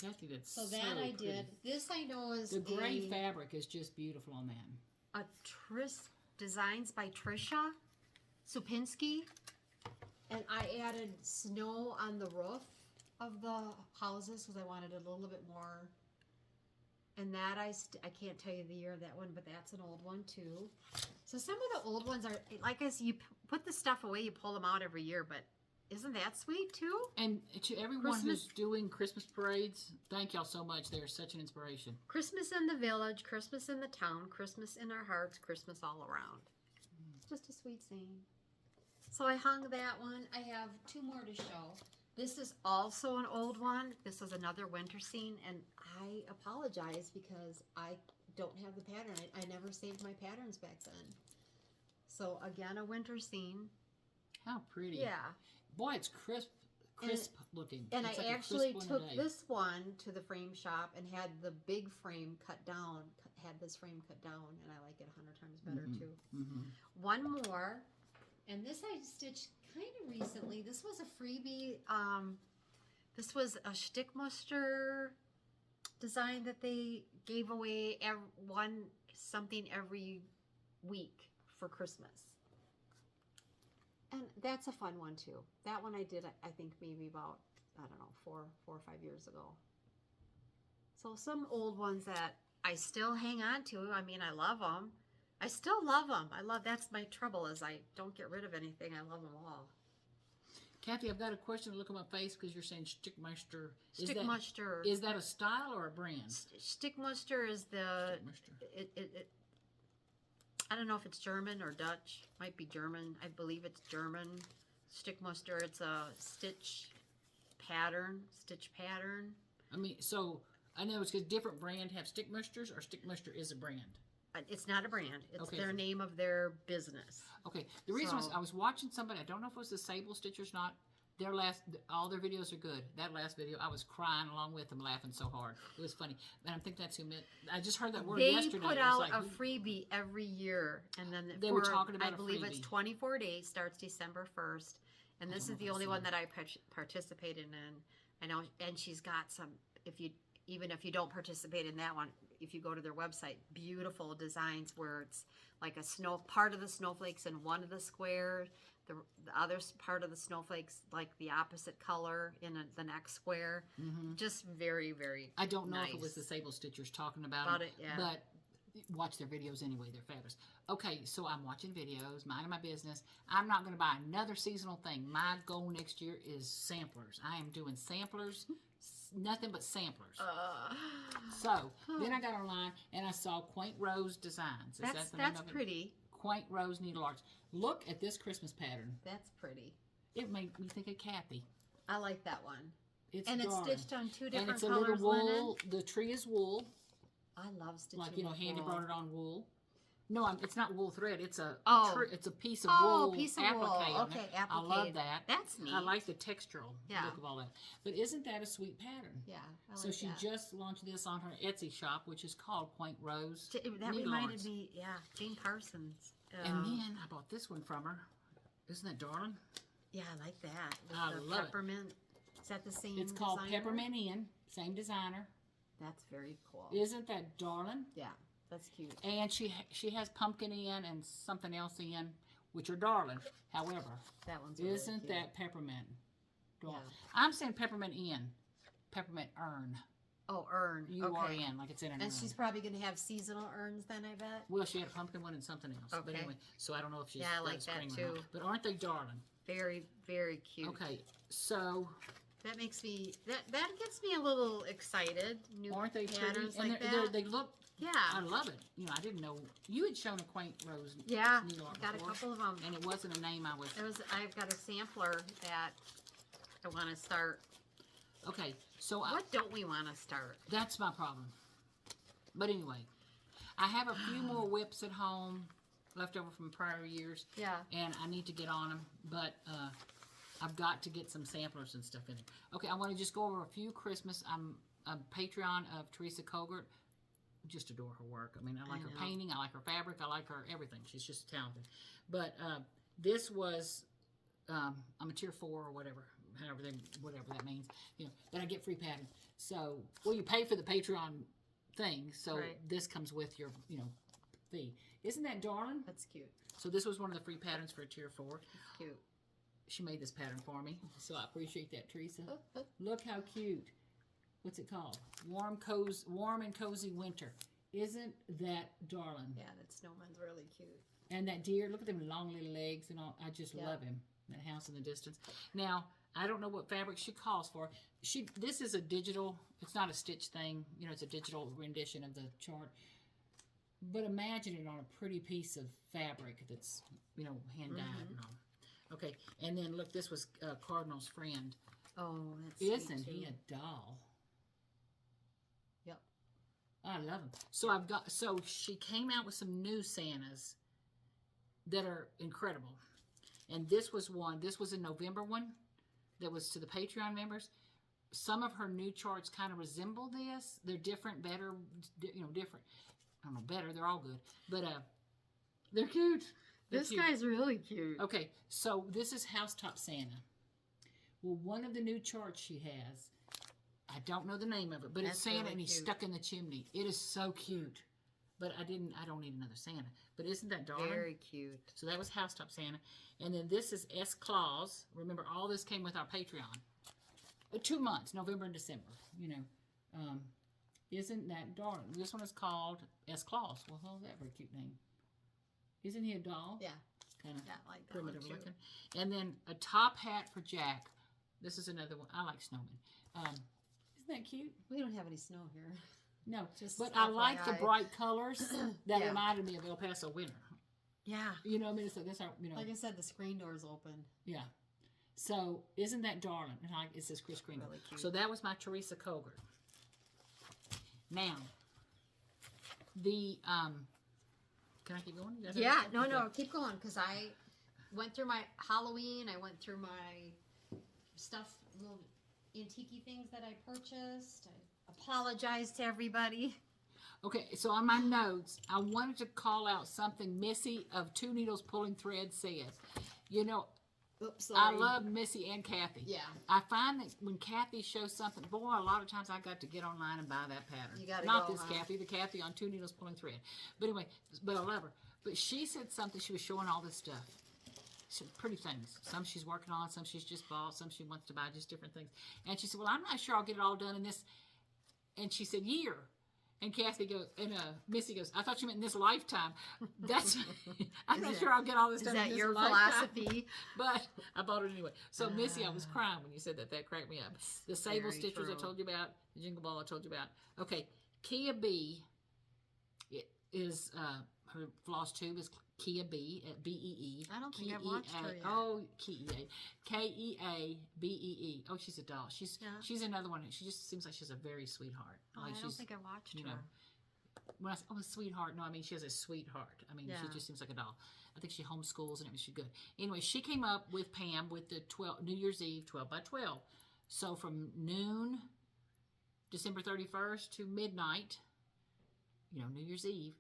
Speaker 1: Kathy, that's
Speaker 2: So that I
Speaker 1: pretty.
Speaker 2: did. This I know is
Speaker 1: The gray fabric is just beautiful on that.
Speaker 2: a Designs by Trisha Supinski, and I added snow on the roof of the houses because I wanted a little bit more. And that I can't tell you the year of that one, but that's an old one too. So some of the old ones are like as you put the stuff away, you pull them out every year. But isn't that sweet too?
Speaker 1: And to everyone
Speaker 2: Christmas-
Speaker 1: who's doing Christmas parades, thank y'all so much. They're such an inspiration.
Speaker 2: Christmas in the village, Christmas in the town, Christmas in our hearts, Christmas all around. Just a sweet saying. So I hung that one. I have 2 more to show. This is also an old one. This is another winter scene, and I apologize because I don't have the pattern. I never saved my patterns back then. So again, a winter scene.
Speaker 1: How pretty.
Speaker 2: Yeah.
Speaker 1: Boy, it's crisp looking.
Speaker 2: And
Speaker 1: It's
Speaker 2: I
Speaker 1: like a
Speaker 2: actually
Speaker 1: crisp one
Speaker 2: took
Speaker 1: today.
Speaker 2: this one to the frame shop and had the big frame cut down, had this frame cut down, and I like it 100 times better too.
Speaker 1: Mhm.
Speaker 2: One more, and this I stitched kind of recently. This was a freebie. This was a Stickmuster design that they gave away something every week for Christmas. And that's a fun one too. That one I did, I think maybe about, I don't know, 4 or 5 years ago. So some old ones that I still hang on to. I mean, I love them. I still love them. That's my trouble is I don't get rid of anything. I love them all.
Speaker 1: Kathy, I've got a question to look at my face because you're saying Stickmuster.
Speaker 2: Stickmuster.
Speaker 1: Is that a style or a brand?
Speaker 2: Stickmuster is the,
Speaker 1: Stickmuster.
Speaker 2: I don't know if it's German or Dutch. Might be German. I believe it's German. Stickmuster. It's a stitch pattern.
Speaker 1: I mean, so I know it's because different brand have Stickmusters, or Stickmuster is a brand.
Speaker 2: It's not a brand. It's
Speaker 1: Okay.
Speaker 2: their name of their business.
Speaker 1: Okay, the reason was
Speaker 2: So-
Speaker 1: I was watching somebody, I don't know if it was the Sable Stitchers or not, all their videos are good. That last video, I was crying along with them, laughing so hard. It was funny. And I think that's who meant. I just heard that word
Speaker 2: They
Speaker 1: yesterday.
Speaker 2: put
Speaker 1: It was
Speaker 2: out
Speaker 1: like,
Speaker 2: a freebie every year, and then
Speaker 1: They were talking about
Speaker 2: I
Speaker 1: a
Speaker 2: believe it's
Speaker 1: freebie.
Speaker 2: 24 days, starts December 1st, and
Speaker 1: I
Speaker 2: this
Speaker 1: don't
Speaker 2: is
Speaker 1: know
Speaker 2: the
Speaker 1: if I've
Speaker 2: only
Speaker 1: seen
Speaker 2: one
Speaker 1: it.
Speaker 2: that I participated in. I know, and she's got some. Even if you don't participate in that one, if you go to their website, beautiful designs where it's like part of the snowflakes in one of the squares, the other part of the snowflakes like the opposite color in the next square. Just very, very.
Speaker 1: I don't know if it
Speaker 2: nice.
Speaker 1: was the Sable Stitchers talking about
Speaker 2: it, yeah.
Speaker 1: but watch their videos anyway. They're fabulous. Okay, so I'm watching videos, minding my business. I'm not going to buy another seasonal thing. My goal next year is samplers. I am doing samplers, nothing but samplers. So then I got online and I saw Quaint Rose Designs. Is that the name
Speaker 2: That's
Speaker 1: of it?
Speaker 2: pretty.
Speaker 1: Quaint Rose Needlearts. Look at this Christmas pattern.
Speaker 2: That's pretty.
Speaker 1: It made me think of Kathy.
Speaker 2: I like that one.
Speaker 1: It's
Speaker 2: And it's
Speaker 1: darling.
Speaker 2: stitched on two
Speaker 1: And
Speaker 2: different
Speaker 1: it's a
Speaker 2: colors
Speaker 1: little
Speaker 2: linen.
Speaker 1: wool. The tree is wool.
Speaker 2: I love stitching.
Speaker 1: Like, you know,
Speaker 2: with
Speaker 1: hand
Speaker 2: wool.
Speaker 1: embroidered on wool. No, it's not wool thread. It's a it's a piece of
Speaker 2: Oh,
Speaker 1: wool.
Speaker 2: piece of
Speaker 1: applique
Speaker 2: wool.
Speaker 1: on it.
Speaker 2: Okay,
Speaker 1: I love
Speaker 2: applique.
Speaker 1: that.
Speaker 2: That's neat.
Speaker 1: I like the textural
Speaker 2: Yeah.
Speaker 1: look of all that. But isn't that a sweet pattern?
Speaker 2: Yeah, I like
Speaker 1: So she
Speaker 2: that.
Speaker 1: just launched this on her Etsy shop, which is called Quaint Rose
Speaker 2: That
Speaker 1: Needle
Speaker 2: reminded
Speaker 1: Arts.
Speaker 2: me, Jane Parsons.
Speaker 1: And then I bought this one from her. Isn't that darling?
Speaker 2: Yeah, I like that. With
Speaker 1: I
Speaker 2: the
Speaker 1: love it.
Speaker 2: peppermint. Is that the same
Speaker 1: It's called
Speaker 2: designer?
Speaker 1: Peppermint Inn, same designer.
Speaker 2: That's very cool.
Speaker 1: Isn't that darling?
Speaker 2: Yeah, that's cute.
Speaker 1: And she has pumpkin in and something else in, which are darling. However,
Speaker 2: That one's really
Speaker 1: isn't
Speaker 2: cute.
Speaker 1: that peppermint? Darling.
Speaker 2: Yeah.
Speaker 1: I'm saying peppermint in, peppermint urn.
Speaker 2: Oh, urn. Okay.
Speaker 1: URN, like it's in an
Speaker 2: And
Speaker 1: urn.
Speaker 2: she's probably going to have seasonal urns then, I bet.
Speaker 1: Well, she had a pumpkin one and something else. But
Speaker 2: Okay.
Speaker 1: anyway, so I don't know if she's
Speaker 2: Yeah, I
Speaker 1: got a
Speaker 2: like that
Speaker 1: spring or not.
Speaker 2: too.
Speaker 1: But aren't they darling?
Speaker 2: Very, very cute.
Speaker 1: Okay, so
Speaker 2: That makes me, that gets me a little excited. New
Speaker 1: aren't they pretty?
Speaker 2: patterns
Speaker 1: And
Speaker 2: like
Speaker 1: they're,
Speaker 2: that.
Speaker 1: they look, I
Speaker 2: Yeah.
Speaker 1: love it. You know, I didn't know, you had shown a Quaint Rose
Speaker 2: Yeah.
Speaker 1: needle art
Speaker 2: Got a
Speaker 1: before,
Speaker 2: couple of them.
Speaker 1: and it wasn't a name I was,
Speaker 2: I've got a sampler that I want to start.
Speaker 1: okay, so
Speaker 2: What don't we want to start?
Speaker 1: that's my problem. But anyway, I have a few more whips at home, left over from prior years,
Speaker 2: Yeah.
Speaker 1: and I need to get on them, but I've got to get some samplers and stuff in there. Okay, I want to just go over a few Christmas. I'm a Patreon of Teresa Colgert. Just adore her work. I mean, I like her
Speaker 2: know.
Speaker 1: painting. I like her fabric. I like her everything. She's just talented. But this was, I'm a tier 4 or whatever, whatever that means. You know, but I get free pattern. So, well, you pay for the Patreon thing, so
Speaker 2: Right.
Speaker 1: this comes with your, fee. Isn't that darling?
Speaker 2: That's cute.
Speaker 1: So this was one of the free patterns for a tier 4.
Speaker 2: That's cute.
Speaker 1: She made this pattern for me, so I appreciate that, Teresa. Look how cute. What's it called? Warm and cozy winter. Isn't that darling?
Speaker 2: Yeah, that snowman's really cute.
Speaker 1: And that deer, look at them long little legs and all. I just
Speaker 2: Yeah.
Speaker 1: love him. That house in the distance. Now, I don't know what fabric she calls for. This is a digital, it's not a stitch thing. You know, it's a digital rendition of the chart. But imagine it on a pretty piece of fabric that's, hand dyed and all. Okay, and then look, this was Cardinal's friend.
Speaker 2: Oh, that's sweet
Speaker 1: Isn't
Speaker 2: too.
Speaker 1: he a doll?
Speaker 2: Yep.
Speaker 1: I love him. So she came out with some new Santas that are incredible. And this was a November one that was to the Patreon members. Some of her new charts kind of resemble this. They're different, better, different. I don't know, better, they're all good. But they're cute. They're
Speaker 2: This
Speaker 1: cute.
Speaker 2: guy's really cute.
Speaker 1: Okay, so this is Housetop Santa. Well, one of the new charts she has, I don't know the name of it, but it's
Speaker 2: That's
Speaker 1: Santa
Speaker 2: really
Speaker 1: and he's
Speaker 2: cute.
Speaker 1: stuck in the chimney. It is so cute. But I don't need another Santa. But isn't that darling?
Speaker 2: Very cute.
Speaker 1: So that was Housetop Santa. And then this is S. Claus. Remember, all this came with our Patreon. 2 months, November and December, Isn't that darling? This one is called S. Claus. Well, how's that for a cute name? Isn't he a doll?
Speaker 2: Yeah.
Speaker 1: Kind of
Speaker 2: Yeah, I like that one
Speaker 1: primitive
Speaker 2: too.
Speaker 1: looking. And then a top hat for Jack. This is another one. I like snowmen. Isn't that cute?
Speaker 2: We don't have any snow here.
Speaker 1: No,
Speaker 2: Just
Speaker 1: but I like the
Speaker 2: FYI.
Speaker 1: bright colors that
Speaker 2: Yeah.
Speaker 1: reminded me of El Paso winter.
Speaker 2: Yeah.
Speaker 1: You know what I mean? It's like that's how,
Speaker 2: Like I said, the screen door's open.
Speaker 1: yeah. So isn't that darling? And it says Chris Kringle.
Speaker 2: Really cute.
Speaker 1: So that was my Teresa Colgert. Now, the can I keep going? You guys
Speaker 2: Yeah,
Speaker 1: understand?
Speaker 2: no,
Speaker 1: Okay.
Speaker 2: no, keep going, because I went through my Halloween, I went through my stuff, little antique things that I purchased. I apologize to everybody.
Speaker 1: Okay, so on my notes, I wanted to call out something Missy of Two Needles Pulling Thread says. You know,
Speaker 2: Oops,
Speaker 1: I
Speaker 2: sorry.
Speaker 1: love Missy and Kathy.
Speaker 2: Yeah.
Speaker 1: I find that when Kathy shows something, boy, a lot of times I got to get online and buy that pattern.
Speaker 2: You gotta
Speaker 1: Not
Speaker 2: go,
Speaker 1: this
Speaker 2: huh?
Speaker 1: Kathy, the Kathy on Two Needles Pulling Thread. But anyway, but I love her. But she said something, she was showing all this stuff. Some pretty things. Some she's working on, some she's just bought, some she wants to buy, just different things. And she said, well, I'm not sure I'll get it all done in this. And she said, year. And Kathy goes, and Missy goes, I thought you meant in this lifetime. That's, I'm not sure I'll get all this done in this
Speaker 2: your
Speaker 1: lifetime.
Speaker 2: philosophy?
Speaker 1: But I bought it anyway. So Missy, I was crying when you said that. That cracked me up. The sable
Speaker 2: Very
Speaker 1: stitchers
Speaker 2: true.
Speaker 1: I told you about, the Jingle Ball I told you about. Okay, Kea Bee is her floss tube is Kea Bee, B-E-E.
Speaker 2: I don't think I've watched her yet.
Speaker 1: Oh, Kea, K-E-A-B-E-E. Oh, she's a doll. She's another one. She just seems like she's a very sweetheart.
Speaker 2: Oh,
Speaker 1: Like
Speaker 2: I don't think I watched her.
Speaker 1: know, when I say, oh, a sweetheart, no, I mean, she has a sweetheart. I mean,
Speaker 2: Yeah.
Speaker 1: she just seems like a doll. I think she homeschools and it was good. Anyway, she came up with Pam with the New Year's Eve 12 by 12. So from noon, December 31st to midnight, you know, New Year's Eve,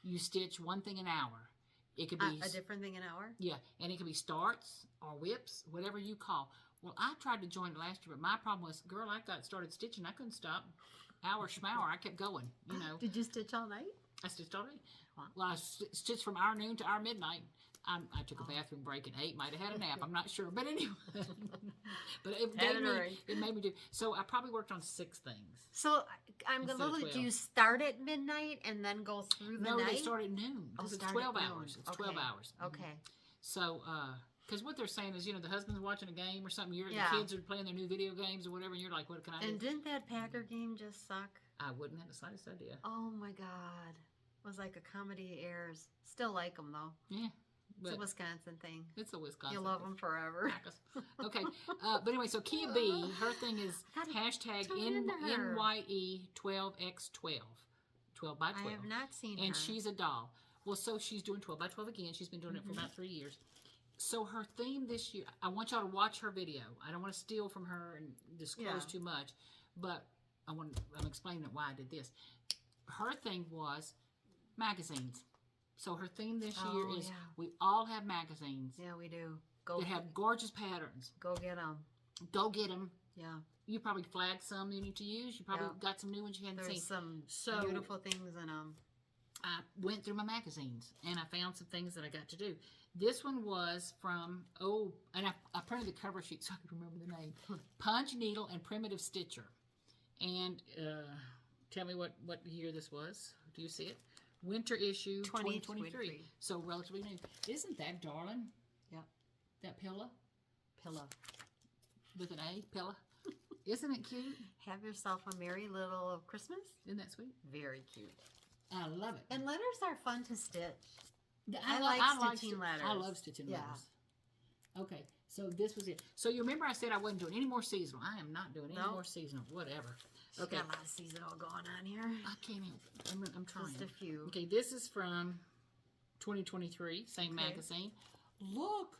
Speaker 1: you stitch one thing an hour. It could be
Speaker 2: A different thing an hour?
Speaker 1: yeah, and it could be starts or whips, whatever you call. Well, I tried to join it last year, but my problem was, girl, I got started stitching. I couldn't stop. Hour schmour, I kept going, you know.
Speaker 2: Did you stitch all night?
Speaker 1: I stitched all day.
Speaker 2: Wow.
Speaker 1: Well, I stitched from our noon to our midnight. I took a bathroom break at 8. Might have had a nap. I'm not sure, but anyway. But it made me do. So I probably worked on 6 things.
Speaker 2: So I'm
Speaker 1: Instead
Speaker 2: gonna
Speaker 1: of
Speaker 2: look.
Speaker 1: 12.
Speaker 2: Do you start at midnight and then go through the
Speaker 1: No,
Speaker 2: night?
Speaker 1: they start at noon.
Speaker 2: Oh,
Speaker 1: Because it's
Speaker 2: start
Speaker 1: 12
Speaker 2: at noon.
Speaker 1: hours. It's 12 hours. Mhm.
Speaker 2: Okay.
Speaker 1: So, because what they're saying is, you know, the husband's watching a game or something.
Speaker 2: Yeah.
Speaker 1: The kids are playing their new video games or whatever, and you're like, what can I do?
Speaker 2: And didn't that Packer game just suck?
Speaker 1: I wouldn't have the slightest idea.
Speaker 2: Oh my God. It was like a comedy airs. Still like them though.
Speaker 1: Yeah.
Speaker 2: It's a
Speaker 1: But
Speaker 2: Wisconsin thing.
Speaker 1: it's a Wisconsin.
Speaker 2: You love them forever.
Speaker 1: Packers. Okay. But anyway, so Kea Bee, her thing is
Speaker 2: Gotta
Speaker 1: hashtag
Speaker 2: tune into her.
Speaker 1: NYE 12x12. 12 by 12.
Speaker 2: I have not seen her.
Speaker 1: And she's a doll. Well, so she's doing 12 by 12 again. She's been doing it for about 3 years. So her theme this year, I want y'all to watch her video. I don't want to steal from her and disclose too much, but I'm explaining why I did this. Her thing was magazines. So her theme this year is we all have magazines
Speaker 2: Yeah, we do. Go
Speaker 1: that have gorgeous patterns.
Speaker 2: Go get them.
Speaker 1: Go get them.
Speaker 2: Yeah.
Speaker 1: You probably flagged some you need to use. You probably got some new ones you hadn't
Speaker 2: There's
Speaker 1: seen.
Speaker 2: some beautiful things in them.
Speaker 1: I went through my magazines and I found some things that I got to do. This one was from, and I printed the cover sheet so I could remember the name. Punch, Needle, and Primitive Stitcher. And tell me what year this was. Do you see it? Winter issue 2023. So relatively new. Isn't that darling?
Speaker 2: Yep.
Speaker 1: That pillow?
Speaker 2: Pillow.
Speaker 1: With an A? Pillow? Isn't it cute?
Speaker 2: Have yourself a merry little Christmas.
Speaker 1: Isn't that sweet?
Speaker 2: Very cute.
Speaker 1: I love it.
Speaker 2: And letters are fun to stitch.
Speaker 1: I
Speaker 2: like stitching letters.
Speaker 1: I love stitching
Speaker 2: Yeah.
Speaker 1: letters. Okay, so this was it. So you remember I said I wasn't doing any more seasonal. I am not doing any more seasonal. Whatever.
Speaker 2: She's got a lot of seasonal going on here.
Speaker 1: I can't help it. I'm trying.
Speaker 2: Just a few.
Speaker 1: Okay, this is from 2023, same magazine. Look.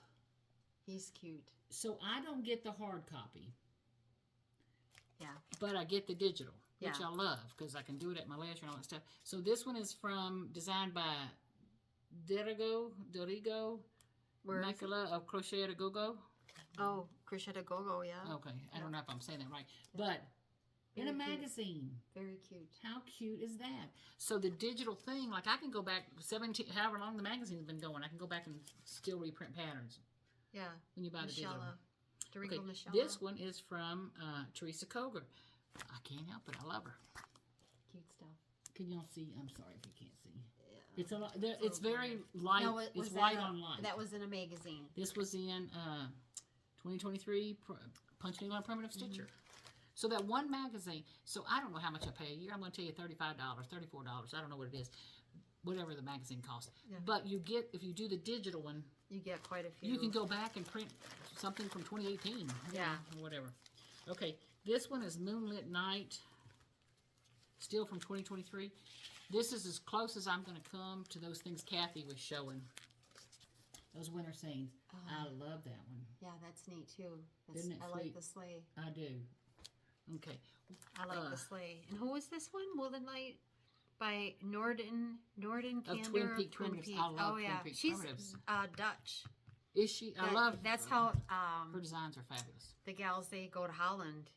Speaker 2: He's cute.
Speaker 1: So I don't get the hard copy.
Speaker 2: Yeah.
Speaker 1: But I get the digital, which
Speaker 2: Yeah.
Speaker 1: I love because I can do it at my leisure and all that stuff. So this one is designed by Dorigo
Speaker 2: Where is it?
Speaker 1: Nicola of Crochet at a Go-Go.
Speaker 2: Oh, Crochet Go-Go, yeah.
Speaker 1: Okay, I don't know if I'm saying that right. But in a
Speaker 2: Very cute.
Speaker 1: magazine.
Speaker 2: Very cute.
Speaker 1: How cute is that? So the digital thing, like I can go back 17, however long the magazine's been going, I can go back and still reprint patterns
Speaker 2: Yeah.
Speaker 1: when you buy the digital.
Speaker 2: Dorigo
Speaker 1: Okay,
Speaker 2: Michelle.
Speaker 1: this one is from Teresa Koger. I can't help it. I love her.
Speaker 2: Cute stuff.
Speaker 1: Can y'all see? I'm sorry if you can't see.
Speaker 2: Yeah.
Speaker 1: It's a lot. It's very light.
Speaker 2: No,
Speaker 1: it's white on light.
Speaker 2: That was in a magazine.
Speaker 1: This was in 2023 Punch, Needle, and Primitive Stitcher. So that one magazine. So I don't know how much I pay a year. I'm going to tell you $35, $34. I don't know what it is. Whatever the magazine costs.
Speaker 2: Yeah.
Speaker 1: But you get, if you do the digital one,
Speaker 2: You get quite a few.
Speaker 1: you can go back and print something from 2018. you
Speaker 2: Yeah.
Speaker 1: know, or whatever. Okay, this one is Moonlit Night, still from 2023. This is as close as I'm going to come to those things Kathy was showing. those winter scenes. I love that one.
Speaker 2: Yeah, that's neat too.
Speaker 1: Isn't it
Speaker 2: I
Speaker 1: sweet?
Speaker 2: like the sleigh.
Speaker 1: I do. Okay.
Speaker 2: I like the sleigh. And who was this one? Woolen Light by Norden
Speaker 1: Of
Speaker 2: Kander
Speaker 1: Twin
Speaker 2: of
Speaker 1: Peaks
Speaker 2: Twin
Speaker 1: Primitives.
Speaker 2: Peaks.
Speaker 1: I love
Speaker 2: Oh
Speaker 1: Twin
Speaker 2: yeah,
Speaker 1: Peaks
Speaker 2: she's
Speaker 1: Primitives.
Speaker 2: Dutch.
Speaker 1: Is she? I love.
Speaker 2: That's how
Speaker 1: her designs are fabulous.
Speaker 2: the gals, they go to Holland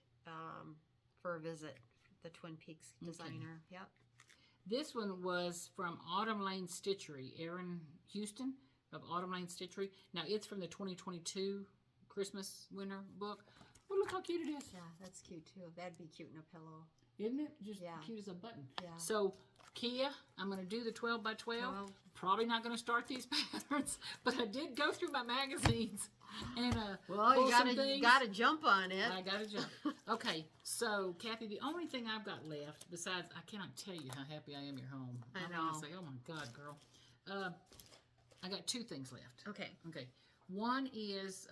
Speaker 2: for a visit. The Twin Peaks designer. Yep.
Speaker 1: This one was from Autumn Lane Stitchery. Erin Houston of Autumn Lane Stitchery. Now it's from the 2022 Christmas winter book. Oh, look how cute it is.
Speaker 2: Yeah, that's cute too. That'd be cute in a pillow.
Speaker 1: Isn't it? Just
Speaker 2: Yeah.
Speaker 1: cute as a button.
Speaker 2: Yeah.
Speaker 1: So, Kea, I'm going to do the 12 by 12.
Speaker 2: Well-
Speaker 1: Probably not going to start these patterns, but I did go through my magazines and
Speaker 2: Well,
Speaker 1: pull
Speaker 2: you
Speaker 1: some things.
Speaker 2: gotta jump on it.
Speaker 1: I got to jump. Okay, so, Kathy, the only thing I've got left, besides, I cannot tell you how happy I am you're home.
Speaker 2: I
Speaker 1: I'm
Speaker 2: know.
Speaker 1: gonna say, oh my God, girl. I got two things left.
Speaker 2: Okay.
Speaker 1: Okay. One is,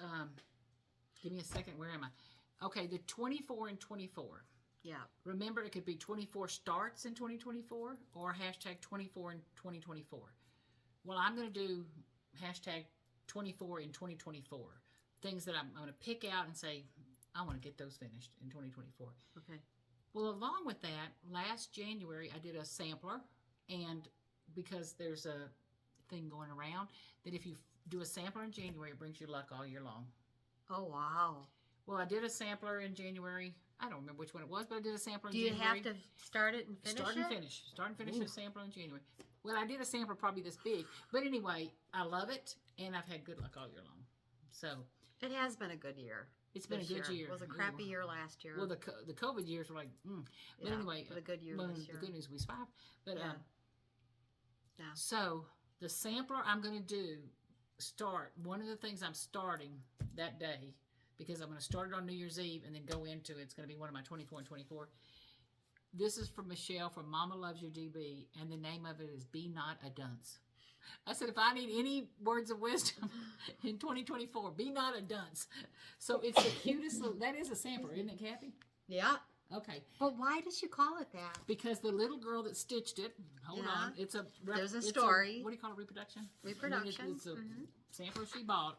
Speaker 1: give me a second, where am I? Okay, the 24 and 24.
Speaker 2: Yeah.
Speaker 1: Remember, it could be 24 starts in 2024 or hashtag 24 in 2024. Well, I'm going to do hashtag 24 in 2024. Things that I'm going to pick out and say, I want to get those finished in 2024.
Speaker 2: Okay.
Speaker 1: Well, along with that, last January, I did a sampler. And because there's a thing going around that if you do a sampler in January, it brings you luck all year long.
Speaker 2: Oh, wow.
Speaker 1: Well, I did a sampler in January. I don't remember which one it was, but I did a sampler in
Speaker 2: Do you
Speaker 1: January.
Speaker 2: have to start it and finish
Speaker 1: Start
Speaker 2: it?
Speaker 1: and finish. Start and finish
Speaker 2: Ooh.
Speaker 1: a sampler in January. Well, I did a sampler probably this big. But anyway, I love it, and I've had good luck all year long. So
Speaker 2: It has been a good year.
Speaker 1: it's been a
Speaker 2: this
Speaker 1: good year.
Speaker 2: It was a crappy year last year.
Speaker 1: Well, the COVID years were like, But
Speaker 2: Yeah,
Speaker 1: anyway.
Speaker 2: but a good year
Speaker 1: well,
Speaker 2: this year.
Speaker 1: The good news, we survived. But,
Speaker 2: Yeah. Yeah.
Speaker 1: So the sampler I'm going to do, one of the things I'm starting that day, because I'm going to start it on New Year's Eve and then go into it's going to be one of my 24 and 24. This is from Michelle from Mama Loves You DB, and the name of it is Be Not a Dunce. I said, if I need any words of wisdom in 2024, be not a dunce. So it's the cutest little, that is a sampler, isn't it, Kathy?
Speaker 2: Yeah.
Speaker 1: Okay.
Speaker 2: But why did you call it that?
Speaker 1: Because the little girl that stitched it, hold
Speaker 2: Yeah.
Speaker 1: on,
Speaker 2: There's a
Speaker 1: it's
Speaker 2: story.
Speaker 1: What do you call it, reproduction?
Speaker 2: Reproduction.
Speaker 1: It's a sampler she bought,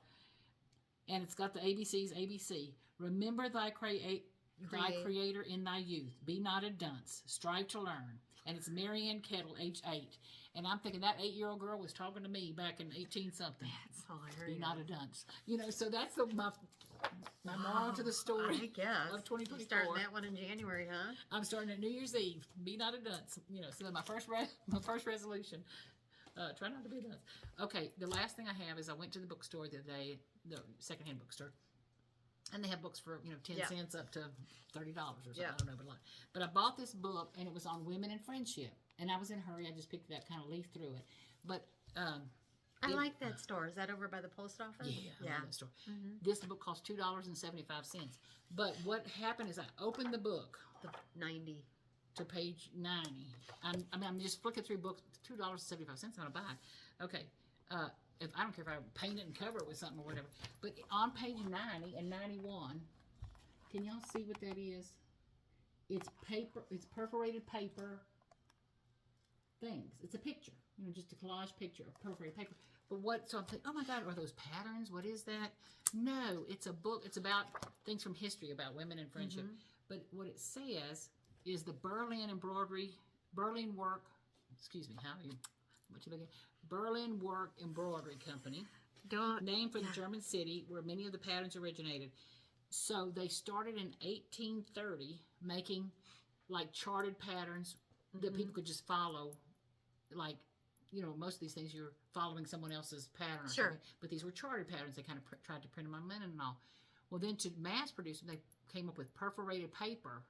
Speaker 1: and it's got the ABCs, ABC. Remember thy creator in thy youth. Be not a dunce. Strive to learn. And it's Marianne Kettle, age 8. And I'm thinking that 8-year-old girl was talking to me back in 18-something.
Speaker 2: That's hilarious.
Speaker 1: Be not a dunce. You know, so that's my moral to the story
Speaker 2: I guess.
Speaker 1: of 2024.
Speaker 2: You're starting that one in January, huh?
Speaker 1: I'm starting at New Year's Eve. Be not a dunce. You know, so my first resolution. Try not to be a dunce. Okay, the last thing I have is I went to the bookstore the other day, the secondhand bookstore, and they have books for 10 cents up to $30 or something.
Speaker 2: Yeah.
Speaker 1: I don't know, but a lot. But I bought this book and it was on women and friendship, and I was in a hurry. I just picked it up, kind of leafed through it. But
Speaker 2: I like that store. Is that over by the post office?
Speaker 1: yeah, I love that store. This book cost $2.75. But what happened is I opened the book
Speaker 2: The 90.
Speaker 1: to page 90. I'm just flicking through books. $2.75. I'm gonna buy it. Okay. If I don't care if I paint it and cover it with something or whatever. But on page 90 and 91, can y'all see what that is? It's paper. It's perforated paper things. It's a picture. Just a collage picture of perforated paper. But what? So I'm thinking, oh my God, are those patterns? What is that? No, it's a book. It's about things from history about women and friendship. But what it says is the Berlin work. Excuse me. What you looking? Berlin Work Embroidery Company. Named for the German city where many of the patterns originated. So they started in 1830 making like charted patterns that people could just follow. Like, most of these things you're following someone else's pattern or something. But these were charted patterns. They kind of tried to print them on linen and all. Well, then to mass produce them, they came up with perforated paper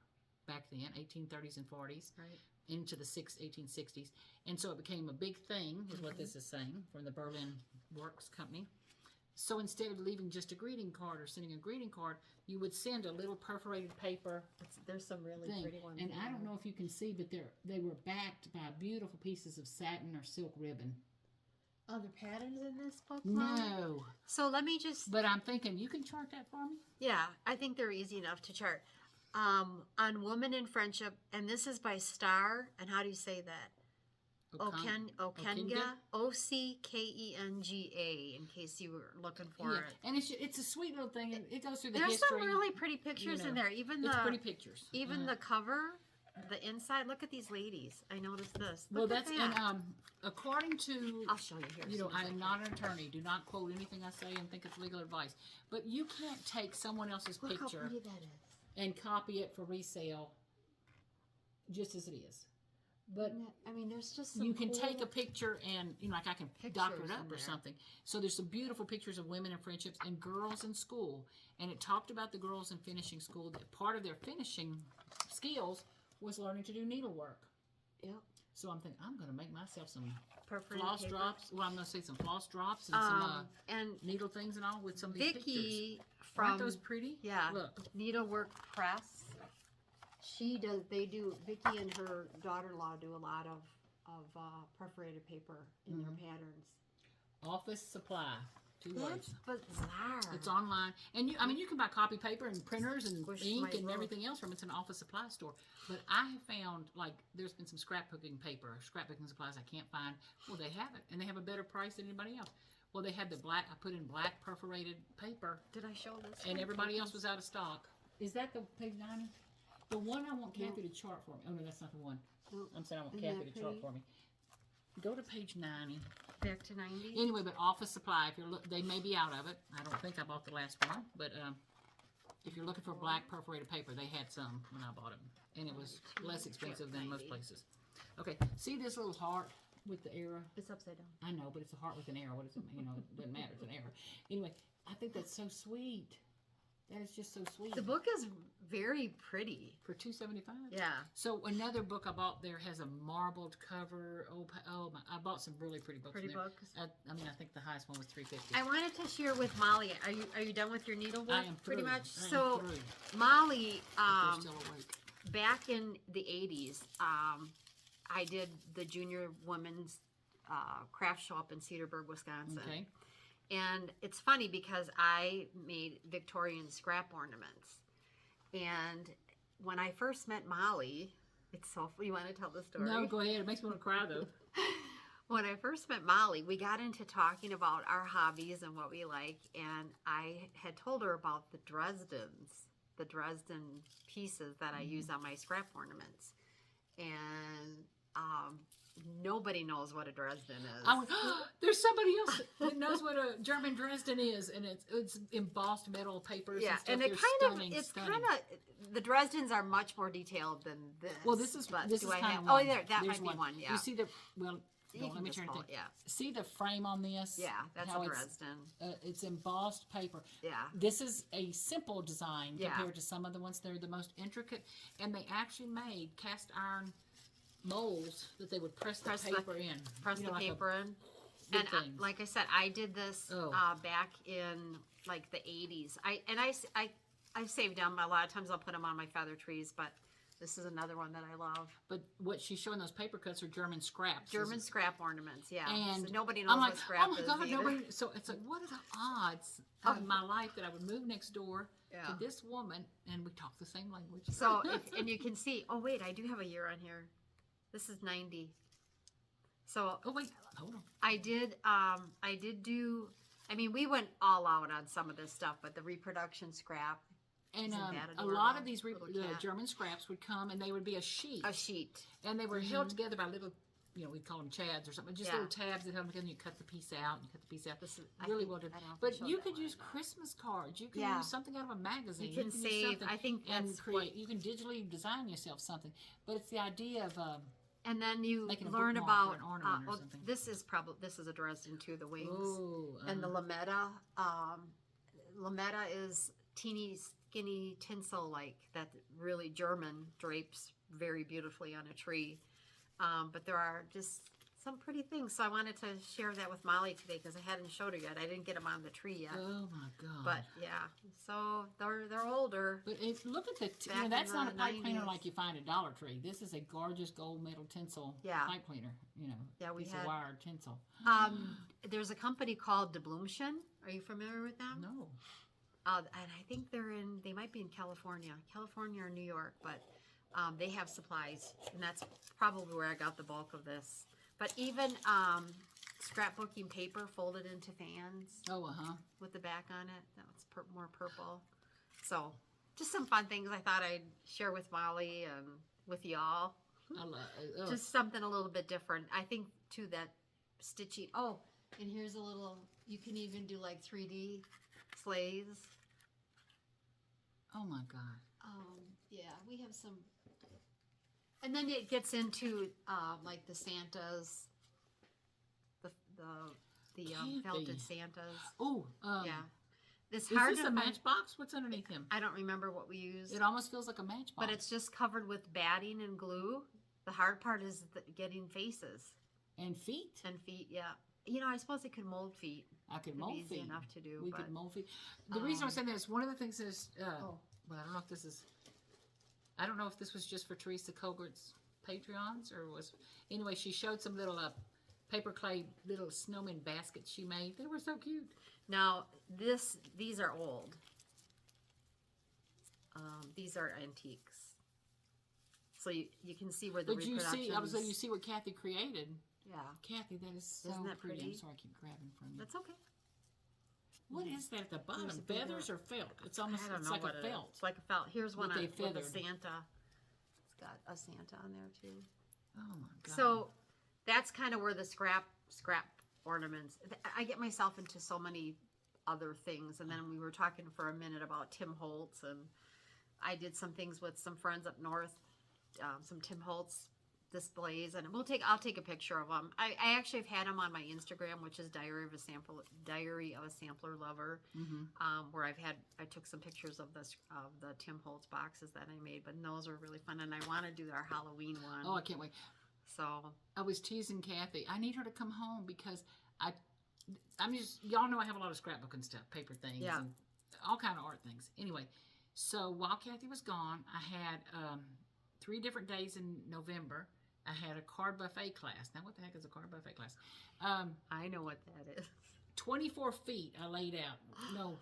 Speaker 1: back then, 1830s and 40s.
Speaker 2: Right.
Speaker 1: Into the 1860s. And so it became a big thing, is what this is saying, from the Berlin Works Company. So instead of leaving just a greeting card or sending a greeting card, you would send a little perforated paper
Speaker 2: There's some really
Speaker 1: thing.
Speaker 2: pretty ones.
Speaker 1: And
Speaker 2: in
Speaker 1: I don't
Speaker 2: there.
Speaker 1: know if you can see, but they were backed by beautiful pieces of satin or silk ribbon.
Speaker 2: Oh, the patterns in this book, Mom?
Speaker 1: No.
Speaker 2: So let me just...
Speaker 1: But I'm thinking, you can chart that for me?
Speaker 2: Yeah, I think they're easy enough to chart. On Woman in Friendship, and this is by Star, and how do you say that? Okenga, Ockenga, in case you were looking for it.
Speaker 1: And it's a sweet little thing, and it goes through the
Speaker 2: There's
Speaker 1: history.
Speaker 2: some really pretty pictures in there. Even
Speaker 1: it's
Speaker 2: the
Speaker 1: pretty pictures.
Speaker 2: Even the cover, the inside. Look at these ladies. I noticed this.
Speaker 1: Look
Speaker 2: at
Speaker 1: that's
Speaker 2: that.
Speaker 1: and according to
Speaker 2: I'll show you here.
Speaker 1: you know, I am not an attorney. Do not quote anything I say and think it's legal advice. But you can't take someone else's
Speaker 2: Look
Speaker 1: picture
Speaker 2: how pretty that is.
Speaker 1: and copy it for resale, just as it is. But
Speaker 2: I mean, there's just some
Speaker 1: you can
Speaker 2: cool
Speaker 1: take a picture and, you know, like I can doctor it up
Speaker 2: in
Speaker 1: or
Speaker 2: there.
Speaker 1: something. So there's some beautiful pictures of women in friendships and girls in school. And it talked about the girls in finishing school, that part of their finishing skills was learning to do needlework.
Speaker 2: Yep.
Speaker 1: So I'm thinking, I'm going to make myself some
Speaker 2: Perforated
Speaker 1: floss
Speaker 2: paper.
Speaker 1: drops. Well, I'm going to say some floss drops and some
Speaker 2: and
Speaker 1: needle things and all with some of these pictures.
Speaker 2: Vicky
Speaker 1: Aren't
Speaker 2: from
Speaker 1: those pretty?
Speaker 2: yeah,
Speaker 1: Look.
Speaker 2: Needlework Press. She does. They do. Vicky and her daughter-in-law do a lot of perforated paper in their patterns.
Speaker 1: Office supply. Two words.
Speaker 2: That's bizarre.
Speaker 1: It's online, and I mean, you can buy copy paper and printers and
Speaker 2: Wish
Speaker 1: ink
Speaker 2: my
Speaker 1: and
Speaker 2: book.
Speaker 1: everything else from. It's an office supply store. But I have found, like, there's been some scrapbooking paper, scrapbooking supplies I can't find. Well, they have it, and they have a better price than anybody else. Well, they had the black. I put in black perforated paper,
Speaker 2: Did I show this?
Speaker 1: and
Speaker 2: one?
Speaker 1: everybody else was out of stock. Is that the page 90? The one I want Kathy to chart for me. Oh no, that's not the one.
Speaker 2: No.
Speaker 1: I'm saying I want
Speaker 2: Isn't
Speaker 1: Kathy
Speaker 2: that
Speaker 1: to chart
Speaker 2: pretty?
Speaker 1: for me. Go to page 90.
Speaker 2: Back to 90.
Speaker 1: Anyway, but office supply, if you're they may be out of it. I don't think I bought the last one, but if you're looking for black perforated paper, they had some when I bought them, and it was less expensive than most places. Okay, see this little heart with the arrow?
Speaker 2: It's upside down.
Speaker 1: I know, but it's a heart with an arrow. What does it mean? You know, it doesn't matter. It's an arrow. Anyway, I think that's so sweet. That is just so sweet.
Speaker 2: The book is very pretty.
Speaker 1: For $2.75.
Speaker 2: Yeah.
Speaker 1: So another book I bought there has a marbled cover. Oh my! I bought some really pretty books.
Speaker 2: Pretty
Speaker 1: in there.
Speaker 2: books.
Speaker 1: I mean, I think the highest one was $3.50.
Speaker 2: I wanted to share with Molly. Are you done with your needlework?
Speaker 1: I am
Speaker 2: pretty
Speaker 1: through.
Speaker 2: much.
Speaker 1: I am
Speaker 2: So
Speaker 1: through.
Speaker 2: Molly,
Speaker 1: If you're still awake.
Speaker 2: back in the 80s, I did the junior women's craft show up in Cedarburg, Wisconsin.
Speaker 1: Okay.
Speaker 2: And it's funny because I made Victorian scrap ornaments. And when I first met Molly, it's so you want to tell the story?
Speaker 1: No, go ahead. It makes me want to cry though.
Speaker 2: When I first met Molly, we got into talking about our hobbies and what we like, and I had told her about the Dresden pieces that I use on my scrap ornaments. And nobody knows what a Dresden is.
Speaker 1: I went, oh, there's somebody else that knows what a German Dresden is, and it's embossed metal papers.
Speaker 2: Yeah,
Speaker 1: and stuff.
Speaker 2: and it
Speaker 1: They're
Speaker 2: kind
Speaker 1: stunning.
Speaker 2: of the Dresdens are much more detailed than this.
Speaker 1: Well, this is
Speaker 2: but
Speaker 1: this
Speaker 2: do
Speaker 1: is
Speaker 2: I
Speaker 1: kind
Speaker 2: have?
Speaker 1: of
Speaker 2: Oh,
Speaker 1: one.
Speaker 2: there, that
Speaker 1: There's
Speaker 2: might be one. Yeah,
Speaker 1: You see the
Speaker 2: You
Speaker 1: let
Speaker 2: can
Speaker 1: me
Speaker 2: just
Speaker 1: turn it.
Speaker 2: pull it, yeah.
Speaker 1: See the frame on this?
Speaker 2: Yeah, that's
Speaker 1: How
Speaker 2: a
Speaker 1: it's,
Speaker 2: Dresden.
Speaker 1: It's embossed paper.
Speaker 2: Yeah.
Speaker 1: This is a simple design
Speaker 2: Yeah.
Speaker 1: compared to some of the ones that are the most intricate, and they actually made cast iron molds that they would press the paper in.
Speaker 2: Press
Speaker 1: You
Speaker 2: the
Speaker 1: know, like a
Speaker 2: paper in.
Speaker 1: big
Speaker 2: And
Speaker 1: things.
Speaker 2: like I said, I did this
Speaker 1: Oh.
Speaker 2: back in like the 80s. I saved them. A lot of times I'll put them on my feather trees, but this is another one that I love.
Speaker 1: But what she's showing those paper cuts are German scraps.
Speaker 2: German scrap ornaments, yeah.
Speaker 1: And
Speaker 2: so nobody knows
Speaker 1: I'm like,
Speaker 2: what scrap
Speaker 1: oh my
Speaker 2: is
Speaker 1: God,
Speaker 2: either.
Speaker 1: nobody. So it's like, what are the odds of my life that I would move next door
Speaker 2: Yeah.
Speaker 1: to this woman and we talk the same language?
Speaker 2: So, and you can see, oh wait, I do have a year on here. This is 90. So
Speaker 1: oh wait, hold on.
Speaker 2: I did do, I mean, we went all out on some of this stuff, but the reproduction scrap,
Speaker 1: And
Speaker 2: Isn't that
Speaker 1: a lot of
Speaker 2: adorable?
Speaker 1: these
Speaker 2: Little
Speaker 1: the
Speaker 2: cat.
Speaker 1: German scraps would come and they would be a sheet.
Speaker 2: a sheet.
Speaker 1: And they were held together by little, you know, we'd call them chads or something. Just
Speaker 2: Yeah.
Speaker 1: little tabs that held them together and you cut the piece out and you cut the piece out.
Speaker 2: This is
Speaker 1: Really well done.
Speaker 2: I don't know if I
Speaker 1: But
Speaker 2: showed
Speaker 1: you
Speaker 2: that
Speaker 1: could
Speaker 2: one
Speaker 1: use
Speaker 2: or not.
Speaker 1: Christmas cards. You can
Speaker 2: Yeah.
Speaker 1: use something out of a magazine.
Speaker 2: You can
Speaker 1: use
Speaker 2: save,
Speaker 1: something
Speaker 2: I think
Speaker 1: and
Speaker 2: that's
Speaker 1: create. You can digitally design yourself something. But it's the idea of
Speaker 2: And then you
Speaker 1: Making a
Speaker 2: learn
Speaker 1: bookmark or
Speaker 2: about
Speaker 1: an ornament or
Speaker 2: well,
Speaker 1: something.
Speaker 2: this is a Dresden too, the wings. And the
Speaker 1: uh-huh.
Speaker 2: lametta. Lametta is teeny skinny tinsel like that really German drapes very beautifully on a tree. But there are just some pretty things. So I wanted to share that with Molly today because I hadn't showed her yet. I didn't get them on the tree yet.
Speaker 1: Oh my God!
Speaker 2: But yeah, so they're older.
Speaker 1: But look at the,
Speaker 2: Back in
Speaker 1: that's not a
Speaker 2: the
Speaker 1: pipe cleaner
Speaker 2: 90s.
Speaker 1: like you find at Dollar Tree. This is a gorgeous gold metal tinsel
Speaker 2: Yeah.
Speaker 1: pipe cleaner. You know,
Speaker 2: Yeah, we
Speaker 1: piece
Speaker 2: had-
Speaker 1: of wired tinsel.
Speaker 2: There's a company called De Bloomschen. Are you familiar with them?
Speaker 1: No.
Speaker 2: And I think they might be in California or New York, but they have supplies, and that's probably where I got the bulk of this. But even scrapbooking paper folded into fans
Speaker 1: Oh,
Speaker 2: with the back on it. That was more purple. So just some fun things I thought I'd share with Molly and with y'all.
Speaker 1: I love
Speaker 2: Just something a little bit different. I think too that stitching. Oh, and here's a little. You can even do like 3D sleighs.
Speaker 1: Oh my God.
Speaker 2: Yeah, we have some. And then it gets into like the Santas, the felted Santas.
Speaker 1: Oh,
Speaker 2: Yeah, it's
Speaker 1: is
Speaker 2: hard
Speaker 1: this
Speaker 2: to
Speaker 1: a
Speaker 2: find.
Speaker 1: matchbox? What's underneath him?
Speaker 2: I don't remember what we used.
Speaker 1: It almost feels like a matchbox.
Speaker 2: But it's just covered with batting and glue. The hard part is getting faces
Speaker 1: and feet.
Speaker 2: and feet. Yeah, you know, I suppose it could mold feet.
Speaker 1: I could
Speaker 2: It'd be
Speaker 1: mold
Speaker 2: easy
Speaker 1: feet.
Speaker 2: enough to do.
Speaker 1: We
Speaker 2: but,
Speaker 1: could mold feet. The reason I'm saying that is one of the things is,
Speaker 2: Oh.
Speaker 1: well, I don't know if this is. I don't know if this was just for Teresa Colbert's Patreons or was. Anyway, she showed some little paper clay little snowman baskets she made. They were so cute.
Speaker 2: Now these are old. These are antiques. So you can see where the
Speaker 1: But you
Speaker 2: reproductions.
Speaker 1: see, I was saying, you see what Kathy created.
Speaker 2: Yeah,
Speaker 1: Kathy, that is so
Speaker 2: Isn't that
Speaker 1: pretty. I'm
Speaker 2: pretty?
Speaker 1: sorry, I keep grabbing from you.
Speaker 2: that's okay.
Speaker 1: What is that at the bottom?
Speaker 2: There's a big
Speaker 1: Feathers or felt? It's almost.
Speaker 2: I don't
Speaker 1: it's
Speaker 2: know
Speaker 1: like
Speaker 2: what
Speaker 1: a
Speaker 2: it is.
Speaker 1: felt.
Speaker 2: It's like a felt. Here's one
Speaker 1: But they
Speaker 2: with a
Speaker 1: feathered.
Speaker 2: Santa. It's got a Santa on there too.
Speaker 1: Oh my God.
Speaker 2: So that's kind of where the scrap ornaments. I get myself into so many other things, and then we were talking for a minute about Tim Holtz, and I did some things with some friends up north, some Tim Holtz displays, and I'll take a picture of them. I actually have had them on my Instagram, which is Diary of a Sampler Lover, where I took some pictures of the Tim Holtz boxes that I made, but those are really fun, and I want to do our Halloween one.
Speaker 1: Oh, I can't wait.
Speaker 2: So
Speaker 1: I was teasing Kathy. I need her to come home because I'm just, y'all know I have a lot of scrapbooking stuff, paper things,
Speaker 2: Yeah.
Speaker 1: and all kind of art things. Anyway, so while Kathy was gone, I had 3 different days in November. I had a card buffet class. Now, what the heck is a card buffet class?
Speaker 2: I know what that is.
Speaker 1: 24 feet I laid out. No,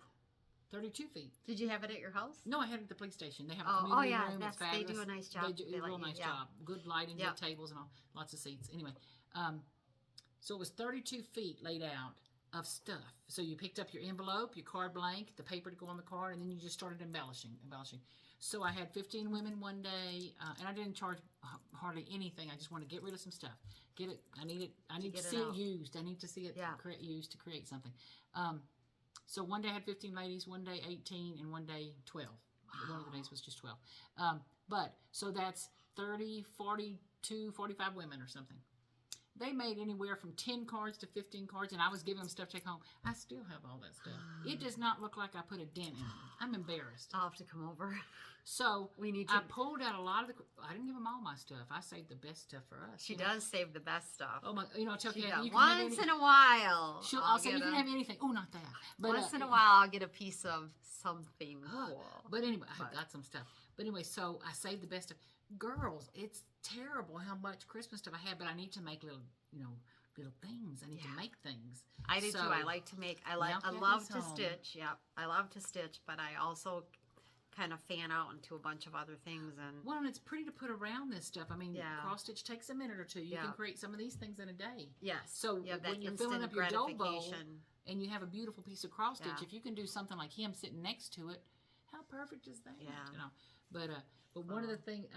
Speaker 1: 32 feet.
Speaker 2: Did you have it at your house?
Speaker 1: No, I had it at the police station. They have a
Speaker 2: Oh,
Speaker 1: community
Speaker 2: yeah,
Speaker 1: room. It's
Speaker 2: they
Speaker 1: fabulous.
Speaker 2: do a nice job.
Speaker 1: They do
Speaker 2: They
Speaker 1: a
Speaker 2: let
Speaker 1: real
Speaker 2: you-
Speaker 1: nice
Speaker 2: yeah.
Speaker 1: job. Good lighting,
Speaker 2: Yep.
Speaker 1: good tables, and all. Lots of seats. Anyway, so it was 32 feet laid out of stuff. So you picked up your envelope, your card blank, the paper to go on the card, and then you just started embellishing. So I had 15 women one day, and I didn't charge hardly anything. I just wanted to get rid of some stuff. Get it. I need to
Speaker 2: get it
Speaker 1: see it
Speaker 2: out.
Speaker 1: used. I need to see it
Speaker 2: Yeah.
Speaker 1: used to create something. So one day I had 15 ladies, one day 18, and one day 12. One of the days was just 12. So that's 30, 42, 45 women or something. They made anywhere from 10 cards to 15 cards, and I was giving them stuff to take home. I still have all that stuff. It does not look like I put a dent in it. I'm embarrassed.
Speaker 2: I'll have to come over.
Speaker 1: So
Speaker 2: We need
Speaker 1: I
Speaker 2: to.
Speaker 1: pulled out a lot of the. I didn't give them all my stuff. I saved the best stuff for us.
Speaker 2: She
Speaker 1: you know?
Speaker 2: does save the best stuff.
Speaker 1: Oh my! Tell
Speaker 2: She
Speaker 1: Kathy
Speaker 2: does.
Speaker 1: you can have
Speaker 2: Once
Speaker 1: any,
Speaker 2: in a while.
Speaker 1: I'll say you can have anything. Oh, not that. But
Speaker 2: Once in a while, I'll get a piece of something cool.
Speaker 1: But anyway,
Speaker 2: But-
Speaker 1: I got some stuff. But anyway, so I saved the best stuff. Girls, it's terrible how much Christmas stuff I have, but I need to make little things. I need to make things.
Speaker 2: I do
Speaker 1: So,
Speaker 2: too. I like to make. I love
Speaker 1: Kathy's
Speaker 2: to
Speaker 1: home.
Speaker 2: stitch. Yeah, I love to stitch, but I also kind of fan out into a bunch of other things. And
Speaker 1: Well, and it's pretty to put around this stuff. I mean,
Speaker 2: Yeah.
Speaker 1: cross stitch takes a minute or two. You
Speaker 2: Yeah.
Speaker 1: can create some of these things in a day.
Speaker 2: yes,
Speaker 1: So
Speaker 2: yeah, that
Speaker 1: when you're filling
Speaker 2: instant
Speaker 1: up your dough bowl
Speaker 2: gratification.
Speaker 1: and you have a beautiful piece of cross stitch,
Speaker 2: Yeah.
Speaker 1: if you can do something like him sitting next to it, how perfect is that?
Speaker 2: Yeah.
Speaker 1: You know. But one of the things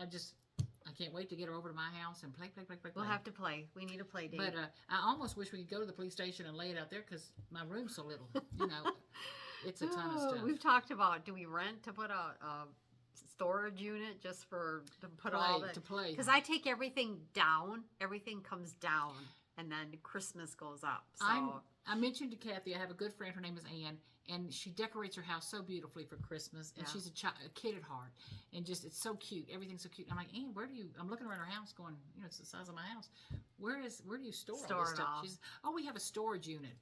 Speaker 1: I can't wait to get her over to my house and play.
Speaker 2: We'll have to play. We need a play date.
Speaker 1: But I almost wish we could go to the police station and lay it out there because my room's so little. You know, it's a ton of stuff.
Speaker 2: We've talked about, do we rent to put a storage unit just to put all that?
Speaker 1: To play.
Speaker 2: Because I take everything down. Everything comes down, and then Christmas goes up. So
Speaker 1: I mentioned to Kathy, I have a good friend. Her name is Ann, and she decorates her house so beautifully for Christmas. And
Speaker 2: Yeah.
Speaker 1: she's a kid at heart, and just it's so cute. Everything's so cute. I'm like, Ann, I'm looking around her house, going, it's the size of my house. Where do you store all
Speaker 2: Store
Speaker 1: this
Speaker 2: it
Speaker 1: stuff?
Speaker 2: all.
Speaker 1: She's, we have a storage unit.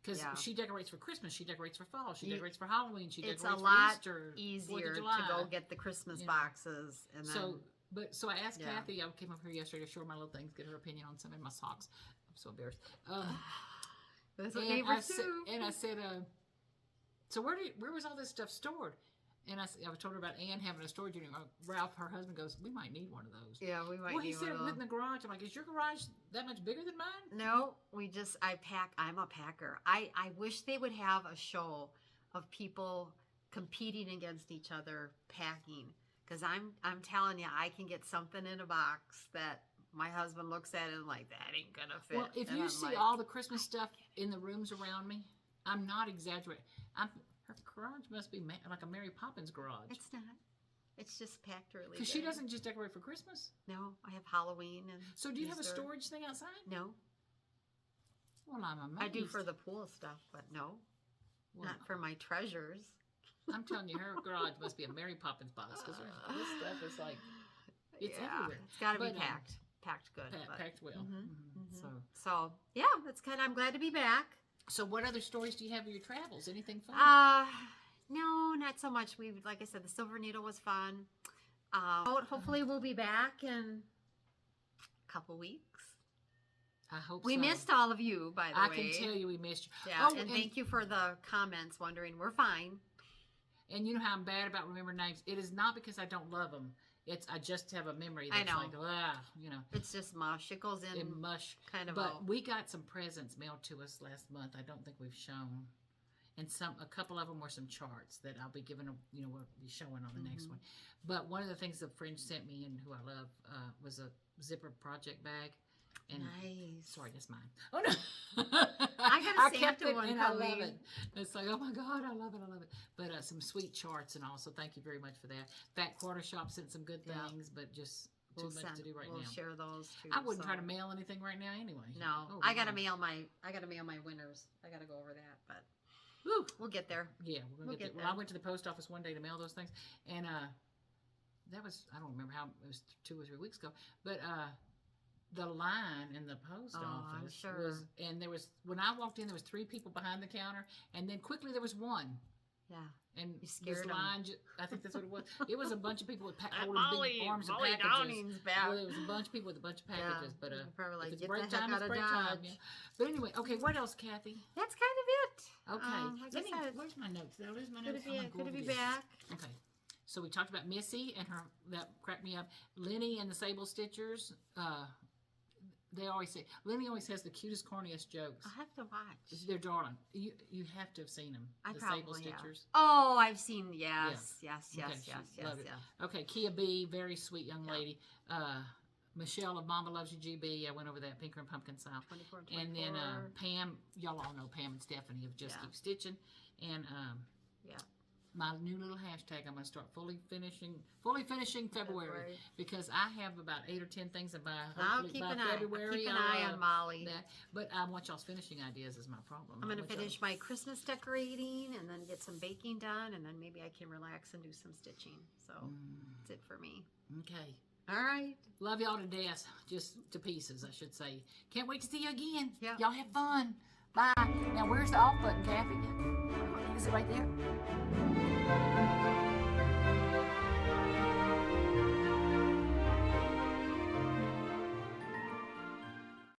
Speaker 1: Because
Speaker 2: Yeah.
Speaker 1: she decorates for Christmas, she decorates for fall, she decorates for Halloween, she
Speaker 2: it's
Speaker 1: decorates
Speaker 2: a lot
Speaker 1: for Easter, 4th
Speaker 2: easier
Speaker 1: of
Speaker 2: to
Speaker 1: July.
Speaker 2: go get the Christmas
Speaker 1: Yeah.
Speaker 2: boxes, and then
Speaker 1: So I asked
Speaker 2: Yeah.
Speaker 1: Kathy. I came up here yesterday to show her my little things, get her opinion on some of my socks. I'm so embarrassed.
Speaker 2: that's what
Speaker 1: And
Speaker 2: neighbors do.
Speaker 1: I said, so where was all this stuff stored? And I told her about Ann having a storage unit. Ralph, her husband, goes, we might need one of those.
Speaker 2: Yeah, we might
Speaker 1: Well,
Speaker 2: need
Speaker 1: he said
Speaker 2: one
Speaker 1: it in the garage. I'm like, is your garage that much bigger than mine?
Speaker 2: No, I'm a packer. I wish they would have a show of people competing against each other packing. Because I'm telling you, I can get something in a box that my husband looks at it and like, that ain't gonna fit.
Speaker 1: Well, if
Speaker 2: And
Speaker 1: you
Speaker 2: I'm
Speaker 1: see
Speaker 2: like,
Speaker 1: all the Christmas stuff in the rooms around me, I'm not exaggerating. Her garage must be like a Mary Poppins garage.
Speaker 2: it's not. It's just packed really.
Speaker 1: Because she doesn't just decorate for Christmas.
Speaker 2: No, I have Halloween and.
Speaker 1: So do you have a
Speaker 2: Easter.
Speaker 1: storage thing outside?
Speaker 2: No,
Speaker 1: Well, I'm amazed.
Speaker 2: I do for the pool stuff, but no,
Speaker 1: Well,
Speaker 2: not for my treasures.
Speaker 1: I'm telling you, her garage must be a Mary Poppins box because this stuff is like, it's everywhere.
Speaker 2: It's got to be
Speaker 1: But,
Speaker 2: packed good. but-
Speaker 1: packed well.
Speaker 2: Mhm,
Speaker 1: Mhm.
Speaker 2: mhm. So yeah, that's kind of. I'm glad to be back.
Speaker 1: So what other stories do you have of your travels? Anything fun?
Speaker 2: No, not so much. Like I said, the Silver Needle was fun. Hopefully we'll be back in a couple weeks.
Speaker 1: I hope
Speaker 2: We
Speaker 1: so.
Speaker 2: missed all of you, by the
Speaker 1: I
Speaker 2: way.
Speaker 1: can tell you we missed you.
Speaker 2: Yeah,
Speaker 1: Oh,
Speaker 2: and thank you for the comments wondering. We're fine.
Speaker 1: And you know how I'm bad about remembering names? It is not because I don't love them. I just have a memory
Speaker 2: I
Speaker 1: that's
Speaker 2: know.
Speaker 1: like,
Speaker 2: It's just mush. It goes in
Speaker 1: it mush.
Speaker 2: kind of
Speaker 1: But we got some presents mailed to us last month. I don't think we've shown. And a couple of them were some charts that I'll be giving, we'll be showing on the next one. But one of the things the friend sent me and who I love was a zipper project bag. And
Speaker 2: nice.
Speaker 1: sorry, that's mine. Oh no!
Speaker 2: I got a
Speaker 1: kept
Speaker 2: Santa
Speaker 1: it
Speaker 2: one
Speaker 1: and I love
Speaker 2: coming.
Speaker 1: it. It's like, oh my God, I love it, I love it. But some sweet charts and all. So thank you very much for that. Fat Quarter Shop sent some good
Speaker 2: Yeah.
Speaker 1: things, but just too much to do right
Speaker 2: we'll
Speaker 1: now.
Speaker 2: share those too.
Speaker 1: I wouldn't
Speaker 2: so.
Speaker 1: try to mail anything right now anyway.
Speaker 2: No,
Speaker 1: Oh,
Speaker 2: I gotta
Speaker 1: my.
Speaker 2: mail my winners. I gotta go over that, but
Speaker 1: Woo.
Speaker 2: we'll get there.
Speaker 1: Yeah, we're gonna get there. Well, I went to the post office one day to mail those things, and that was, I don't remember how, it was 2 or 3 weeks ago, but the line in the post office
Speaker 2: I'm sure.
Speaker 1: was, and there was, when I walked in, there was 3 people behind the counter, and then quickly there was one.
Speaker 2: Yeah.
Speaker 1: And
Speaker 2: You
Speaker 1: this
Speaker 2: scared 'em.
Speaker 1: line, I think that's what it was. It was a bunch of people with holding
Speaker 2: Molly-
Speaker 1: big arms
Speaker 2: Molly
Speaker 1: and packages.
Speaker 2: Downing's back.
Speaker 1: Well, it was a bunch of people with a bunch of packages, but
Speaker 2: you're probably like,
Speaker 1: if it's
Speaker 2: get
Speaker 1: break
Speaker 2: the heck
Speaker 1: time,
Speaker 2: out
Speaker 1: it's
Speaker 2: of
Speaker 1: break time.
Speaker 2: Dodge.
Speaker 1: Yeah. But anyway, okay, what else, Kathy?
Speaker 2: That's kind of it.
Speaker 1: Okay,
Speaker 2: Like
Speaker 1: let
Speaker 2: I
Speaker 1: me,
Speaker 2: said,
Speaker 1: where's my notes? Did I lose my
Speaker 2: good
Speaker 1: notes?
Speaker 2: to
Speaker 1: I'm gonna
Speaker 2: be,
Speaker 1: go
Speaker 2: good to
Speaker 1: over
Speaker 2: be
Speaker 1: this.
Speaker 2: back.
Speaker 1: Okay, so we talked about Missy and her, that cracked me up. Lenny and the Sable Stitchers, they always say, Lenny always has the cutest, corniest jokes.
Speaker 2: I'll have to watch.
Speaker 1: They're darling. You have to have seen them.
Speaker 2: I
Speaker 1: the
Speaker 2: probably
Speaker 1: Sable
Speaker 2: have.
Speaker 1: Stitchers.
Speaker 2: Oh, I've seen, yes.
Speaker 1: Okay, she loved it.
Speaker 2: Yeah.
Speaker 1: Okay, Kea Bee, very sweet young
Speaker 2: Yeah.
Speaker 1: lady. Michelle of Momma Loves You GB. I went over that Pinker and Pumpkin style.
Speaker 2: 24 and
Speaker 1: And then
Speaker 2: 24.
Speaker 1: Pam, y'all all know Pam and Stephanie of Just
Speaker 2: Yeah.
Speaker 1: Keep Stitching. And
Speaker 2: Yeah.
Speaker 1: my new little hashtag, I'm going to start fully finishing February, because I have about 8 or 10 things by
Speaker 2: I'll
Speaker 1: hopefully
Speaker 2: keep
Speaker 1: by
Speaker 2: an eye.
Speaker 1: February.
Speaker 2: Keep an eye on Molly.
Speaker 1: that. But I want y'all's finishing ideas is my problem.
Speaker 2: I'm going
Speaker 1: I
Speaker 2: to
Speaker 1: want y'all-
Speaker 2: finish my Christmas decorating and then get some baking done, and then maybe I can relax and do some stitching. So that's it for me.
Speaker 1: Okay.
Speaker 2: All right.
Speaker 1: Love y'all to death. Just to pieces, I should say. Can't wait to see you again.
Speaker 2: Yeah.
Speaker 1: Y'all have fun. Bye. Now, where's the off button, Kathy? Is it right there?